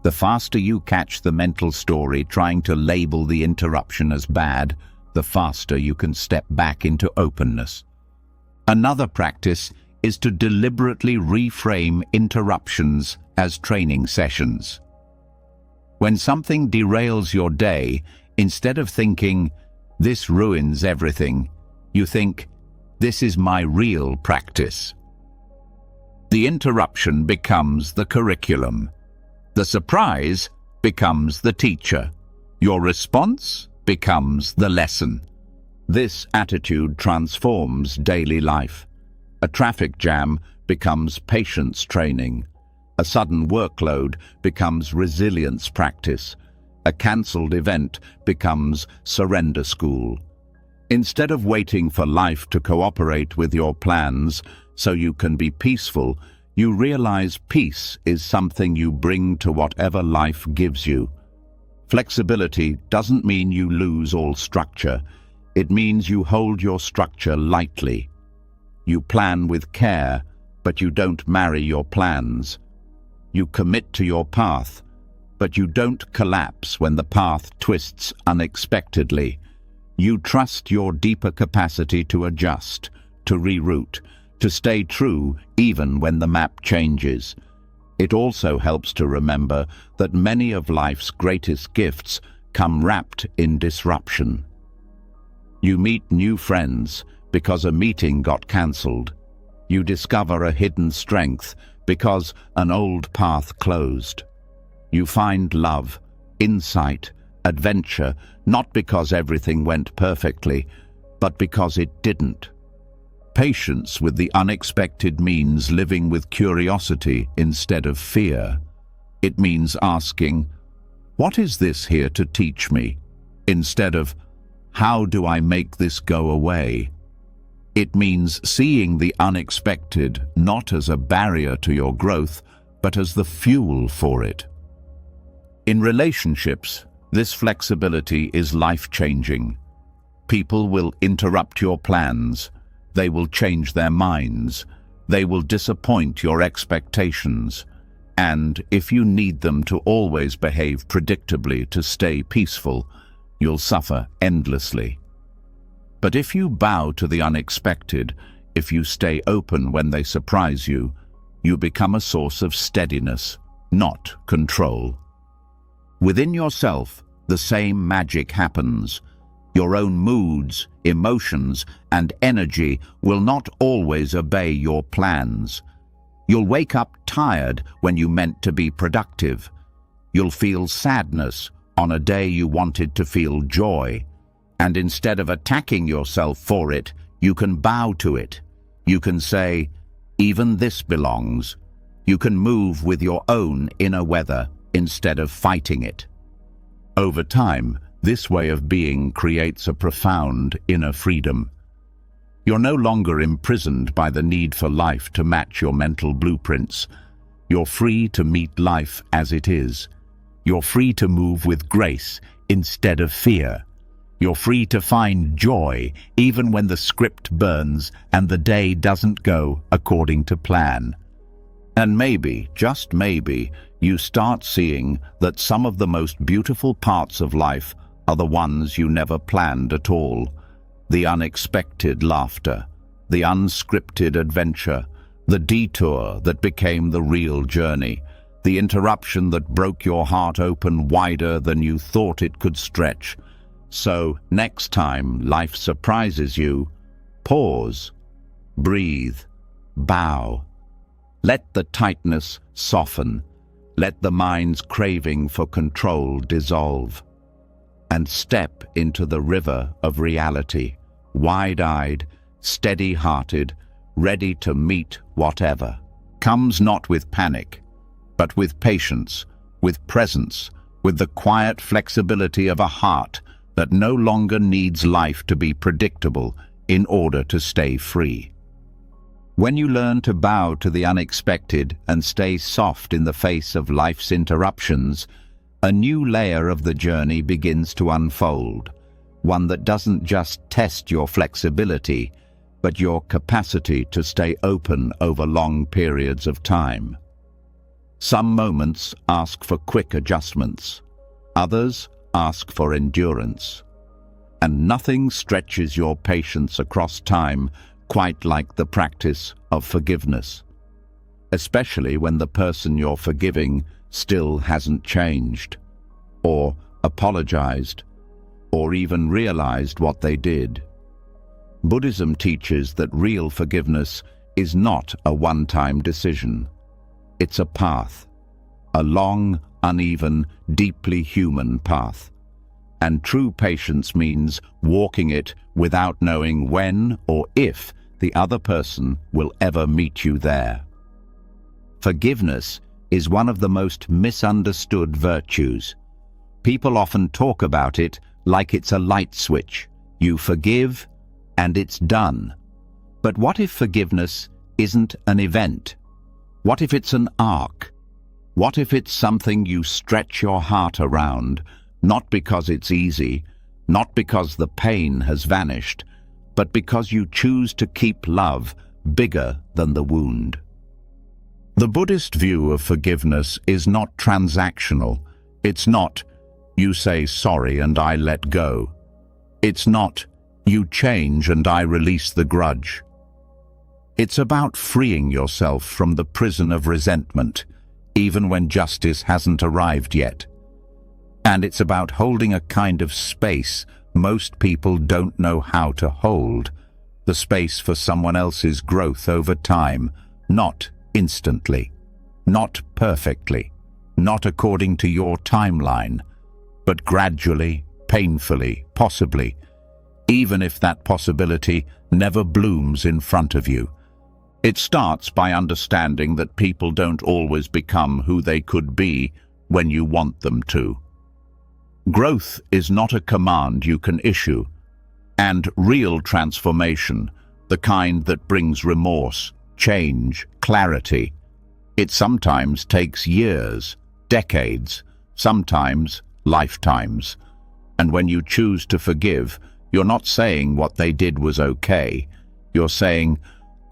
The faster you catch the mental story trying to label the interruption as bad, the faster you can step back into openness. Another practice is to deliberately reframe interruptions as training sessions. When something derails your day, instead of thinking, "This ruins everything," you think, "This is my real practice." The interruption becomes the curriculum. The surprise becomes the teacher. Your response becomes the lesson. This attitude transforms daily life. A traffic jam becomes patience training. A sudden workload becomes resilience practice. A cancelled event becomes surrender school. Instead of waiting for life to cooperate with your plans so you can be peaceful, you realize peace is something you bring to whatever life gives you. Flexibility doesn't mean you lose all structure. It means you hold your structure lightly. You plan with care, but you don't marry your plans. You commit to your path, but you don't collapse when the path twists unexpectedly. You trust your deeper capacity to adjust, to reroute, to stay true even when the map changes. It also helps to remember that many of life's greatest gifts come wrapped in disruption. You meet new friends because a meeting got cancelled. You discover a hidden strength because an old path closed. You find love, insight, adventure, not because everything went perfectly, but because it didn't. Patience with the unexpected means living with curiosity instead of fear. It means asking, "What is this here to teach me?" instead of, "How do I make this go away?" It means seeing the unexpected not as a barrier to your growth, but as the fuel for it. In relationships, this flexibility is life-changing. People will interrupt your plans. They will change their minds. They will disappoint your expectations. And if you need them to always behave predictably to stay peaceful, you'll suffer endlessly. But if you bow to the unexpected, if you stay open when they surprise you, you become a source of steadiness, not control. Within yourself, the same magic happens. Your own moods, emotions, and energy will not always obey your plans. You'll wake up tired when you meant to be productive. You'll feel sadness on a day you wanted to feel joy. And instead of attacking yourself for it, you can bow to it. You can say, "Even this belongs." You can move with your own inner weather instead of fighting it. Over time, this way of being creates a profound inner freedom. You're no longer imprisoned by the need for life to match your mental blueprints. You're free to meet life as it is. You're free to move with grace instead of fear. You're free to find joy even when the script burns and the day doesn't go according to plan. And maybe, just maybe, you start seeing that some of the most beautiful parts of life are the ones you never planned at all. The unexpected laughter, the unscripted adventure, the detour that became the real journey, the interruption that broke your heart open wider than you thought it could stretch. So, next time life surprises you, pause, breathe, bow. Let the tightness soften. Let the mind's craving for control dissolve. And step into the river of reality, wide-eyed, steady-hearted, ready to meet whatever comes, not with panic, but with patience, with presence, with the quiet flexibility of a heart that no longer needs life to be predictable in order to stay free. When you learn to bow to the unexpected and stay soft in the face of life's interruptions, a new layer of the journey begins to unfold, one that doesn't just test your flexibility, but your capacity to stay open over long periods of time. Some moments ask for quick adjustments. Others ask for endurance. And nothing stretches your patience across time quite like the practice of forgiveness, especially when the person you're forgiving still hasn't changed, or apologized, or even realized what they did. Buddhism teaches that real forgiveness is not a one-time decision. It's a path, a long, uneven, deeply human path. And true patience means walking it without knowing when or if the other person will ever meet you there. Forgiveness is one of the most misunderstood virtues. People often talk about it like it's a light switch. You forgive, and it's done. But what if forgiveness isn't an event? What if it's an arc? What if it's something you stretch your heart around, not because it's easy, not because the pain has vanished, but because you choose to keep love bigger than the wound? The Buddhist view of forgiveness is not transactional. It's not, "You say sorry and I let go." It's not, "You change and I release the grudge." It's about freeing yourself from the prison of resentment, even when justice hasn't arrived yet. And it's about holding a kind of space most people don't know how to hold, the space for someone else's growth over time, not instantly, not perfectly, not according to your timeline, but gradually, painfully, possibly, even if that possibility never blooms in front of you. It starts by understanding that people don't always become who they could be when you want them to. Growth is not a command you can issue, and real transformation, the kind that brings remorse, change, clarity, it sometimes takes years, decades, sometimes lifetimes. And when you choose to forgive, you're not saying what they did was okay. You're saying,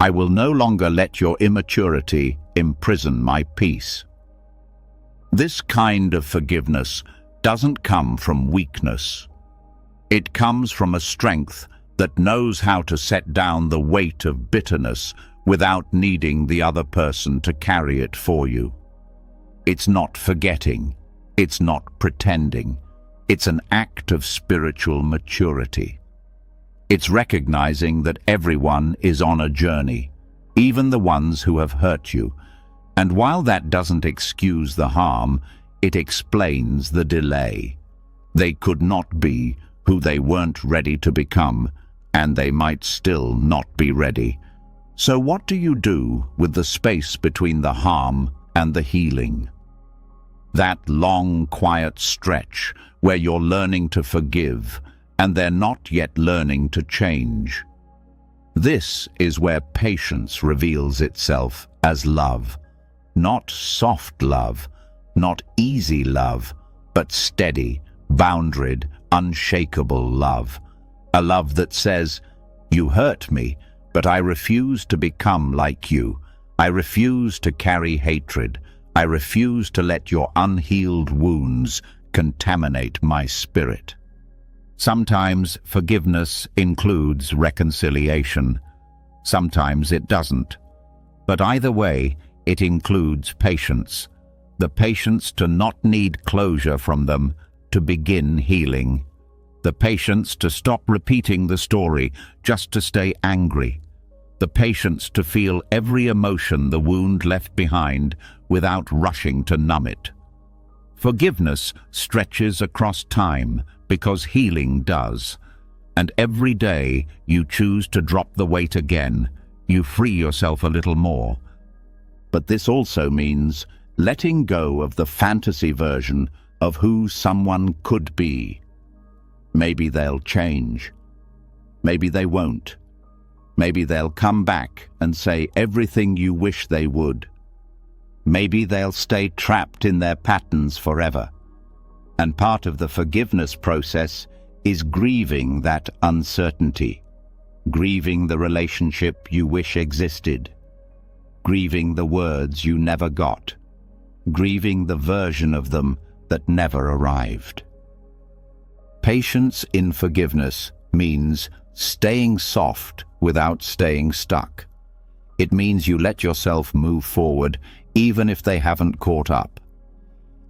I will no longer let your immaturity imprison my peace. This kind of forgiveness doesn't come from weakness. It comes from a strength that knows how to set down the weight of bitterness without needing the other person to carry it for you. It's not forgetting. It's not pretending. It's an act of spiritual maturity. It's recognizing that everyone is on a journey, even the ones who have hurt you. And while that doesn't excuse the harm, it explains the delay. They could not be who they weren't ready to become, and they might still not be ready. So what do you do with the space between the harm and the healing? That long, quiet stretch where you're learning to forgive and they're not yet learning to change. This is where patience reveals itself as love. Not soft love, not easy love, but steady, boundaried, unshakable love. A love that says, you hurt me, but I refuse to become like you. I refuse to carry hatred. I refuse to let your unhealed wounds contaminate my spirit. Sometimes forgiveness includes reconciliation. Sometimes it doesn't. But either way, it includes patience. The patience to not need closure from them to begin healing. The patience to stop repeating the story just to stay angry. The patience to feel every emotion the wound left behind without rushing to numb it. Forgiveness stretches across time because healing does. And every day you choose to drop the weight again, you free yourself a little more. But this also means letting go of the fantasy version of who someone could be. Maybe they'll change. Maybe they won't. Maybe they'll come back and say everything you wish they would. Maybe they'll stay trapped in their patterns forever. And part of the forgiveness process is grieving that uncertainty, grieving the relationship you wish existed, grieving the words you never got, grieving the version of them that never arrived. Patience in forgiveness means staying soft without staying stuck. It means you let yourself move forward even if they haven't caught up.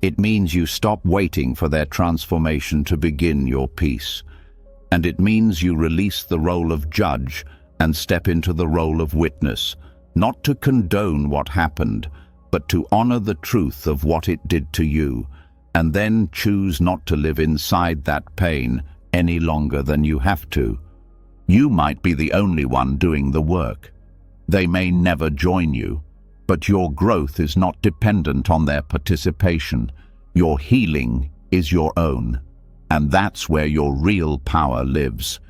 It means you stop waiting for their transformation to begin your peace. And it means you release the role of judge and step into the role of witness, not to condone what happened, but to honor the truth of what it did to you, and then choose not to live inside that pain any longer than you have to. You might be the only one doing the work. They may never join you, but your growth is not dependent on their participation. Your healing is your own, and that's where your real power lives.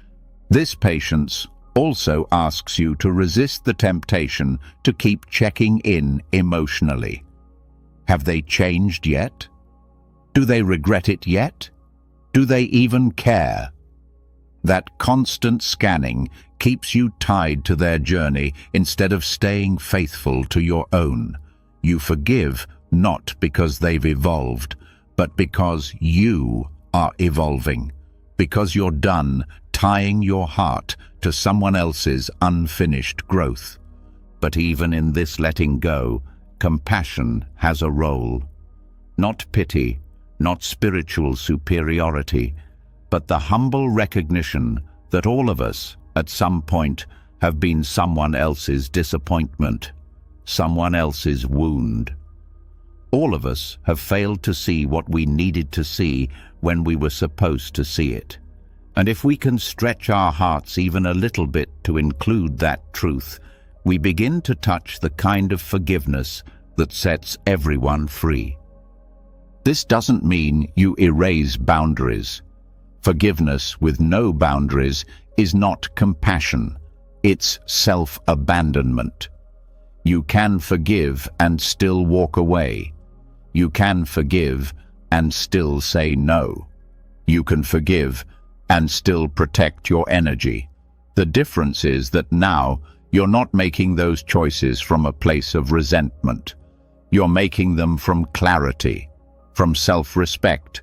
This patience also asks you to resist the temptation to keep checking in emotionally. Have they changed yet? Do they regret it yet? Do they even care? That constant scanning keeps you tied to their journey instead of staying faithful to your own. You forgive not because they've evolved, but because you are evolving, because you're done tying your heart to someone else's unfinished growth. But even in this letting go, compassion has a role. Not pity, not spiritual superiority, but the humble recognition that all of us, at some point, have been someone else's disappointment, someone else's wound. All of us have failed to see what we needed to see when we were supposed to see it. And if we can stretch our hearts even a little bit to include that truth, we begin to touch the kind of forgiveness that sets everyone free. This doesn't mean you erase boundaries. Forgiveness with no boundaries is not compassion. It's self-abandonment. You can forgive and still walk away. You can forgive and still say no. You can forgive and still protect your energy. The difference is that now you're not making those choices from a place of resentment. You're making them from clarity, from self-respect,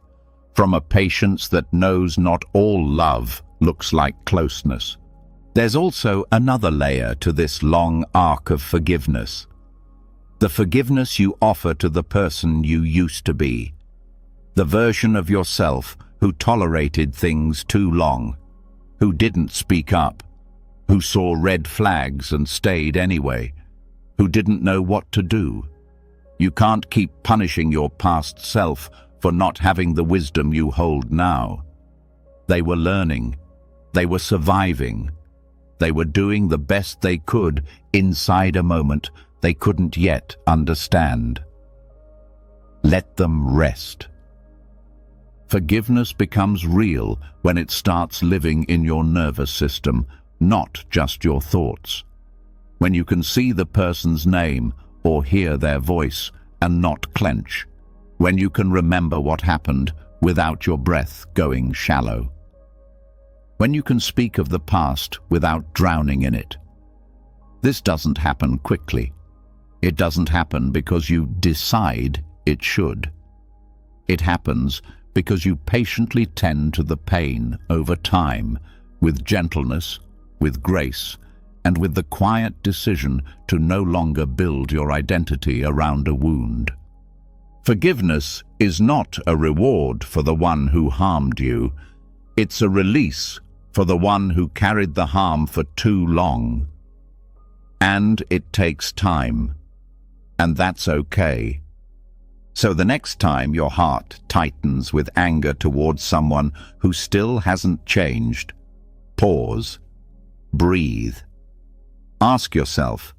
from a patience that knows not all love looks like closeness. There's also another layer to this long arc of forgiveness. The forgiveness you offer to the person you used to be. The version of yourself who tolerated things too long, who didn't speak up, who saw red flags and stayed anyway, who didn't know what to do. You can't keep punishing your past self for not having the wisdom you hold now. They were learning. They were surviving. They were doing the best they could inside a moment they couldn't yet understand. Let them rest. Forgiveness becomes real when it starts living in your nervous system, not just your thoughts. When you can see the person's name or hear their voice and not clench. When you can remember what happened without your breath going shallow. When you can speak of the past without drowning in it. This doesn't happen quickly. It doesn't happen because you decide it should. It happens because you patiently tend to the pain over time, with gentleness, with grace, and with the quiet decision to no longer build your identity around a wound. Forgiveness is not a reward for the one who harmed you. It's a release for the one who carried the harm for too long. And it takes time. And that's okay. So the next time your heart tightens with anger towards someone who still hasn't changed, pause, breathe. Ask yourself,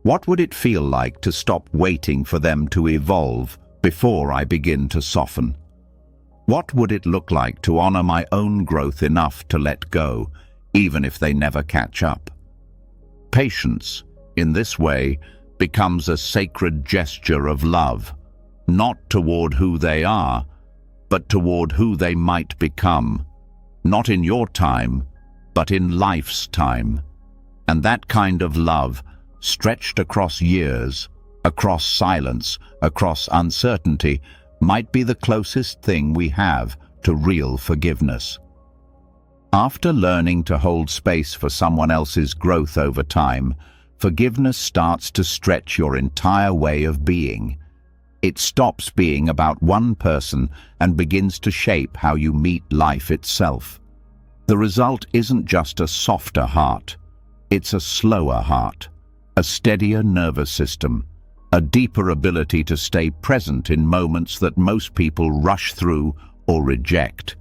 what would it feel like to stop waiting for them to evolve before I begin to soften? What would it look like to honor my own growth enough to let go, even if they never catch up? Patience, in this way, becomes a sacred gesture of love, not toward who they are, but toward who they might become, not in your time, but in life's time. And that kind of love, stretched across years, across silence, across uncertainty, might be the closest thing we have to real forgiveness. After learning to hold space for someone else's growth over time, forgiveness starts to stretch your entire way of being. It stops being about one person and begins to shape how you meet life itself. The result isn't just a softer heart. It's a slower heart, a steadier nervous system, a deeper ability to stay present in moments that most people rush through or reject.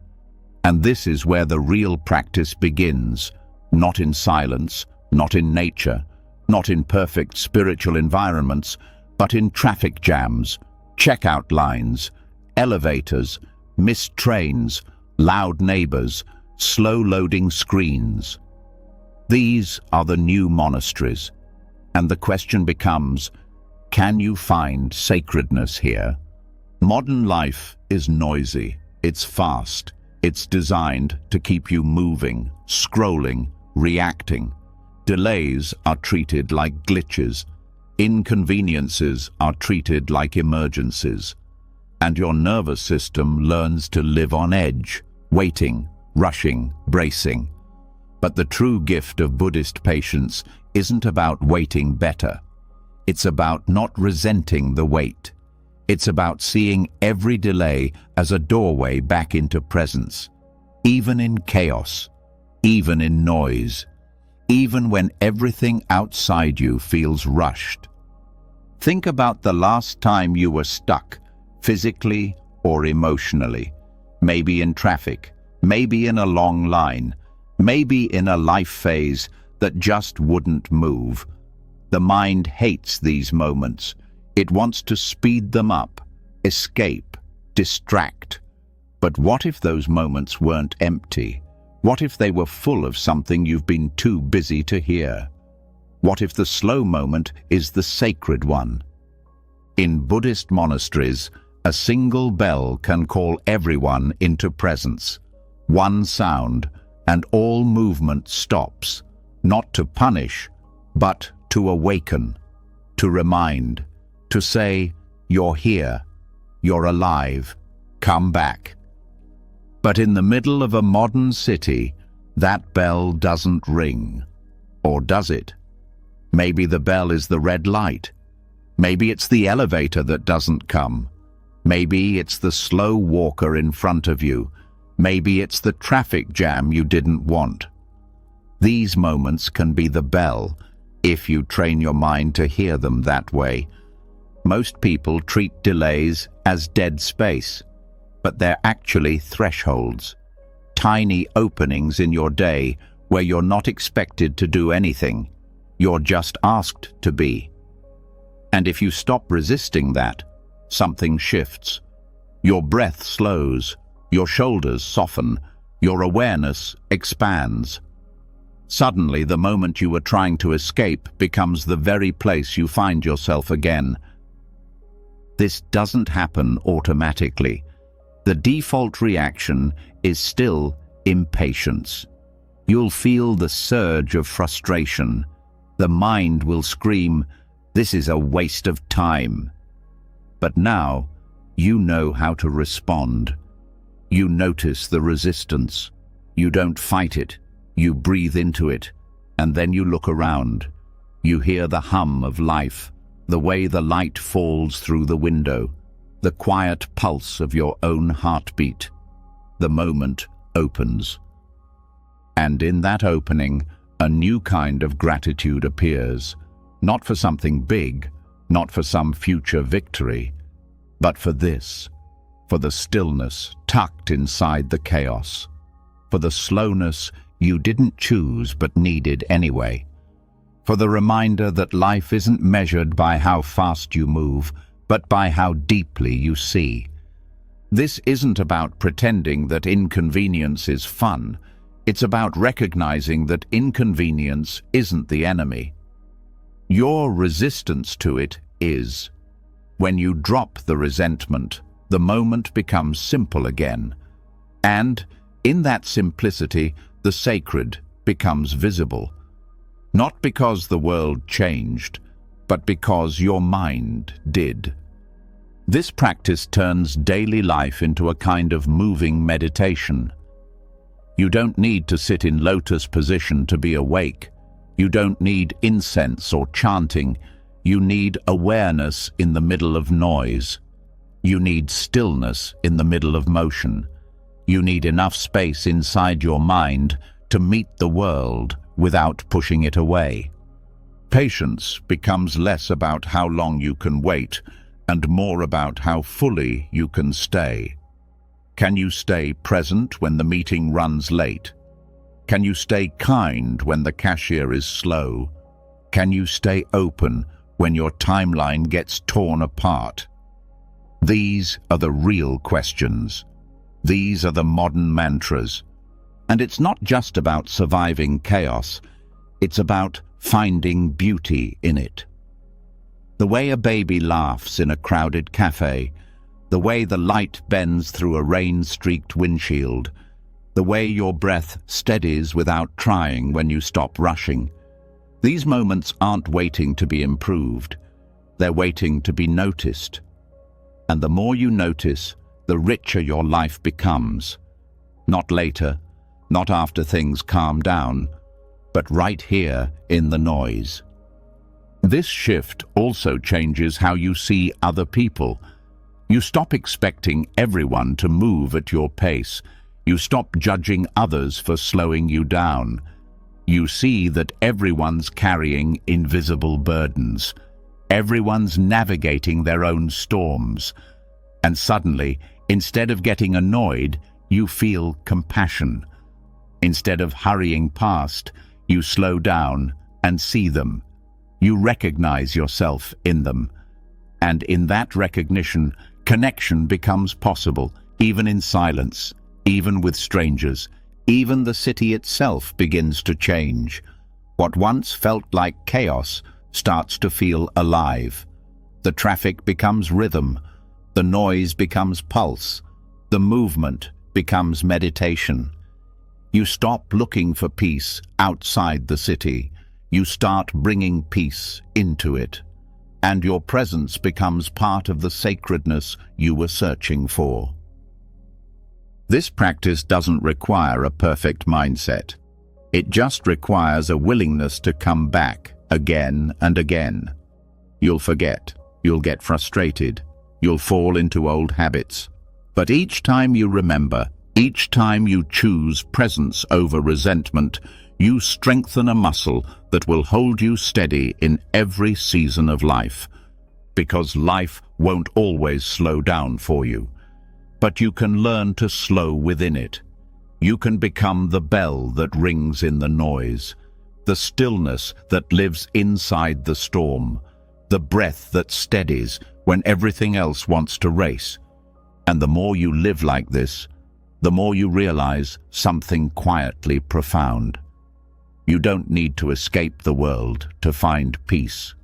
And this is where the real practice begins, not in silence, not in nature, not in perfect spiritual environments, but in traffic jams, checkout lines, elevators, missed trains, loud neighbors, slow-loading screens. These are the new monasteries, and the question becomes, can you find sacredness here? Modern life is noisy, it's fast, it's designed to keep you moving, scrolling, reacting. Delays are treated like glitches, inconveniences are treated like emergencies, and your nervous system learns to live on edge, waiting, rushing, bracing. But the true gift of Buddhist patience isn't about waiting better. It's about not resenting the wait. It's about seeing every delay as a doorway back into presence, even in chaos, even in noise, even when everything outside you feels rushed. Think about the last time you were stuck, physically or emotionally, maybe in traffic, maybe in a long line, maybe in a life phase that just wouldn't move. The mind hates these moments. It wants to speed them up, escape, distract. But what if those moments weren't empty? What if they were full of something you've been too busy to hear? What if the slow moment is the sacred one? In Buddhist monasteries, a single bell can call everyone into presence. One sound, and all movement stops, not to punish, but to awaken, to remind, to say, "You're here, you're alive, come back." But in the middle of a modern city, that bell doesn't ring. Or does it? Maybe the bell is the red light. Maybe it's the elevator that doesn't come. Maybe it's the slow walker in front of you. Maybe it's the traffic jam you didn't want. These moments can be the bell, if you train your mind to hear them that way. Most people treat delays as dead space, but they're actually thresholds, tiny openings in your day where you're not expected to do anything. You're just asked to be. And if you stop resisting that, something shifts. Your breath slows, your shoulders soften, your awareness expands. Suddenly, the moment you were trying to escape becomes the very place you find yourself again. This doesn't happen automatically. The default reaction is still impatience. You'll feel the surge of frustration. The mind will scream, "This is a waste of time." But now, you know how to respond. You notice the resistance. You don't fight it. You breathe into it, and then you look around. You hear the hum of life, the way the light falls through the window, the quiet pulse of your own heartbeat. The moment opens. And in that opening, a new kind of gratitude appears, not for something big, not for some future victory, but for this, for the stillness tucked inside the chaos, for the slowness you didn't choose but needed anyway, for the reminder that life isn't measured by how fast you move, but by how deeply you see. This isn't about pretending that inconvenience is fun. It's about recognizing that inconvenience isn't the enemy. Your resistance to it is. When you drop the resentment, the moment becomes simple again. And, in that simplicity, the sacred becomes visible. Not because the world changed, but because your mind did. This practice turns daily life into a kind of moving meditation. You don't need to sit in lotus position to be awake. You don't need incense or chanting. You need awareness in the middle of noise. You need stillness in the middle of motion. You need enough space inside your mind to meet the world without pushing it away. Patience becomes less about how long you can wait and more about how fully you can stay. Can you stay present when the meeting runs late? Can you stay kind when the cashier is slow? Can you stay open when your timeline gets torn apart? These are the real questions. These are the modern mantras. And it's not just about surviving chaos. It's about finding beauty in it. The way a baby laughs in a crowded cafe, the way the light bends through a rain-streaked windshield, the way your breath steadies without trying when you stop rushing. These moments aren't waiting to be improved. They're waiting to be noticed. And the more you notice, the richer your life becomes. Not later, not after things calm down, but right here in the noise. This shift also changes how you see other people. You stop expecting everyone to move at your pace. You stop judging others for slowing you down. You see that everyone's carrying invisible burdens. Everyone's navigating their own storms. And suddenly, instead of getting annoyed, you feel compassion. Instead of hurrying past, you slow down and see them. You recognize yourself in them. And in that recognition, Connection becomes possible, even in silence, even with strangers. Even the city itself begins to change. What once felt like chaos starts to feel alive. The traffic becomes rhythm, the noise becomes pulse, the movement becomes meditation. You stop looking for peace outside the city. You start bringing peace into it, and your presence becomes part of the sacredness you were searching for. This practice doesn't require a perfect mindset. It just requires a willingness to come back again and again. You'll forget, you'll get frustrated, you'll fall into old habits. But each time you remember, each time you choose presence over resentment, you strengthen a muscle that will hold you steady in every season of life. Because life won't always slow down for you. But you can learn to slow within it. You can become the bell that rings in the noise, the stillness that lives inside the storm, the breath that steadies when everything else wants to race. And the more you live like this, the more you realize something quietly profound. You don't need to escape the world to find peace.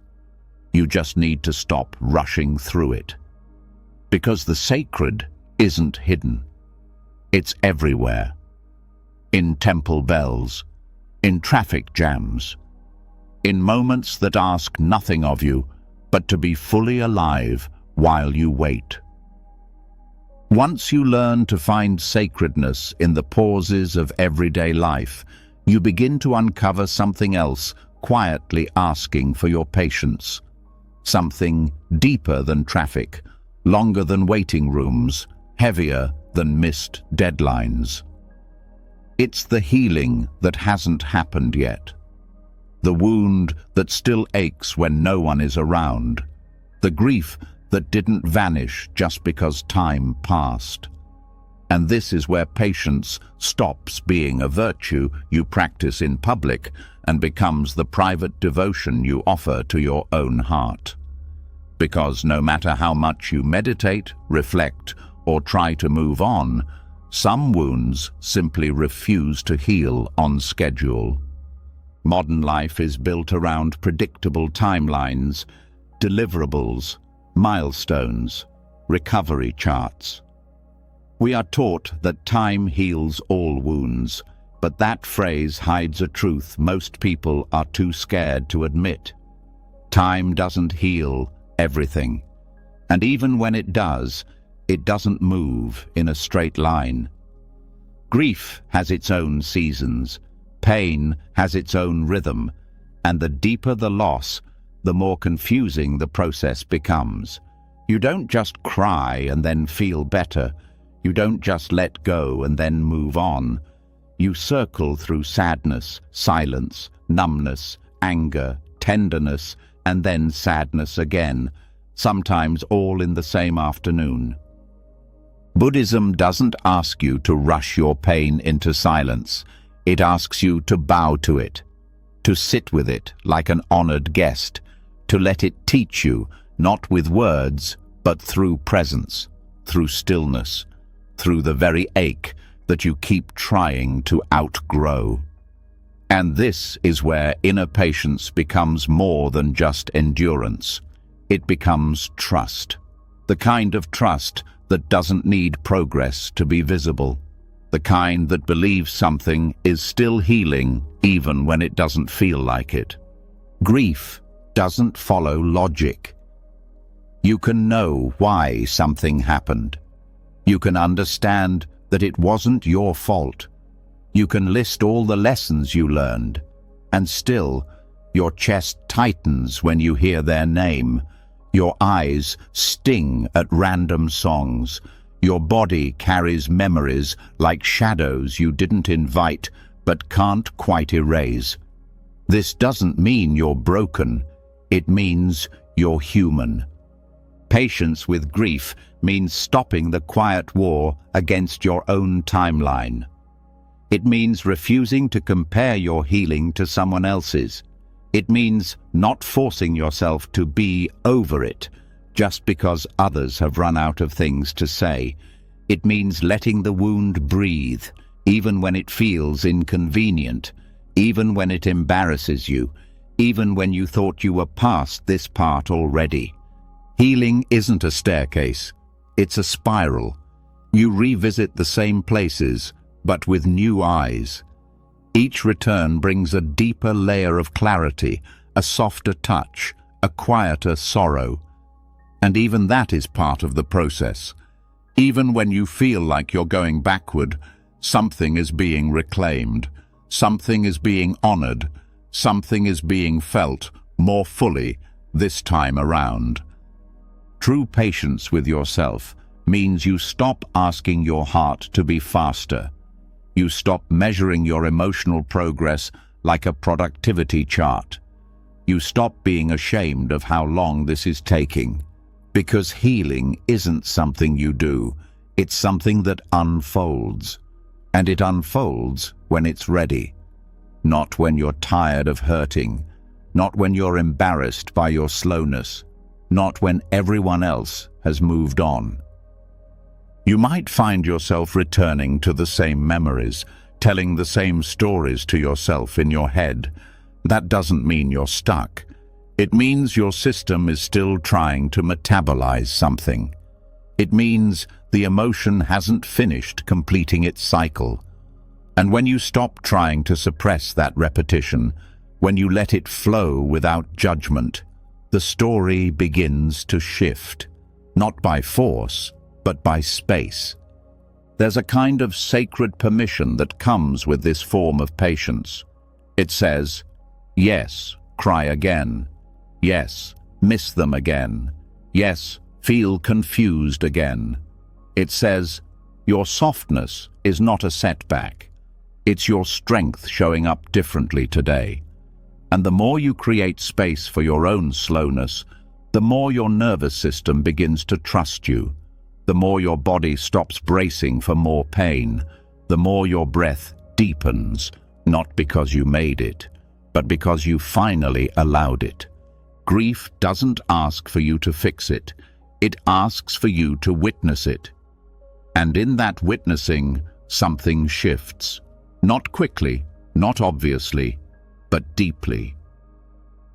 You just need to stop rushing through it. Because the sacred isn't hidden. It's everywhere. In temple bells, in traffic jams, in moments that ask nothing of you but to be fully alive while you wait. Once you learn to find sacredness in the pauses of everyday life, you begin to uncover something else quietly asking for your patience. Something deeper than traffic, longer than waiting rooms, heavier than missed deadlines. It's the healing that hasn't happened yet. The wound that still aches when no one is around. The grief that didn't vanish just because time passed. And this is where patience stops being a virtue you practice in public and becomes the private devotion you offer to your own heart. Because no matter how much you meditate, reflect, or try to move on, some wounds simply refuse to heal on schedule. Modern life is built around predictable timelines, deliverables, milestones, recovery charts. We are taught that time heals all wounds, but that phrase hides a truth most people are too scared to admit. Time doesn't heal everything, and even when it doesn't move in a straight line. Grief has its own seasons, pain has its own rhythm, and the deeper the loss, the more confusing the process becomes. You don't just cry and then feel better. You don't just let go and then move on. You circle through sadness, silence, numbness, anger, tenderness, and then sadness again, sometimes all in the same afternoon. Buddhism doesn't ask you to rush your pain into silence. It asks you to bow to it, to sit with it like an honored guest, to let it teach you, not with words, but through presence, through stillness, through the very ache that you keep trying to outgrow. And this is where inner patience becomes more than just endurance. It becomes trust, the kind of trust that doesn't need progress to be visible, the kind that believes something is still healing even when it doesn't feel like it. Grief doesn't follow logic. You can know why something happened. You can understand that it wasn't your fault. You can list all the lessons you learned, and still, your chest tightens when you hear their name. Your eyes sting at random songs. Your body carries memories like shadows you didn't invite but can't quite erase. This doesn't mean you're broken. It means you're human. Patience with grief means stopping the quiet war against your own timeline. It means refusing to compare your healing to someone else's. It means not forcing yourself to be over it, just because others have run out of things to say. It means letting the wound breathe, even when it feels inconvenient, even when it embarrasses you, even when you thought you were past this part already. Healing isn't a staircase, it's a spiral. You revisit the same places, but with new eyes. Each return brings a deeper layer of clarity, a softer touch, a quieter sorrow. And even that is part of the process. Even when you feel like you're going backward, something is being reclaimed, something is being honored, something is being felt more fully this time around. True patience with yourself means you stop asking your heart to be faster. You stop measuring your emotional progress like a productivity chart. You stop being ashamed of how long this is taking. Because healing isn't something you do, it's something that unfolds. And it unfolds when it's ready. Not when you're tired of hurting, not when you're embarrassed by your slowness, not when everyone else has moved on. You might find yourself returning to the same memories, telling the same stories to yourself in your head. That doesn't mean you're stuck. It means your system is still trying to metabolize something. It means the emotion hasn't finished completing its cycle. And when you stop trying to suppress that repetition, when you let it flow without judgment, the story begins to shift, not by force, but by space. There's a kind of sacred permission that comes with this form of patience. It says, yes, cry again. Yes, miss them again. Yes, feel confused again. It says, your softness is not a setback. It's your strength showing up differently today. And the more you create space for your own slowness, the more your nervous system begins to trust you. The more your body stops bracing for more pain, the more your breath deepens, not because you made it, but because you finally allowed it. Grief doesn't ask for you to fix it. It asks for you to witness it. And in that witnessing, something shifts. Not quickly, not obviously, but deeply.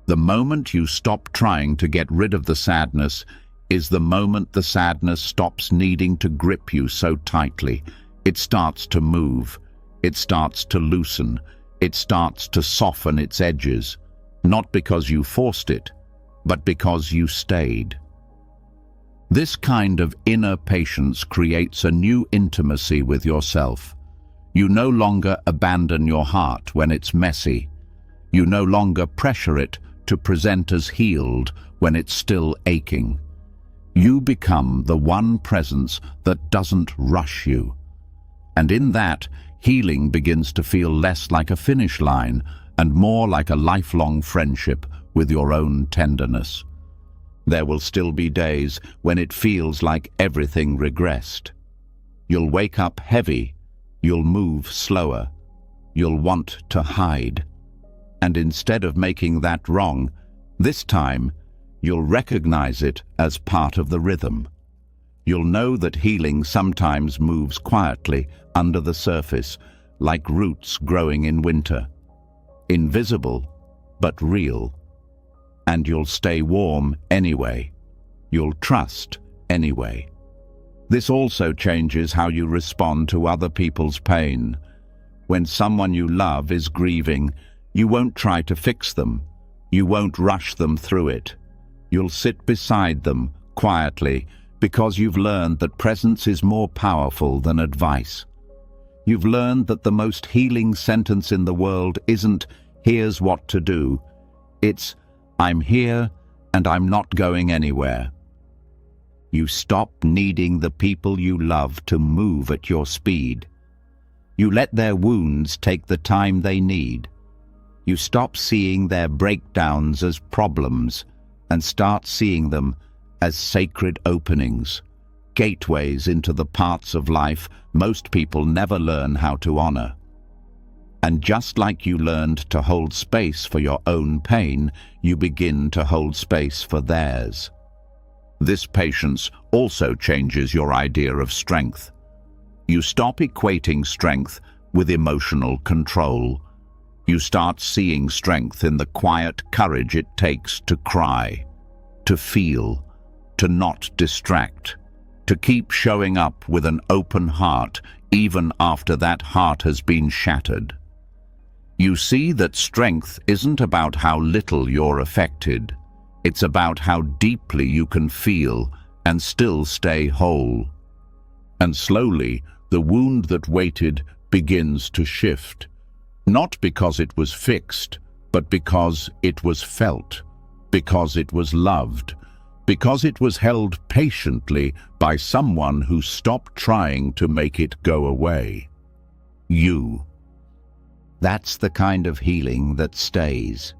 The moment you stop trying to get rid of the sadness is the moment the sadness stops needing to grip you so tightly. It starts to move. It starts to loosen. It starts to soften its edges, not because you forced it, but because you stayed. This kind of inner patience creates a new intimacy with yourself. You no longer abandon your heart when it's messy. You no longer pressure it to present as healed when it's still aching. You become the one presence that doesn't rush you. And in that, healing begins to feel less like a finish line and more like a lifelong friendship with your own tenderness. There will still be days when it feels like everything regressed. You'll wake up heavy, you'll move slower, you'll want to hide. And instead of making that wrong, this time you'll recognize it as part of the rhythm. You'll know that healing sometimes moves quietly under the surface, like roots growing in winter. Invisible, but real. And you'll stay warm anyway. You'll trust anyway. This also changes how you respond to other people's pain. When someone you love is grieving, you won't try to fix them. You won't rush them through it. You'll sit beside them quietly because you've learned that presence is more powerful than advice. You've learned that the most healing sentence in the world isn't, "Here's what to do." It's, "I'm here and I'm not going anywhere." You stop needing the people you love to move at your speed. You let their wounds take the time they need. You stop seeing their breakdowns as problems and start seeing them as sacred openings, gateways into the parts of life most people never learn how to honor. And just like you learned to hold space for your own pain, you begin to hold space for theirs. This patience also changes your idea of strength. You stop equating strength with emotional control. You start seeing strength in the quiet courage it takes to cry, to feel, to not distract, to keep showing up with an open heart even after that heart has been shattered. You see that strength isn't about how little you're affected. It's about how deeply you can feel and still stay whole. And slowly, the wound that waited begins to shift. Not because it was fixed, but because it was felt, because it was loved, because it was held patiently by someone who stopped trying to make it go away. You. That's the kind of healing that stays.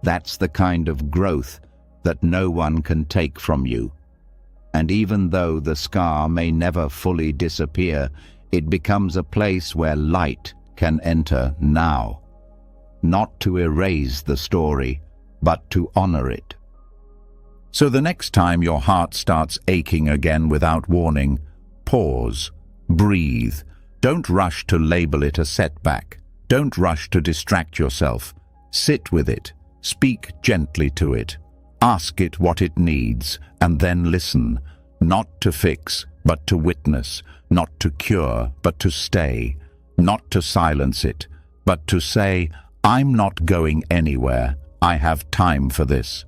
That's the kind of growth that no one can take from you. And even though the scar may never fully disappear, it becomes a place where light can enter now. Not to erase the story, but to honor it. So the next time your heart starts aching again without warning, pause, breathe. Don't rush to label it a setback. Don't rush to distract yourself. Sit with it. Speak gently to it. Ask it what it needs, and then listen. Not to fix, but to witness. Not to cure, but to stay. Not to silence it, but to say, I'm not going anywhere. I have time for this.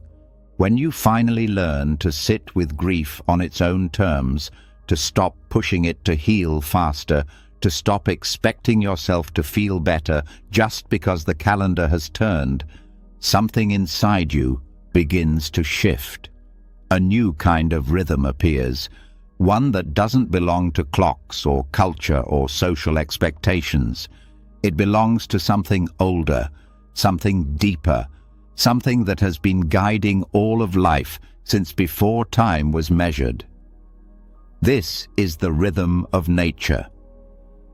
When you finally learn to sit with grief on its own terms, to stop pushing it to heal faster, to stop expecting yourself to feel better just because the calendar has turned, something inside you begins to shift. A new kind of rhythm appears, one that doesn't belong to clocks or culture or social expectations. It belongs to something older, something deeper, something that has been guiding all of life since before time was measured. This is the rhythm of nature,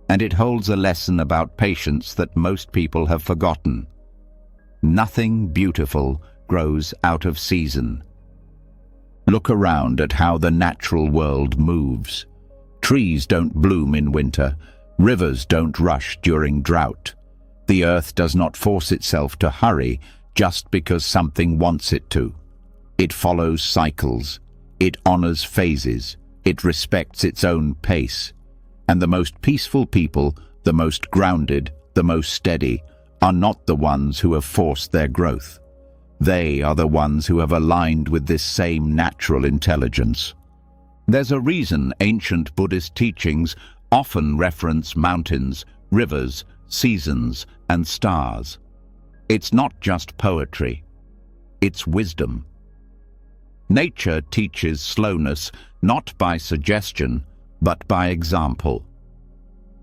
and it holds a lesson about patience that most people have forgotten. Nothing beautiful grows out of season. Look around at how the natural world moves. Trees don't bloom in winter. Rivers don't rush during drought. The earth does not force itself to hurry just because something wants it to. It follows cycles. It honors phases. It respects its own pace. And the most peaceful people, the most grounded, the most steady, are not the ones who have forced their growth. They are the ones who have aligned with this same natural intelligence. There's a reason ancient Buddhist teachings often reference mountains, rivers, seasons, and stars. It's not just poetry. It's wisdom. Nature teaches slowness not by suggestion, but by example.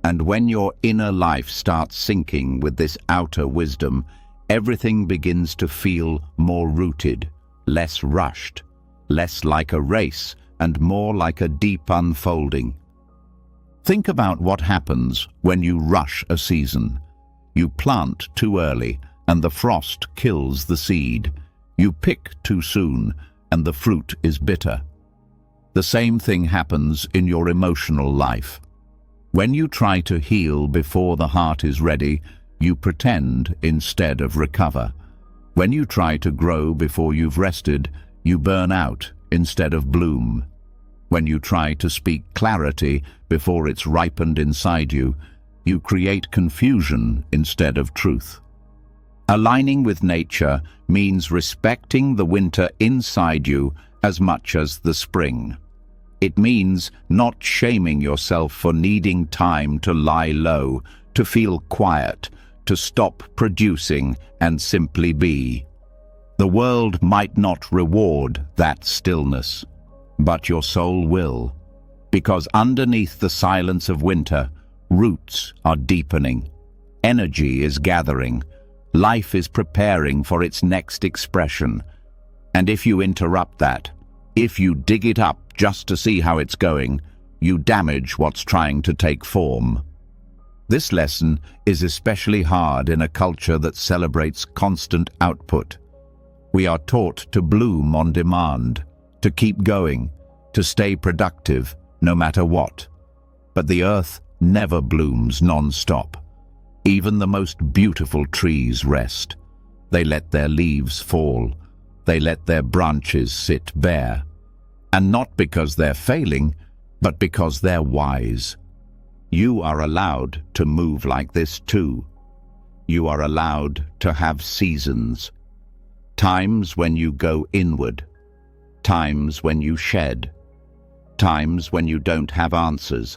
And when your inner life starts syncing with this outer wisdom, everything begins to feel more rooted, less rushed, less like a race, and more like a deep unfolding. Think about what happens when you rush a season. You plant too early, and the frost kills the seed. You pick too soon, and the fruit is bitter. The same thing happens in your emotional life. When you try to heal before the heart is ready, you pretend instead of recover. When you try to grow before you've rested, you burn out instead of bloom. When you try to speak clarity before it's ripened inside you, you create confusion instead of truth. Aligning with nature means respecting the winter inside you as much as the spring. It means not shaming yourself for needing time to lie low, to feel quiet, to stop producing and simply be. The world might not reward that stillness, but your soul will, because underneath the silence of winter, roots are deepening, energy is gathering, life is preparing for its next expression. And if you interrupt that, if you dig it up just to see how it's going, you damage what's trying to take form. This lesson is especially hard in a culture that celebrates constant output. We are taught to bloom on demand, to keep going, to stay productive, no matter what. But the earth never blooms non-stop. Even the most beautiful trees rest. They let their leaves fall. They let their branches sit bare. And not because they're failing, but because they're wise. You are allowed to move like this too. You are allowed to have seasons. Times when you go inward. Times when you shed. Times when you don't have answers.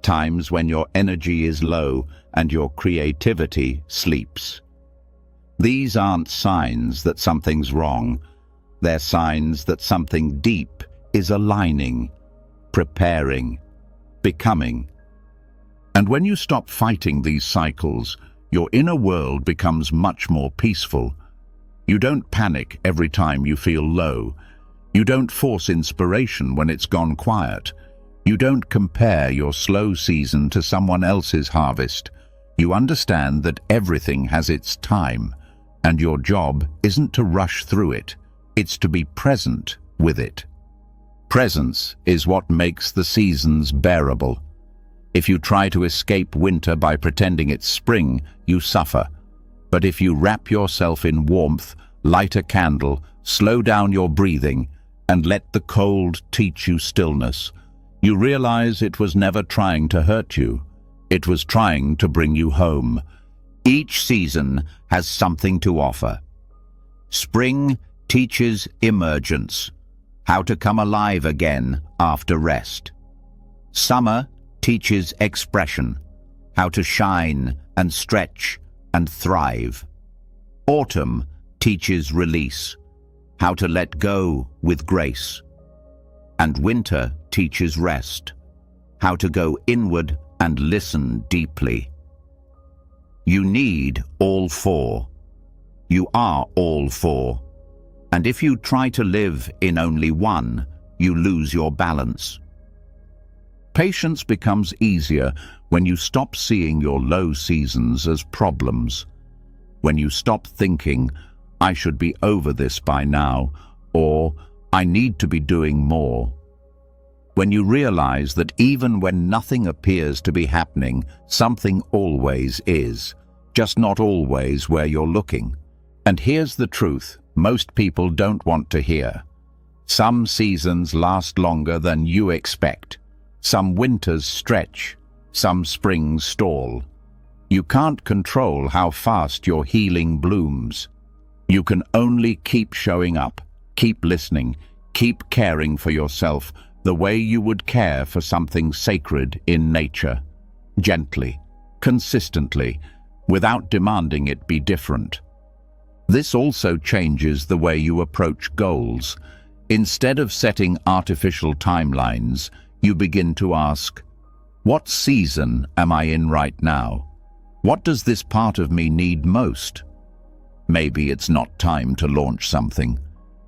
Times when your energy is low and your creativity sleeps. These aren't signs that something's wrong. They're signs that something deep is aligning, preparing, becoming. And when you stop fighting these cycles, your inner world becomes much more peaceful. You don't panic every time you feel low. You don't force inspiration when it's gone quiet. You don't compare your slow season to someone else's harvest. You understand that everything has its time, and your job isn't to rush through it. It's to be present with it. Presence is what makes the seasons bearable. If you try to escape winter by pretending it's spring, you suffer. But if you wrap yourself in warmth, light a candle, slow down your breathing, and let the cold teach you stillness, you realize it was never trying to hurt you. It was trying to bring you home. Each season has something to offer. Spring teaches emergence, how to come alive again after rest. Summer teaches expression, how to shine and stretch and thrive. Autumn teaches release, how to let go with grace. And winter teaches rest, how to go inward and listen deeply. You need all four. You are all four. And if you try to live in only one, you lose your balance. Patience becomes easier when you stop seeing your low seasons as problems. When you stop thinking, I should be over this by now, or I need to be doing more. When you realize that even when nothing appears to be happening, something always is, just not always where you're looking. And here's the truth most people don't want to hear. Some seasons last longer than you expect. Some winters stretch. Some springs stall. You can't control how fast your healing blooms. You can only keep showing up, keep listening, keep caring for yourself the way you would care for something sacred in nature. Gently, consistently, without demanding it be different. This also changes the way you approach goals. Instead of setting artificial timelines, you begin to ask, what season am I in right now? What does this part of me need most? Maybe it's not time to launch something.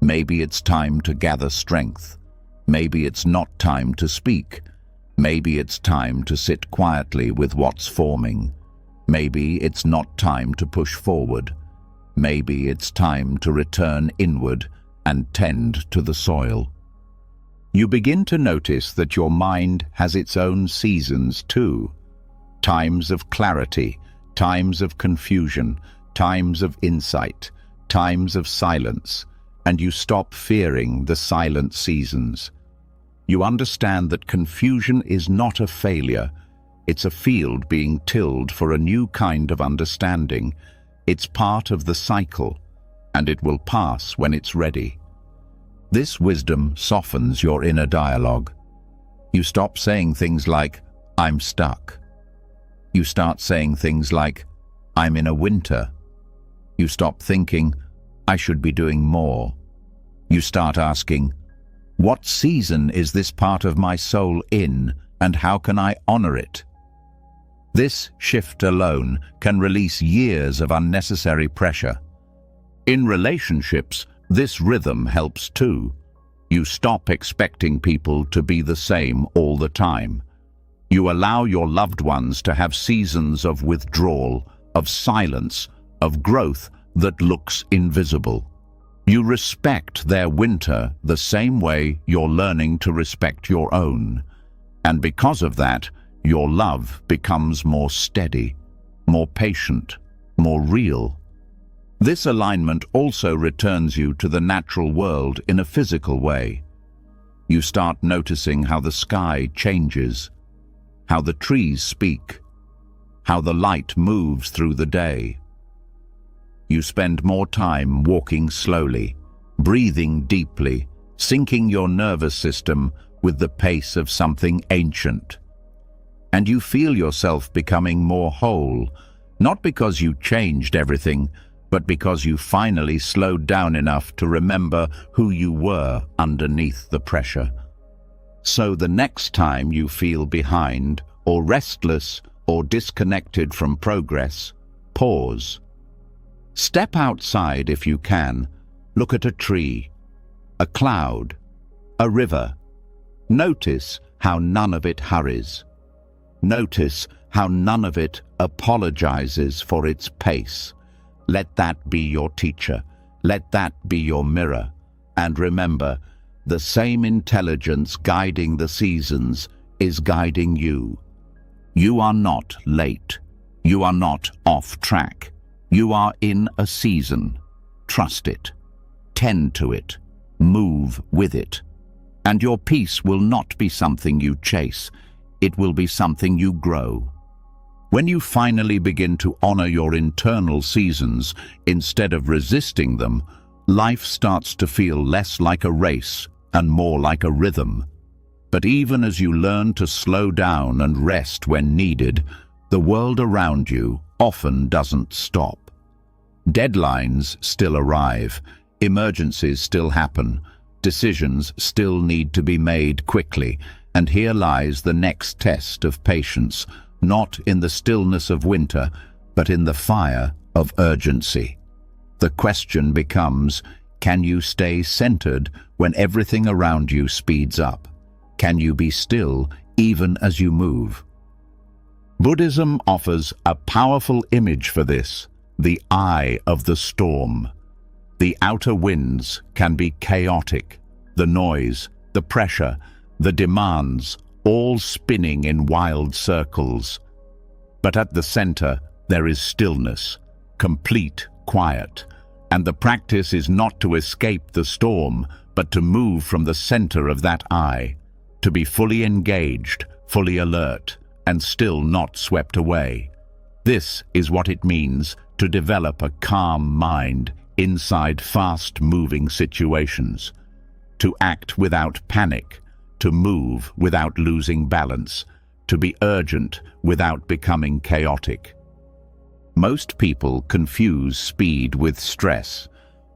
Maybe it's time to gather strength. Maybe it's not time to speak. Maybe it's time to sit quietly with what's forming. Maybe it's not time to push forward. Maybe it's time to return inward and tend to the soil. You begin to notice that your mind has its own seasons too. Times of clarity, times of confusion, times of insight, times of silence, and you stop fearing the silent seasons. You understand that confusion is not a failure. It's a field being tilled for a new kind of understanding. It's part of the cycle, and it will pass when it's ready. This wisdom softens your inner dialogue. You stop saying things like, I'm stuck. You start saying things like, I'm in a winter. You stop thinking, I should be doing more. You start asking, what season is this part of my soul in, and how can I honor it? This shift alone can release years of unnecessary pressure. In relationships, this rhythm helps too. You stop expecting people to be the same all the time. You allow your loved ones to have seasons of withdrawal, of silence, of growth that looks invisible. You respect their winter the same way you're learning to respect your own. And because of that, your love becomes more steady, more patient, more real. This alignment also returns you to the natural world in a physical way. You start noticing how the sky changes, how the trees speak, how the light moves through the day. You spend more time walking slowly, breathing deeply, syncing your nervous system with the pace of something ancient. And you feel yourself becoming more whole, not because you changed everything, but because you finally slowed down enough to remember who you were underneath the pressure. So the next time you feel behind, or restless, or disconnected from progress, pause. Step outside if you can. Look at a tree, a cloud, a river. Notice how none of it hurries. Notice how none of it apologizes for its pace. Let that be your teacher. Let that be your mirror. And remember, the same intelligence guiding the seasons is guiding you. You are not late. You are not off track. You are in a season. Trust it. Tend to it. Move with it. And your peace will not be something you chase. It will be something you grow. When you finally begin to honor your internal seasons instead of resisting them, life starts to feel less like a race and more like a rhythm. But even as you learn to slow down and rest when needed, the world around you often doesn't stop. Deadlines still arrive, emergencies still happen, decisions still need to be made quickly, and here lies the next test of patience, not in the stillness of winter, but in the fire of urgency. The question becomes, can you stay centered when everything around you speeds up? Can you be still even as you move? Buddhism offers a powerful image for this, the eye of the storm. The outer winds can be chaotic, the noise, the pressure, the demands, all spinning in wild circles. But at the center, there is stillness, complete quiet, and the practice is not to escape the storm, but to move from the center of that eye, to be fully engaged, fully alert, and still not swept away. This is what it means to develop a calm mind inside fast-moving situations, to act without panic, to move without losing balance, to be urgent without becoming chaotic. Most people confuse speed with stress.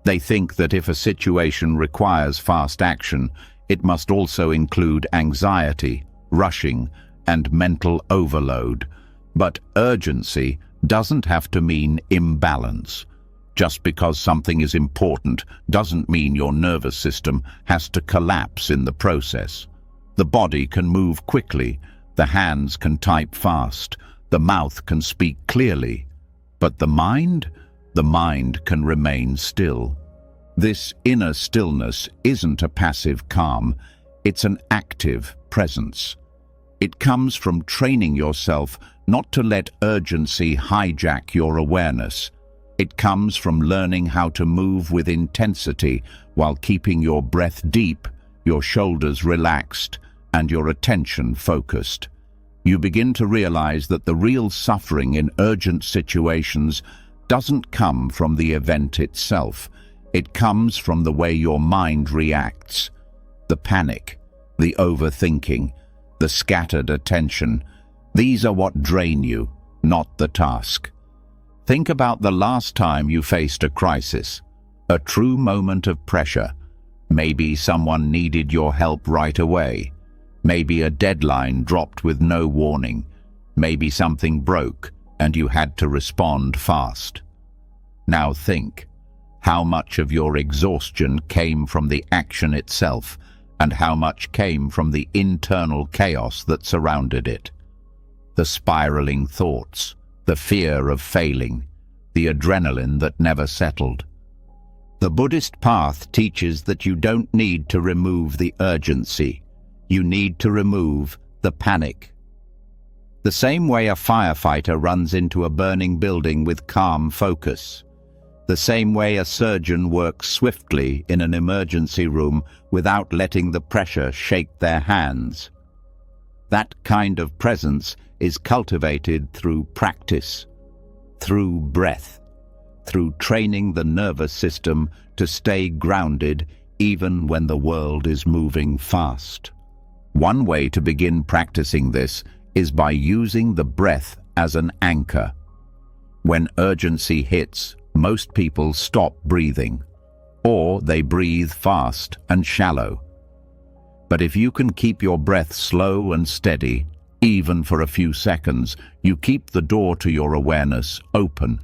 They think that if a situation requires fast action, it must also include anxiety, rushing, and mental overload. But urgency doesn't have to mean imbalance. Just because something is important doesn't mean your nervous system has to collapse in the process. The body can move quickly, the hands can type fast, the mouth can speak clearly. But the mind can remain still. This inner stillness isn't a passive calm, it's an active presence. It comes from training yourself not to let urgency hijack your awareness. It comes from learning how to move with intensity while keeping your breath deep, your shoulders relaxed, and your attention focused. You begin to realize that the real suffering in urgent situations doesn't come from the event itself. It comes from the way your mind reacts. The panic, the overthinking, the scattered attention. These are what drain you, not the task. Think about the last time you faced a crisis, a true moment of pressure. Maybe someone needed your help right away. Maybe a deadline dropped with no warning. Maybe something broke and you had to respond fast. Now think, how much of your exhaustion came from the action itself and how much came from the internal chaos that surrounded it? The spiraling thoughts, the fear of failing, the adrenaline that never settled. The Buddhist path teaches that you don't need to remove the urgency. You need to remove the panic. The same way a firefighter runs into a burning building with calm focus. The same way a surgeon works swiftly in an emergency room without letting the pressure shake their hands. That kind of presence is cultivated through practice, through breath, through training the nervous system to stay grounded even when the world is moving fast. One way to begin practicing this is by using the breath as an anchor. When urgency hits, most people stop breathing, or they breathe fast and shallow. But if you can keep your breath slow and steady, even for a few seconds, you keep the door to your awareness open.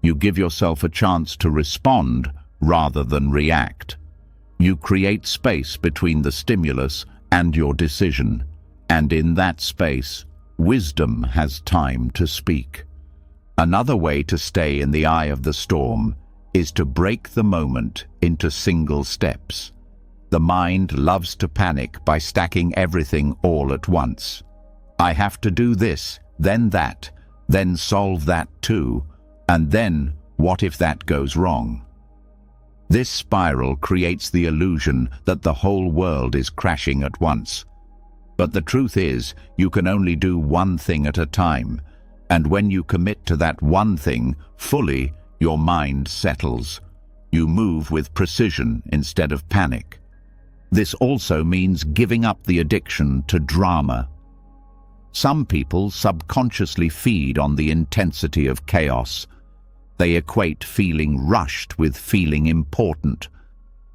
You give yourself a chance to respond rather than react. You create space between the stimulus and your decision, and in that space, wisdom has time to speak. Another way to stay in the eye of the storm is to break the moment into single steps. The mind loves to panic by stacking everything all at once. I have to do this, then that, then solve that too, and then what if that goes wrong? This spiral creates the illusion that the whole world is crashing at once. But the truth is, you can only do one thing at a time, and when you commit to that one thing fully, your mind settles. You move with precision instead of panic. This also means giving up the addiction to drama. Some people subconsciously feed on the intensity of chaos. They equate feeling rushed with feeling important.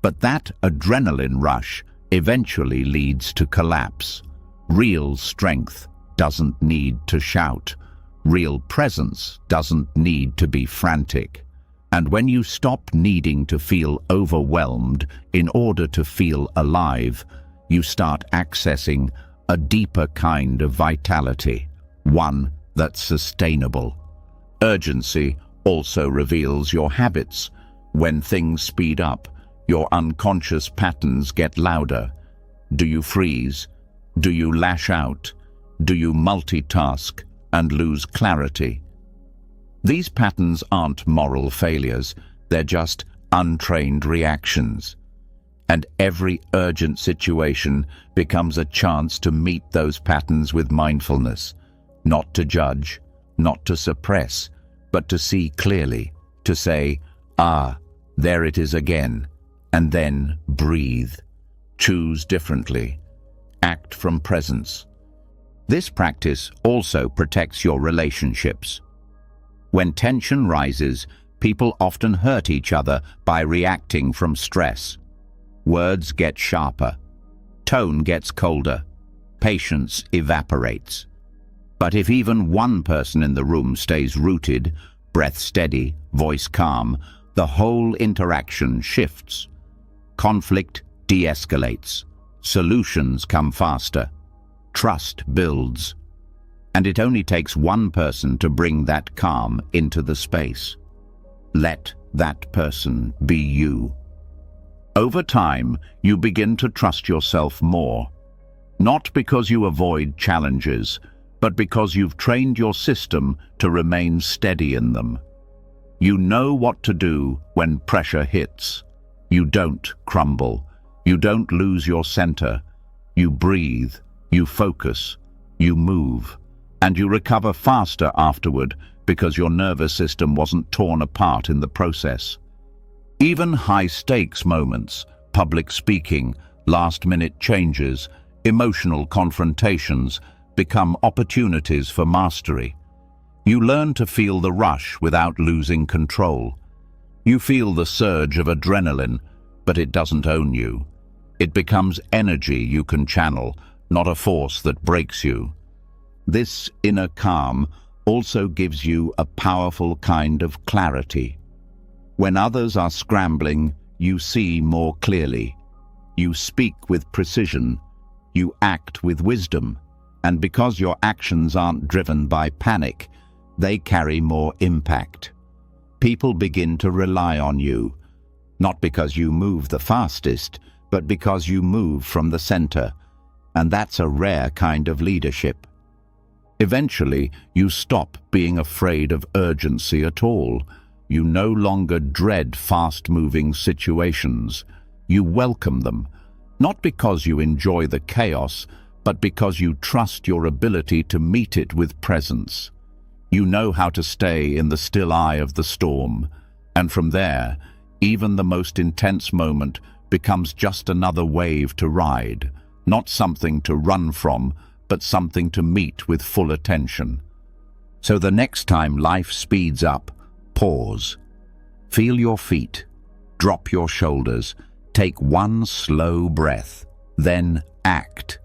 But that adrenaline rush eventually leads to collapse. Real strength doesn't need to shout. Real presence doesn't need to be frantic. And when you stop needing to feel overwhelmed in order to feel alive, you start accessing a deeper kind of vitality, one that's sustainable. Urgency also reveals your habits. When things speed up, your unconscious patterns get louder. Do you freeze? Do you lash out? Do you multitask and lose clarity? These patterns aren't moral failures, they're just untrained reactions. And every urgent situation becomes a chance to meet those patterns with mindfulness, not to judge, not to suppress, but to see clearly, to say, "Ah, there it is again," and then breathe. Choose differently. Act from presence. This practice also protects your relationships. When tension rises, people often hurt each other by reacting from stress. Words get sharper. Tone gets colder. Patience evaporates. But if even one person in the room stays rooted, breath steady, voice calm, the whole interaction shifts. Conflict de-escalates. Solutions come faster. Trust builds. And it only takes one person to bring that calm into the space. Let that person be you. Over time, you begin to trust yourself more. Not because you avoid challenges, but because you've trained your system to remain steady in them. You know what to do when pressure hits. You don't crumble. You don't lose your center. You breathe. You focus. You move. And you recover faster afterward because your nervous system wasn't torn apart in the process. Even high-stakes moments, public speaking, last-minute changes, emotional confrontations, become opportunities for mastery. You learn to feel the rush without losing control. You feel the surge of adrenaline, but it doesn't own you. It becomes energy you can channel, not a force that breaks you. This inner calm also gives you a powerful kind of clarity. When others are scrambling, you see more clearly. You speak with precision. You act with wisdom. And because your actions aren't driven by panic, they carry more impact. People begin to rely on you, not because you move the fastest, but because you move from the center. And that's a rare kind of leadership. Eventually, you stop being afraid of urgency at all. You no longer dread fast-moving situations. You welcome them, not because you enjoy the chaos, but because you trust your ability to meet it with presence. You know how to stay in the still eye of the storm, and from there, even the most intense moment becomes just another wave to ride, not something to run from, but something to meet with full attention. So the next time life speeds up, pause. Feel your feet. Drop your shoulders. Take one slow breath. Then act.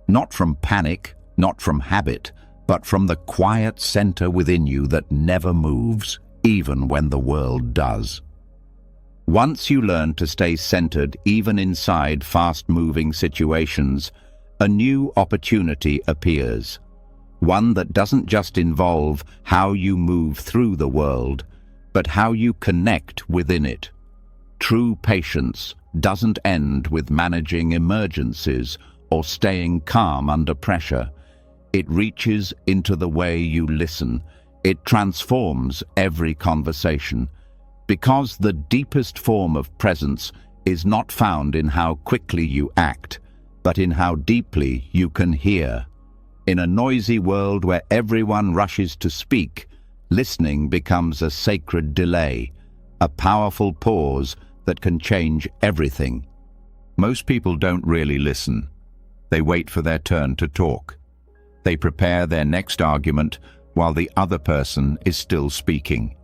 Not from panic, not from habit, but from the quiet center within you that never moves, even when the world does. Once you learn to stay centered even inside fast-moving situations, a new opportunity appears. One that doesn't just involve how you move through the world, but how you connect within it. True patience doesn't end with managing emergencies or staying calm under pressure. It reaches into the way you listen. It transforms every conversation. Because the deepest form of presence is not found in how quickly you act, but in how deeply you can hear. In a noisy world where everyone rushes to speak, listening becomes a sacred delay, a powerful pause that can change everything. Most people don't really listen. They wait for their turn to talk. They prepare their next argument while the other person is still speaking.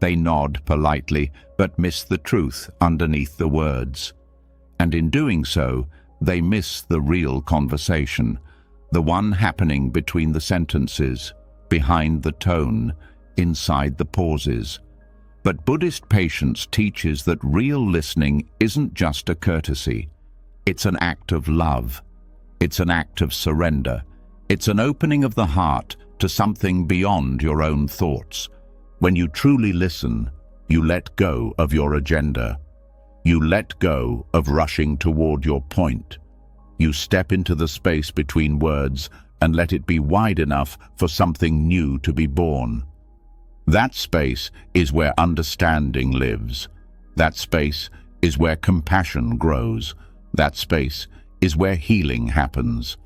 They nod politely, but miss the truth underneath the words. And in doing so, they miss the real conversation, the one happening between the sentences, behind the tone, inside the pauses. But Buddhist patience teaches that real listening isn't just a courtesy. It's an act of love. It's an act of surrender. It's an opening of the heart to something beyond your own thoughts. When you truly listen, you let go of your agenda. You let go of rushing toward your point. You step into the space between words and let it be wide enough for something new to be born. That space is where understanding lives. That space is where compassion grows. That space is where healing happens.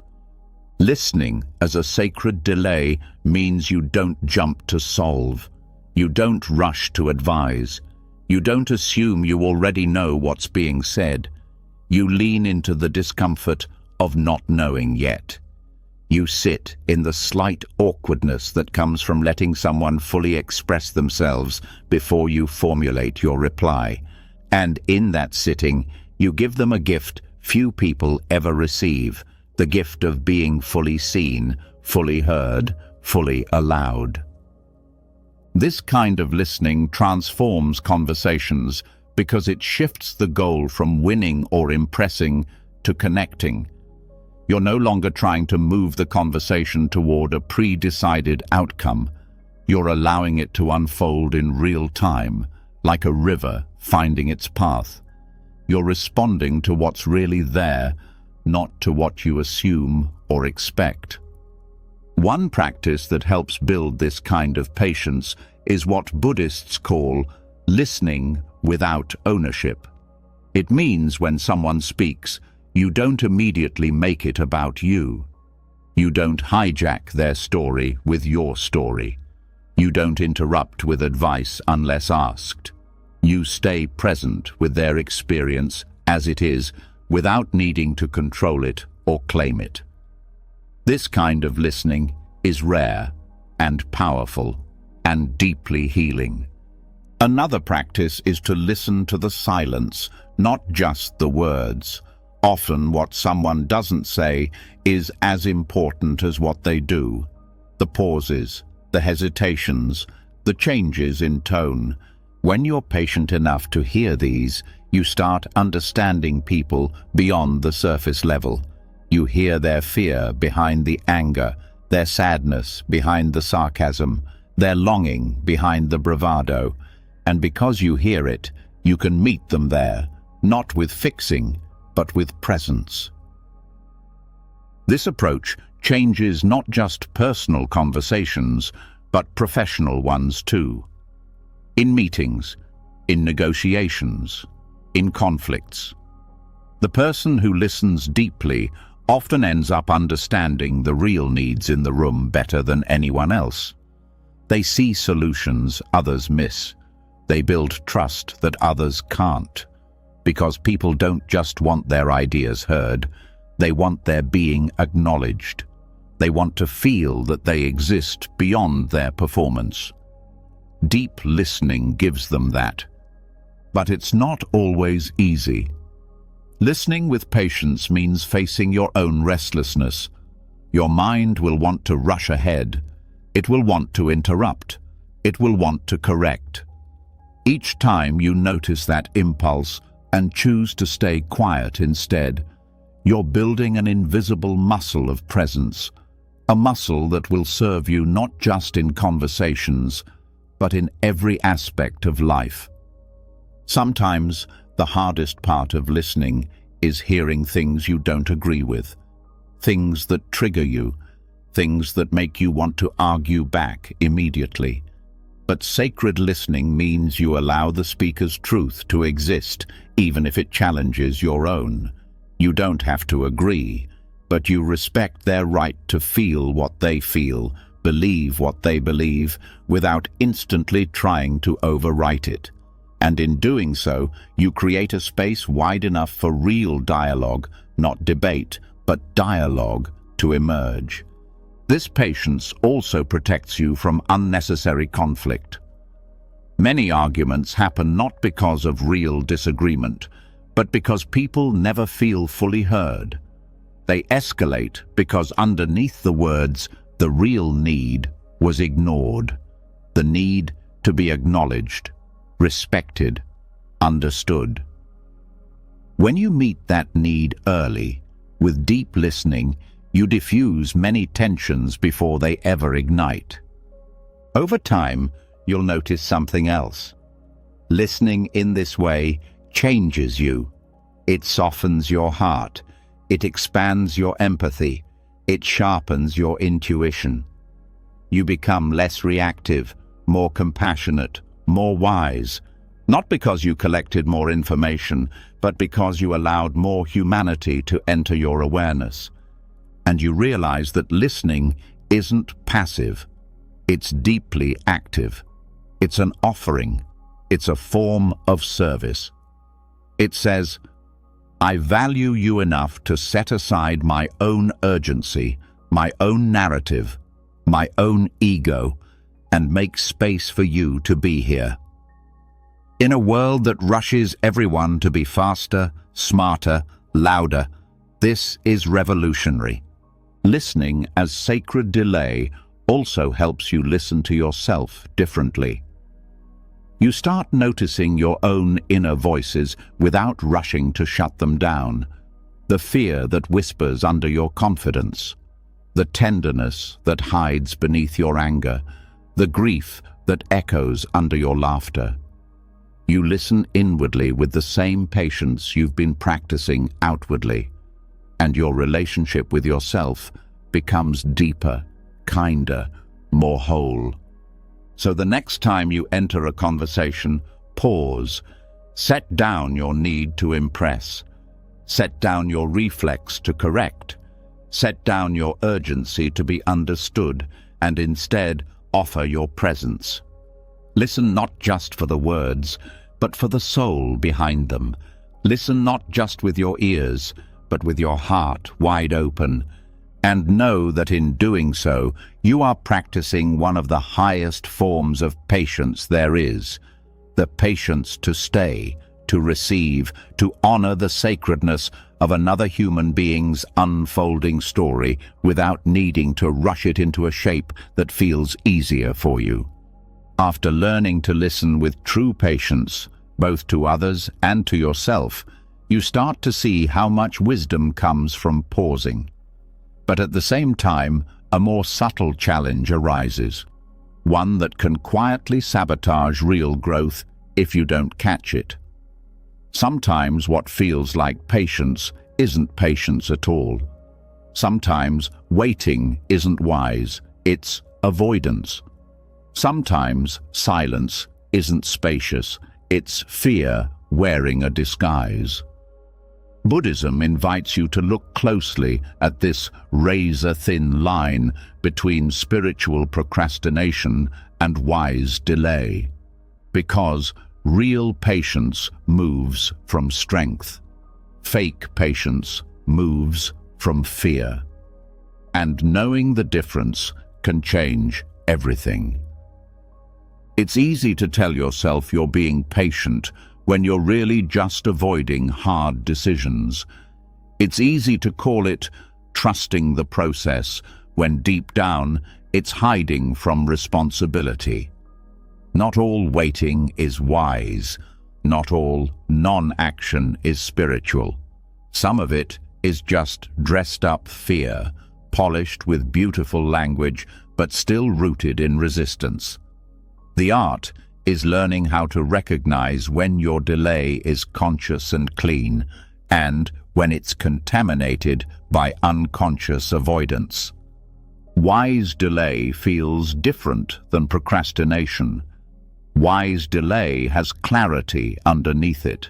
Listening as a sacred delay means you don't jump to solve. You don't rush to advise. You don't assume you already know what's being said. You lean into the discomfort of not knowing yet. You sit in the slight awkwardness that comes from letting someone fully express themselves before you formulate your reply. And in that sitting, you give them a gift few people ever receive, the gift of being fully seen, fully heard, fully allowed. This kind of listening transforms conversations because it shifts the goal from winning or impressing to connecting. You're no longer trying to move the conversation toward a pre-decided outcome. You're allowing it to unfold in real time, like a river finding its path. You're responding to what's really there, not to what you assume or expect. One practice that helps build this kind of patience is what Buddhists call listening without ownership. It means when someone speaks, you don't immediately make it about you. You don't hijack their story with your story. You don't interrupt with advice unless asked. You stay present with their experience as it is, without needing to control it or claim it. This kind of listening is rare and powerful and deeply healing. Another practice is to listen to the silence, not just the words. Often what someone doesn't say is as important as what they do. The pauses, the hesitations, the changes in tone. When you're patient enough to hear these, you start understanding people beyond the surface level. You hear their fear behind the anger, their sadness behind the sarcasm, their longing behind the bravado. And because you hear it, You can meet them there, not with fixing, but with presence. This approach changes not just personal conversations, but professional ones too. In meetings, in negotiations, in conflicts. The person who listens deeply often ends up understanding the real needs in the room better than anyone else. They see solutions others miss. They build trust that others can't. Because people don't just want their ideas heard, they want their being acknowledged. They want to feel that they exist beyond their performance. Deep listening gives them that. But it's not always easy. Listening with patience means facing your own restlessness. Your mind will want to rush ahead. It will want to interrupt. It will want to correct. Each time you notice that impulse and choose to stay quiet instead, you're building an invisible muscle of presence, a muscle that will serve you not just in conversations, but in every aspect of life. Sometimes the hardest part of listening is hearing things you don't agree with, things that trigger you, things that make you want to argue back immediately. But sacred listening means you allow the speaker's truth to exist, even if it challenges your own. You don't have to agree, but you respect their right to feel what they feel, believe what they believe, without instantly trying to overwrite it. And in doing so, you create a space wide enough for real dialogue, not debate, but dialogue, to emerge. This patience also protects you from unnecessary conflict. Many arguments happen not because of real disagreement, but because people never feel fully heard. They escalate because underneath the words, the real need was ignored. The need to be acknowledged, respected, understood. When you meet that need early, with deep listening, you diffuse many tensions before they ever ignite. Over time, you'll notice something else. Listening in this way changes you. It softens your heart. It expands your empathy. It sharpens your intuition. You become less reactive, more compassionate, more wise, not because you collected more information, but because you allowed more humanity to enter your awareness. And you realize that listening isn't passive. It's deeply active. It's an offering. It's a form of service. It says, I value you enough to set aside my own urgency, my own narrative, my own ego, and make space for you to be here. In a world that rushes everyone to be faster, smarter, louder, this is revolutionary. Listening as sacred delay also helps you listen to yourself differently. You start noticing your own inner voices without rushing to shut them down. The fear that whispers under your confidence, the tenderness that hides beneath your anger, the grief that echoes under your laughter. You listen inwardly with the same patience you've been practicing outwardly, and your relationship with yourself becomes deeper, kinder, more whole. So the next time you enter a conversation, pause. Set down your need to impress. Set down your reflex to correct. Set down your urgency to be understood, and instead offer your presence. Listen not just for the words, but for the soul behind them. Listen not just with your ears, but with your heart wide open. And know that in doing so, you are practicing one of the highest forms of patience there is, the patience to stay, to receive, to honor the sacredness of another human being's unfolding story without needing to rush it into a shape that feels easier for you. After learning to listen with true patience, both to others and to yourself, you start to see how much wisdom comes from pausing. But at the same time, a more subtle challenge arises, one that can quietly sabotage real growth if you don't catch it. Sometimes what feels like patience isn't patience at all. Sometimes waiting isn't wise, it's avoidance. Sometimes silence isn't spacious, it's fear wearing a disguise. Buddhism invites you to look closely at this razor-thin line between spiritual procrastination and wise delay, because real patience moves from strength. Fake patience moves from fear. And knowing the difference can change everything. It's easy to tell yourself you're being patient when you're really just avoiding hard decisions. It's easy to call it trusting the process when deep down it's hiding from responsibility. Not all waiting is wise. Not all non-action is spiritual. Some of it is just dressed-up fear, polished with beautiful language, but still rooted in resistance. The art is learning how to recognize when your delay is conscious and clean, and when it's contaminated by unconscious avoidance. Wise delay feels different than procrastination. Wise delay has clarity underneath it.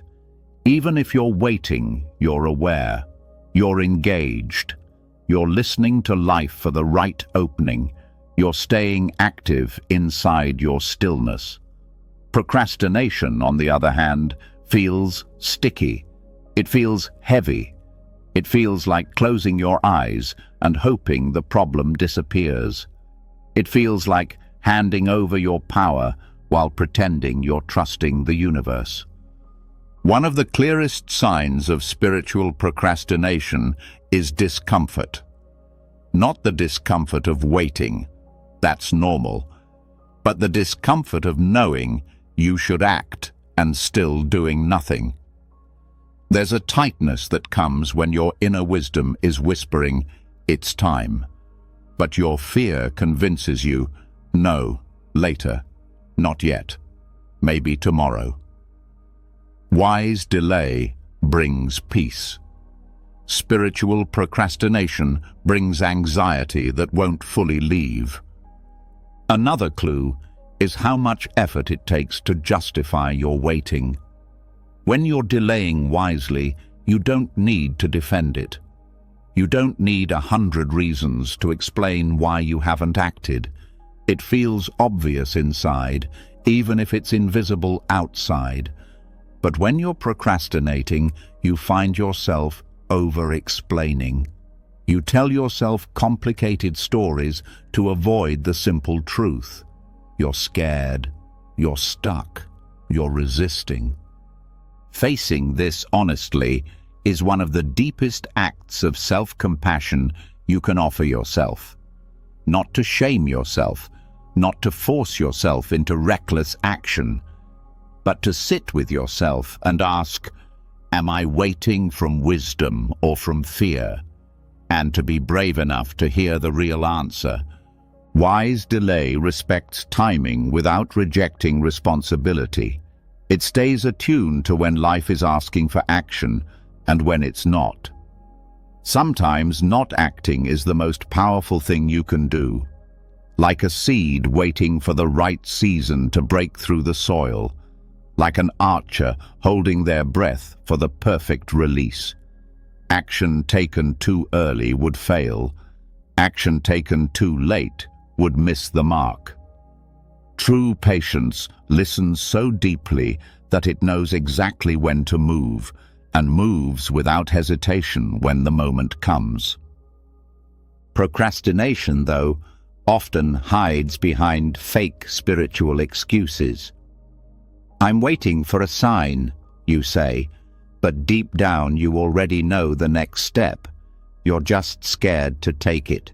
Even if you're waiting, you're aware. You're engaged. You're listening to life for the right opening. You're staying active inside your stillness. Procrastination, on the other hand, feels sticky. It feels heavy. It feels like closing your eyes and hoping the problem disappears. It feels like handing over your power while pretending you're trusting the universe. One of the clearest signs of spiritual procrastination is discomfort. Not the discomfort of waiting, that's normal, but the discomfort of knowing you should act and still doing nothing. There's a tightness that comes when your inner wisdom is whispering, "It's time." But your fear convinces you, "No, later, not yet, maybe tomorrow." Wise delay brings peace. Spiritual procrastination brings anxiety that won't fully leave. Another clue is how much effort it takes to justify your waiting. When you're delaying wisely, you don't need to defend it. You don't need 100 reasons to explain why you haven't acted. It feels obvious inside, even if it's invisible outside. But when you're procrastinating, you find yourself over-explaining. You tell yourself complicated stories to avoid the simple truth. You're scared, you're stuck, you're resisting. Facing this honestly is one of the deepest acts of self-compassion you can offer yourself. Not to shame yourself, not to force yourself into reckless action, but to sit with yourself and ask, am I waiting from wisdom or from fear? And to be brave enough to hear the real answer. Wise delay respects timing without rejecting responsibility. It stays attuned to when life is asking for action and when it's not. Sometimes not acting is the most powerful thing you can do. Like a seed waiting for the right season to break through the soil. Like an archer holding their breath for the perfect release. Action taken too early would fail. Action taken too late would miss the mark. True patience listens so deeply that it knows exactly when to move, and moves without hesitation when the moment comes. Procrastination, though, often hides behind fake spiritual excuses. I'm waiting for a sign, you say, but deep down you already know the next step. You're just scared to take it.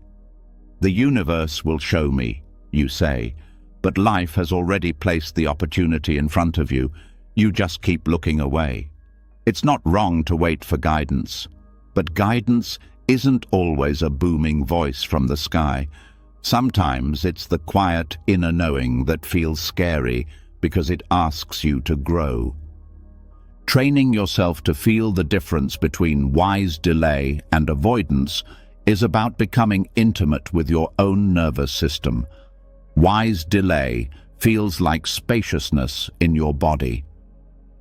The universe will show me, you say, but life has already placed the opportunity in front of you. You just keep looking away. It's not wrong to wait for guidance, but guidance isn't always a booming voice from the sky. Sometimes it's the quiet inner knowing that feels scary because it asks you to grow. Training yourself to feel the difference between wise delay and avoidance is about becoming intimate with your own nervous system. Wise delay feels like spaciousness in your body.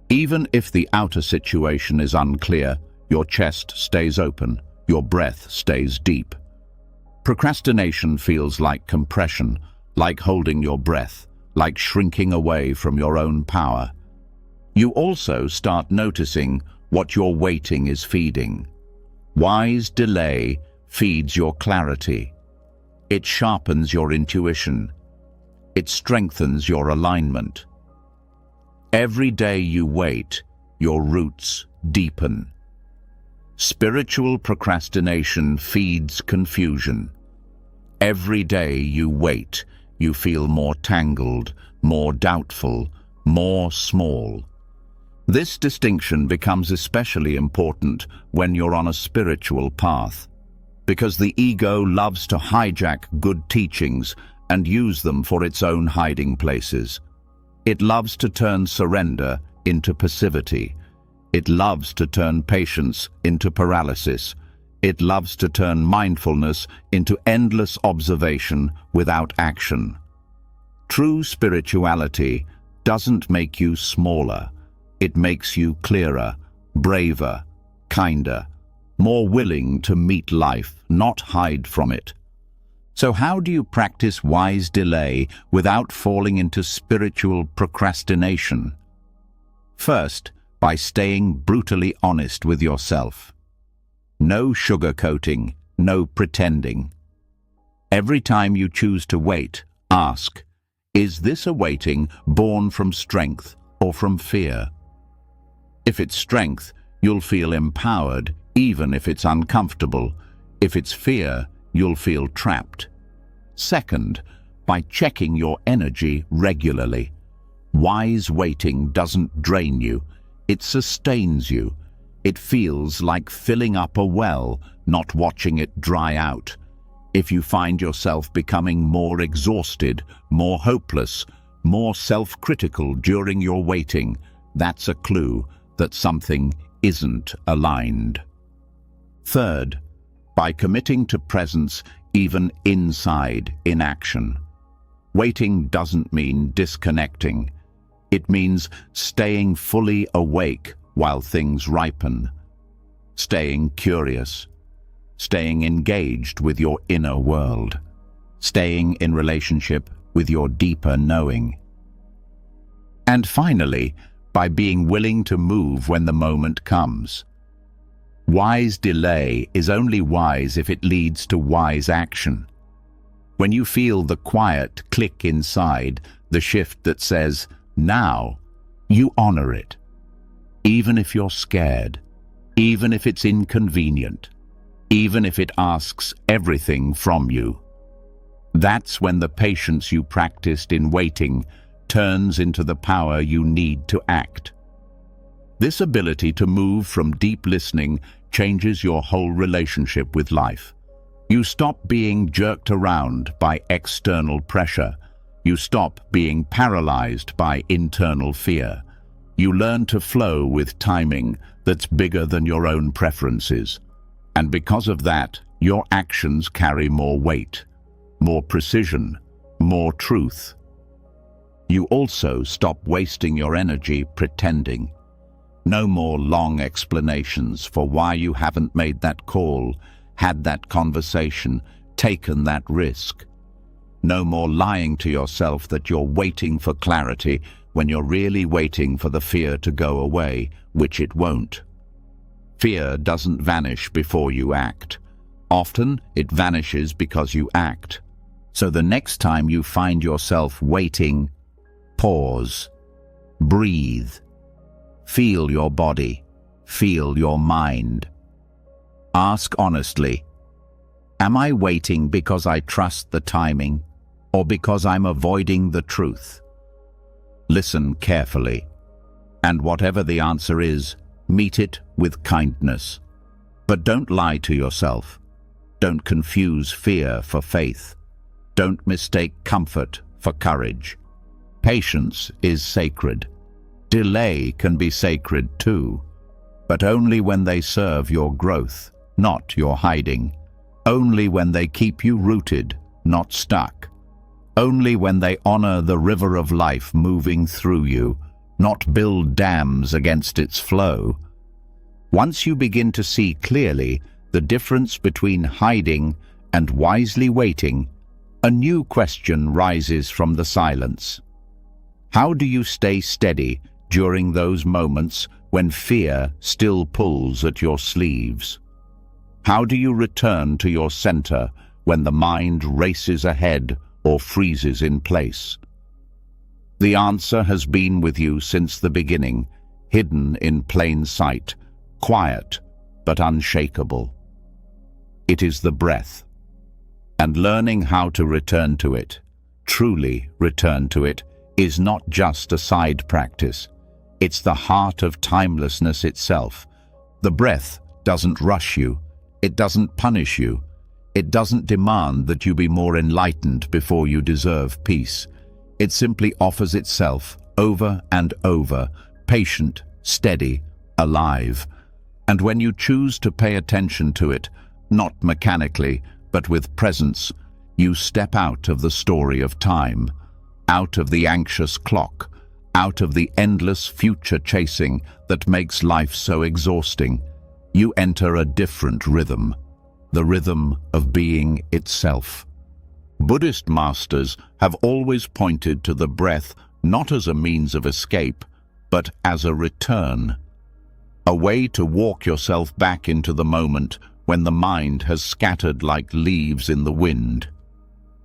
Even if the outer situation is unclear, your chest stays open, your breath stays deep. Procrastination feels like compression, like holding your breath, like shrinking away from your own power. You also start noticing what your waiting is feeding. Wise delay feeds your clarity. It sharpens your intuition. It strengthens your alignment. Every day you wait, your roots deepen. Spiritual procrastination feeds confusion. Every day you wait, you feel more tangled, more doubtful, more small. This distinction becomes especially important when you're on a spiritual path, because the ego loves to hijack good teachings and use them for its own hiding places. It loves to turn surrender into passivity. It loves to turn patience into paralysis. It loves to turn mindfulness into endless observation without action. True spirituality doesn't make you smaller. It makes you clearer, braver, kinder, more willing to meet life, not hide from it. So how do you practice wise delay without falling into spiritual procrastination? First, by staying brutally honest with yourself. No sugarcoating, no pretending. Every time you choose to wait, ask, is this a waiting born from strength or from fear? If it's strength, you'll feel empowered, even if it's uncomfortable. If it's fear, you'll feel trapped. Second, by checking your energy regularly. Wise waiting doesn't drain you, it sustains you. It feels like filling up a well, not watching it dry out. If you find yourself becoming more exhausted, more hopeless, more self-critical during your waiting, that's a clue that something isn't aligned. Third, by committing to presence even inside inaction. Waiting doesn't mean disconnecting. It means staying fully awake while things ripen. Staying curious. Staying engaged with your inner world. Staying in relationship with your deeper knowing. And finally, by being willing to move when the moment comes. Wise delay is only wise if it leads to wise action. When you feel the quiet click inside, the shift that says, now, you honor it. Even if you're scared, even if it's inconvenient, even if it asks everything from you. That's when the patience you practiced in waiting turns into the power you need to act. This ability to move from deep listening changes your whole relationship with life. You stop being jerked around by external pressure. You stop being paralyzed by internal fear. You learn to flow with timing that's bigger than your own preferences. And because of that, your actions carry more weight, more precision, more truth. You also stop wasting your energy pretending. No more long explanations for why you haven't made that call, had that conversation, taken that risk. No more lying to yourself that you're waiting for clarity when you're really waiting for the fear to go away, which it won't. Fear doesn't vanish before you act. Often it vanishes because you act. So the next time you find yourself waiting, pause, breathe, feel your body, feel your mind. Ask honestly, am I waiting because I trust the timing or because I'm avoiding the truth? Listen carefully, and whatever the answer is, meet it with kindness. But don't lie to yourself. Don't confuse fear for faith. Don't mistake comfort for courage. Patience is sacred. Delay can be sacred too, but only when they serve your growth, not your hiding. Only when they keep you rooted, not stuck. Only when they honor the river of life moving through you, not build dams against its flow. Once you begin to see clearly the difference between hiding and wisely waiting, a new question rises from the silence. How do you stay steady during those moments when fear still pulls at your sleeves? How do you return to your center when the mind races ahead or freezes in place? The answer has been with you since the beginning, hidden in plain sight, quiet but unshakable. It is the breath. And learning how to return to it, truly return to it, is not just a side practice. It's the heart of timelessness itself. The breath doesn't rush you. It doesn't punish you. It doesn't demand that you be more enlightened before you deserve peace. It simply offers itself over and over, patient, steady, alive. And when you choose to pay attention to it, not mechanically, but with presence, you step out of the story of time, out of the anxious clock, out of the endless future chasing that makes life so exhausting. You enter a different rhythm, the rhythm of being itself. Buddhist masters have always pointed to the breath not as a means of escape, but as a return, a way to walk yourself back into the moment when the mind has scattered like leaves in the wind.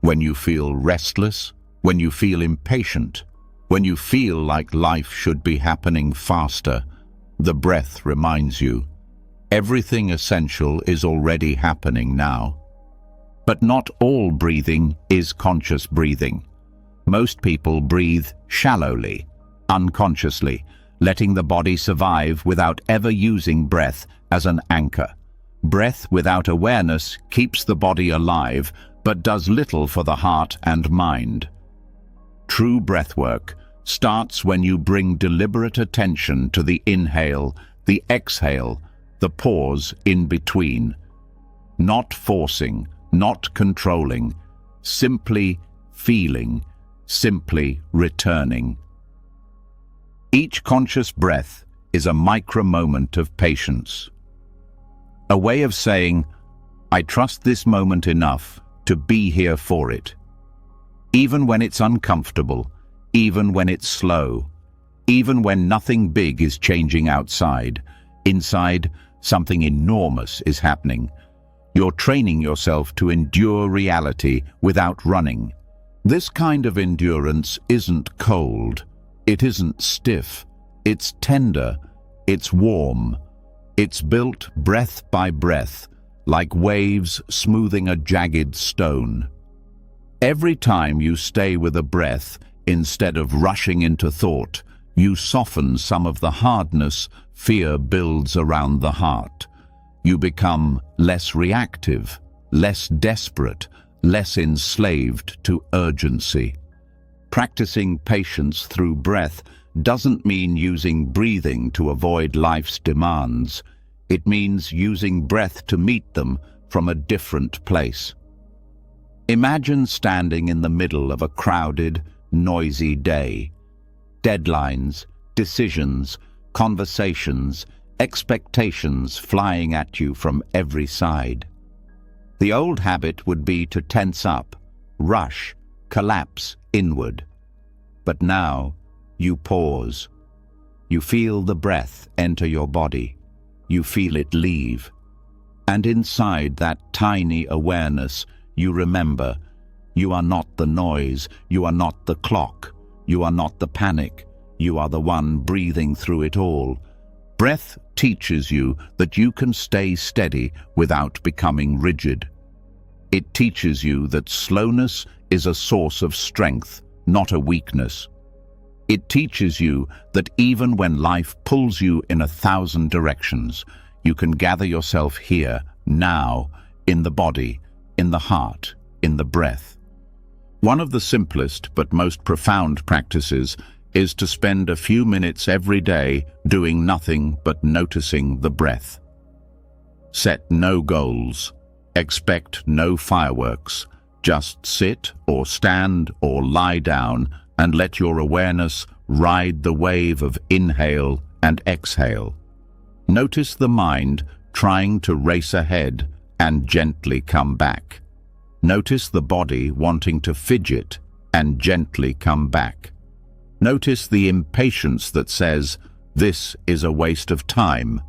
When you feel restless, when you feel impatient, when you feel like life should be happening faster, the breath reminds you, everything essential is already happening now. But not all breathing is conscious breathing. Most people breathe shallowly, unconsciously, letting the body survive without ever using breath as an anchor. Breath without awareness keeps the body alive, but does little for the heart and mind. True breathwork starts when you bring deliberate attention to the inhale, the exhale, the pause in between. Not forcing, not controlling, simply feeling, simply returning. Each conscious breath is a micro-moment of patience. A way of saying, I trust this moment enough to be here for it. Even when it's uncomfortable, even when it's slow, even when nothing big is changing outside, inside, something enormous is happening. You're training yourself to endure reality without running. This kind of endurance isn't cold. It isn't stiff. It's tender. It's warm. It's built breath by breath, like waves smoothing a jagged stone. Every time you stay with a breath, instead of rushing into thought, you soften some of the hardness fear builds around the heart. You become less reactive, less desperate, less enslaved to urgency. Practicing patience through breath doesn't mean using breathing to avoid life's demands. It means using breath to meet them from a different place. Imagine standing in the middle of a crowded, noisy day. Deadlines, decisions, conversations, expectations flying at you from every side. The old habit would be to tense up, rush, collapse inward. But now, you pause. You feel the breath enter your body. You feel it leave. And inside that tiny awareness, you remember, you are not the noise, you are not the clock, you are not the panic, you are the one breathing through it all. Breath teaches you that you can stay steady without becoming rigid. It teaches you that slowness is a source of strength, not a weakness. It teaches you that even when life pulls you in 1,000 directions, you can gather yourself here, now, in the body, in the heart, in the breath. One of the simplest but most profound practices is to spend a few minutes every day doing nothing but noticing the breath. Set no goals. Expect no fireworks. Just sit or stand or lie down and let your awareness ride the wave of inhale and exhale. Notice the mind trying to race ahead and gently come back. Notice the body wanting to fidget and gently come back. Notice the impatience that says, "This is a waste of time,"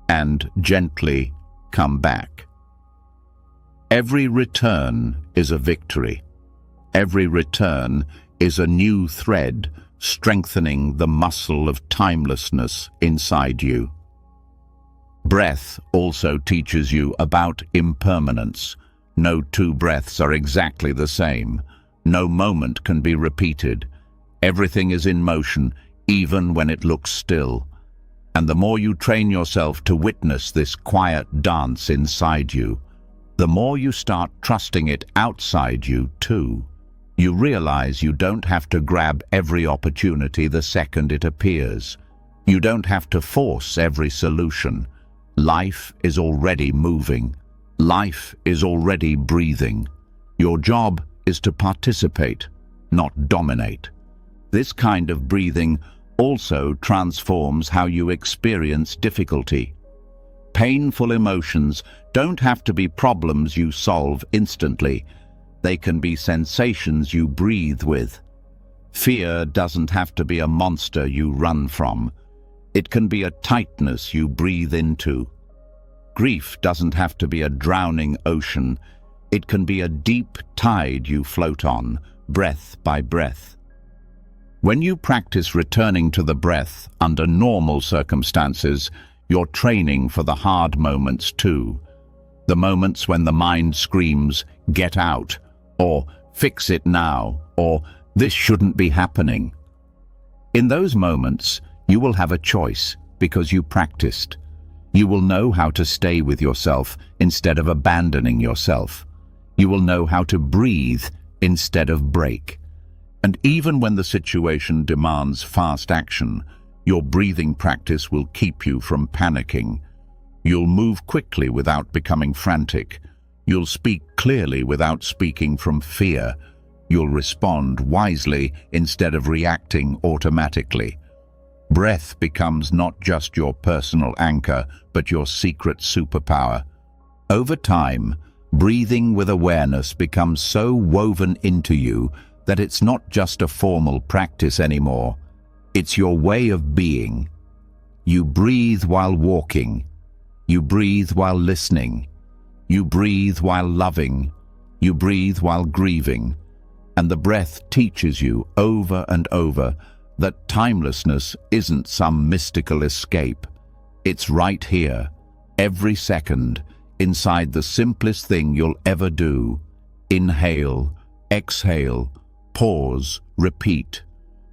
and gently come back. Every return is a victory. Every return is a new thread strengthening the muscle of timelessness inside you. Breath also teaches you about impermanence. No two breaths are exactly the same. No moment can be repeated. Everything is in motion, even when it looks still. And the more you train yourself to witness this quiet dance inside you, the more you start trusting it outside you too. You realize you don't have to grab every opportunity the second it appears. You don't have to force every solution. Life is already moving. Life is already breathing. Your job is to participate, not dominate. This kind of breathing also transforms how you experience difficulty. Painful emotions don't have to be problems you solve instantly. They can be sensations you breathe with. Fear doesn't have to be a monster you run from. It can be a tightness you breathe into. Grief doesn't have to be a drowning ocean. It can be a deep tide you float on, breath by breath. When you practice returning to the breath under normal circumstances, you're training for the hard moments too. The moments when the mind screams, "Get out," or "Fix it now," or "This shouldn't be happening." In those moments, you will have a choice because you practiced. You will know how to stay with yourself instead of abandoning yourself. You will know how to breathe instead of break. And even when the situation demands fast action, your breathing practice will keep you from panicking. You'll move quickly without becoming frantic. You'll speak clearly without speaking from fear. You'll respond wisely instead of reacting automatically. Breath becomes not just your personal anchor, but your secret superpower. Over time, breathing with awareness becomes so woven into you that it's not just a formal practice anymore. It's your way of being. You breathe while walking. You breathe while listening. You breathe while loving. You breathe while grieving. And the breath teaches you over and over that timelessness isn't some mystical escape. It's right here, every second, inside the simplest thing you'll ever do. Inhale, exhale, pause, repeat.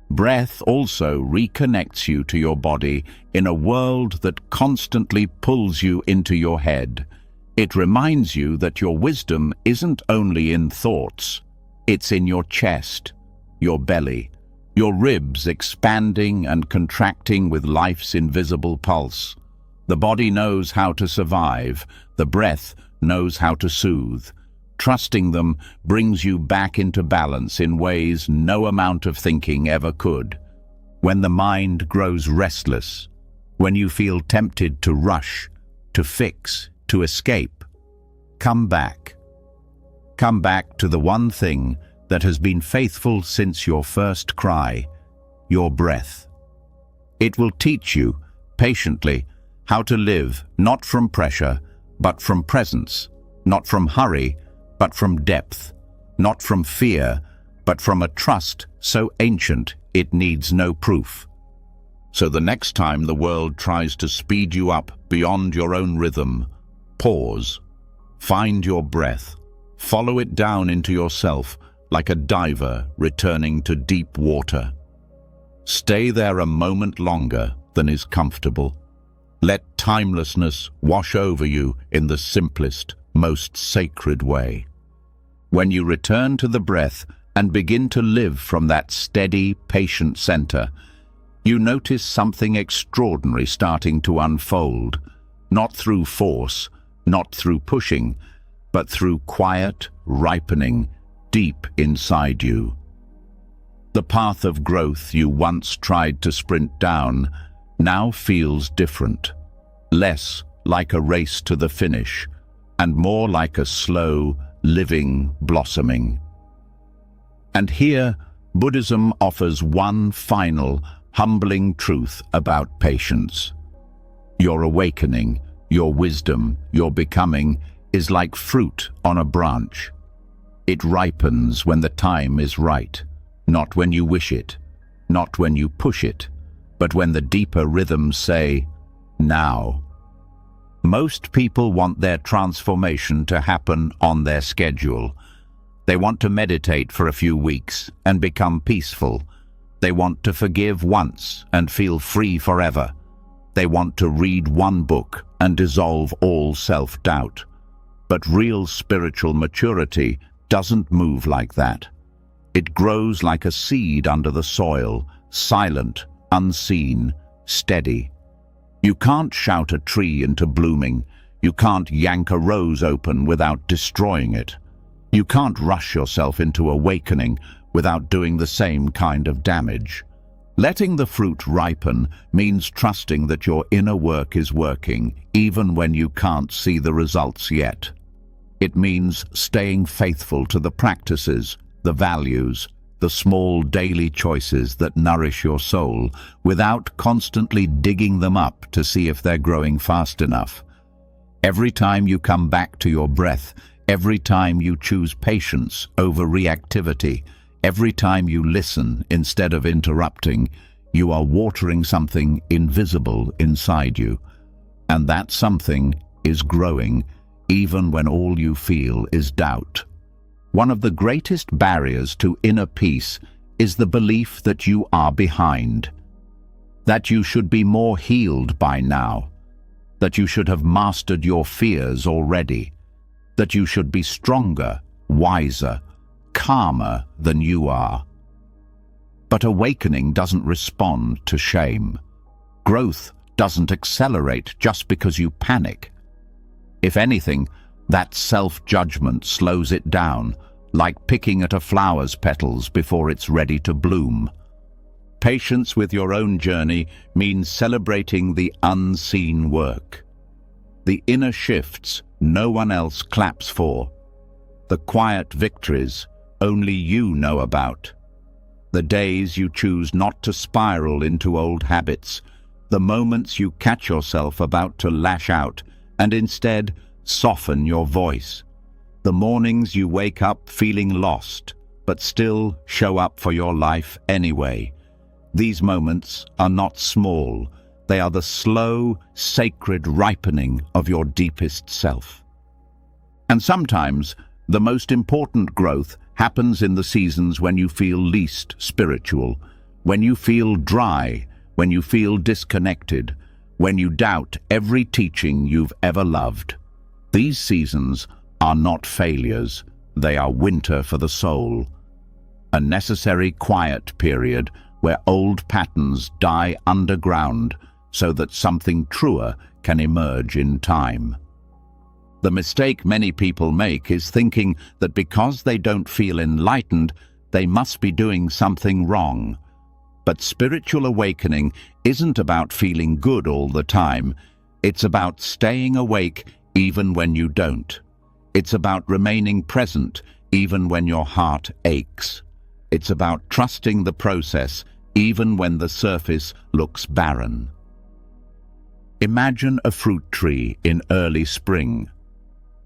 Breath also reconnects you to your body in a world that constantly pulls you into your head. It reminds you that your wisdom isn't only in thoughts, it's in your chest, your belly, your ribs expanding and contracting with life's invisible pulse. The body knows how to survive, the breath knows how to soothe. Trusting them brings you back into balance in ways no amount of thinking ever could. When the mind grows restless, when you feel tempted to rush, to fix, to escape, come back. Come back to the one thing that has been faithful since your first cry, your breath. It will teach you, patiently, how to live not from pressure, but from presence, not from hurry, but from depth, not from fear, but from a trust so ancient it needs no proof. So the next time the world tries to speed you up beyond your own rhythm, pause, find your breath, follow it down into yourself like a diver returning to deep water. Stay there a moment longer than is comfortable. Let timelessness wash over you in the simplest, most sacred way. When you return to the breath and begin to live from that steady, patient center, you notice something extraordinary starting to unfold, not through force, not through pushing, but through quiet, ripening, deep inside you. The path of growth you once tried to sprint down now feels different, less like a race to the finish, and more like a slow, living blossoming. And here, Buddhism offers one final, humbling truth about patience. Your awakening, your wisdom, your becoming is like fruit on a branch. It ripens when the time is right, not when you wish it, not when you push it, but when the deeper rhythms say, now. Most people want their transformation to happen on their schedule. They want to meditate for a few weeks and become peaceful. They want to forgive once and feel free forever. They want to read one book and dissolve all self-doubt. But real spiritual maturity doesn't move like that. It grows like a seed under the soil, silent, unseen, steady. You can't shout a tree into blooming. You can't yank a rose open without destroying it. You can't rush yourself into awakening without doing the same kind of damage. Letting the fruit ripen means trusting that your inner work is working, even when you can't see the results yet. It means staying faithful to the practices, the values, the small daily choices that nourish your soul, without constantly digging them up to see if they're growing fast enough. Every time you come back to your breath, every time you choose patience over reactivity, every time you listen instead of interrupting, you are watering something invisible inside you. And that something is growing, even when all you feel is doubt. One of the greatest barriers to inner peace is the belief that you are behind, that you should be more healed by now, that you should have mastered your fears already, that you should be stronger, wiser, calmer than you are. But awakening doesn't respond to shame. Growth doesn't accelerate just because you panic. If anything, that self-judgment slows it down, like picking at a flower's petals before it's ready to bloom. Patience with your own journey means celebrating the unseen work, the inner shifts no one else claps for, the quiet victories only you know about, the days you choose not to spiral into old habits, the moments you catch yourself about to lash out and instead soften your voice, the mornings you wake up feeling lost but still show up for your life anyway. These moments are not small. They are the slow, sacred ripening of your deepest self. And sometimes the most important growth happens in the seasons when you feel least spiritual, when you feel dry, when you feel disconnected, when you doubt every teaching you've ever loved. These seasons are not failures, they are winter for the soul. A necessary quiet period where old patterns die underground so that something truer can emerge in time. The mistake many people make is thinking that because they don't feel enlightened, they must be doing something wrong. But spiritual awakening isn't about feeling good all the time. It's about staying awake even when you don't. It's about remaining present even when your heart aches. It's about trusting the process even when the surface looks barren. Imagine a fruit tree in early spring.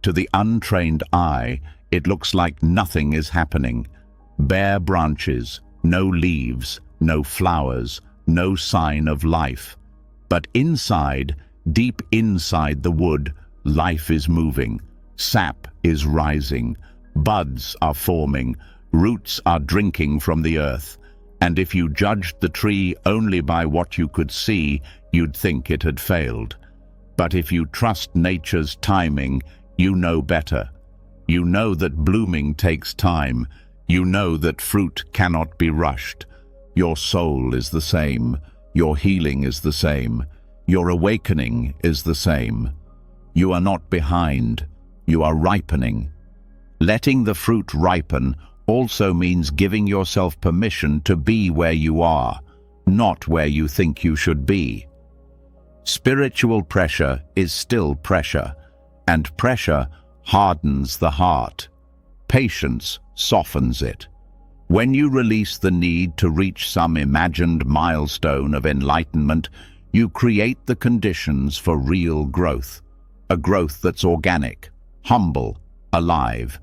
To the untrained eye, it looks like nothing is happening. Bare branches, no leaves, no flowers, no sign of life. But inside, deep inside the wood, life is moving. Sap is rising. Buds are forming. Roots are drinking from the earth. And if you judged the tree only by what you could see, you'd think it had failed. But if you trust nature's timing, you know better. You know that blooming takes time. You know that fruit cannot be rushed. Your soul is the same. Your healing is the same. Your awakening is the same. You are not behind. You are ripening. Letting the fruit ripen also means giving yourself permission to be where you are, not where you think you should be. Spiritual pressure is still pressure, and pressure hardens the heart. Patience softens it. When you release the need to reach some imagined milestone of enlightenment, you create the conditions for real growth, a growth that's organic, humble, alive.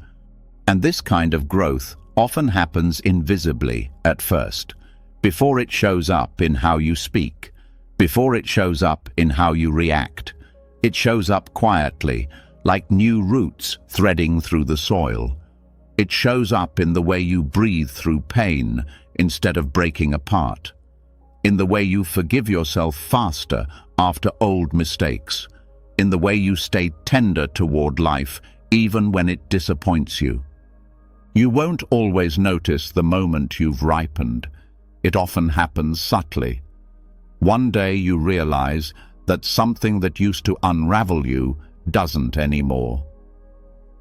And this kind of growth often happens invisibly at first, before it shows up in how you speak, before it shows up in how you react. It shows up quietly, like new roots threading through the soil. It shows up in the way you breathe through pain instead of breaking apart, in the way you forgive yourself faster after old mistakes, in the way you stay tender toward life even when it disappoints you. You won't always notice the moment you've ripened. It often happens subtly. One day you realize that something that used to unravel you doesn't anymore.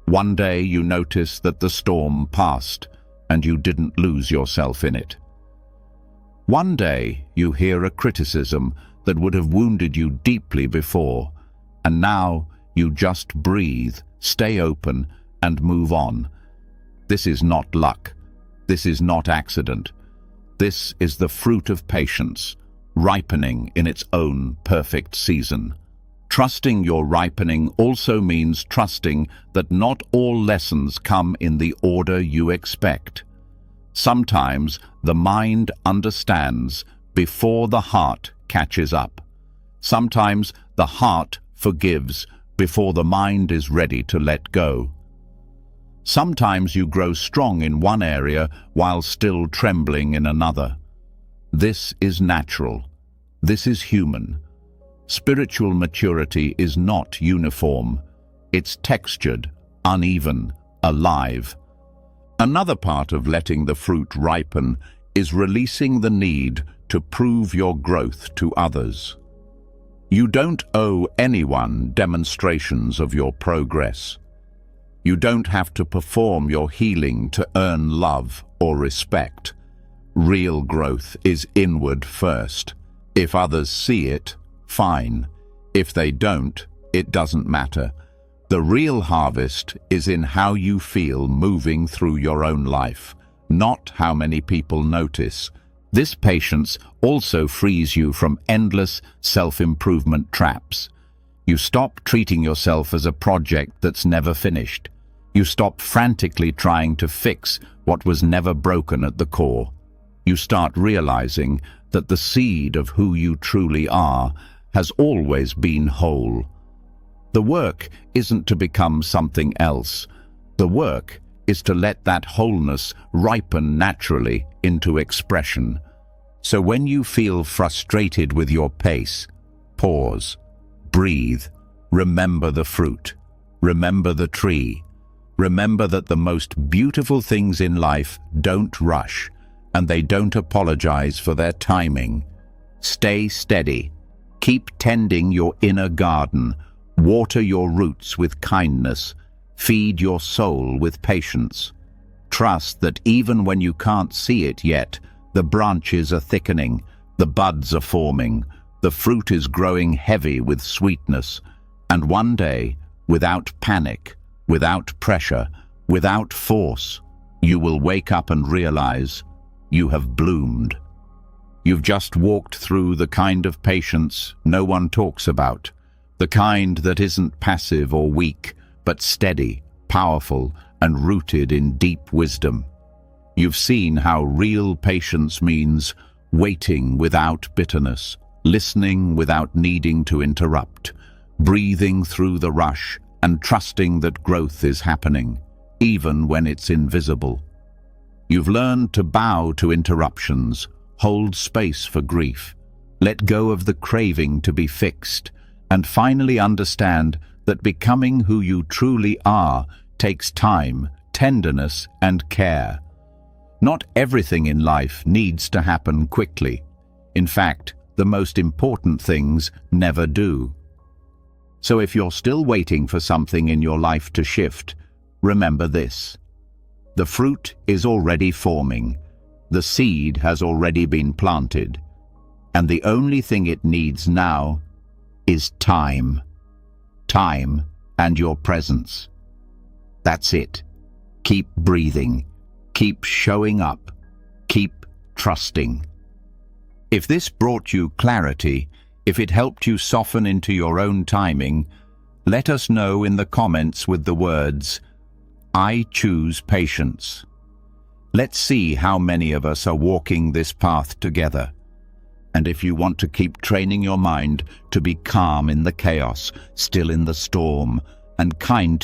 One day you notice that the storm passed and you didn't lose yourself in it. One day you hear a criticism that would have wounded you deeply before, and now you just breathe, stay open, and move on. This is not luck. This is not accident. This is the fruit of patience, ripening in its own perfect season. Trusting your ripening also means trusting that not all lessons come in the order you expect. Sometimes the mind understands before the heart catches up. Sometimes the heart forgives before the mind is ready to let go. Sometimes you grow strong in one area while still trembling in another. This is natural. This is human. Spiritual maturity is not uniform. It's textured, uneven, alive. Another part of letting the fruit ripen is releasing the need to prove your growth to others. You don't owe anyone demonstrations of your progress. You don't have to perform your healing to earn love or respect. Real growth is inward first. If others see it, fine. If they don't, it doesn't matter. The real harvest is in how you feel moving through your own life, not how many people notice. This patience also frees you from endless self-improvement traps. You stop treating yourself as a project that's never finished. You stop frantically trying to fix what was never broken at the core. You start realizing that the seed of who you truly are has always been whole. The work isn't to become something else. The work is to let that wholeness ripen naturally into expression. So when you feel frustrated with your pace, pause, breathe, remember the fruit, remember the tree. Remember that the most beautiful things in life don't rush, and they don't apologize for their timing. Stay steady. Keep tending your inner garden. Water your roots with kindness. Feed your soul with patience. Trust that even when you can't see it yet, the branches are thickening, the buds are forming, the fruit is growing heavy with sweetness, and one day, without panic, without pressure, without force, you will wake up and realize you have bloomed. You've just walked through the kind of patience no one talks about, the kind that isn't passive or weak, but steady, powerful, and rooted in deep wisdom. You've seen how real patience means waiting without bitterness, listening without needing to interrupt, breathing through the rush, and trusting that growth is happening, even when it's invisible. You've learned to bow to interruptions, hold space for grief, let go of the craving to be fixed, and finally understand that becoming who you truly are takes time, tenderness, and care. Not everything in life needs to happen quickly. In fact, the most important things never do. So if you're still waiting for something in your life to shift, remember this. The fruit is already forming. The seed has already been planted. And the only thing it needs now is time. Time and your presence. That's it. Keep breathing. Keep showing up. Keep trusting. If this brought you clarity, if it helped you soften into your own timing, let us know in the comments with the words, "I choose patience." Let's see how many of us are walking this path together. And if you want to keep training your mind to be calm in the chaos, still in the storm, and kind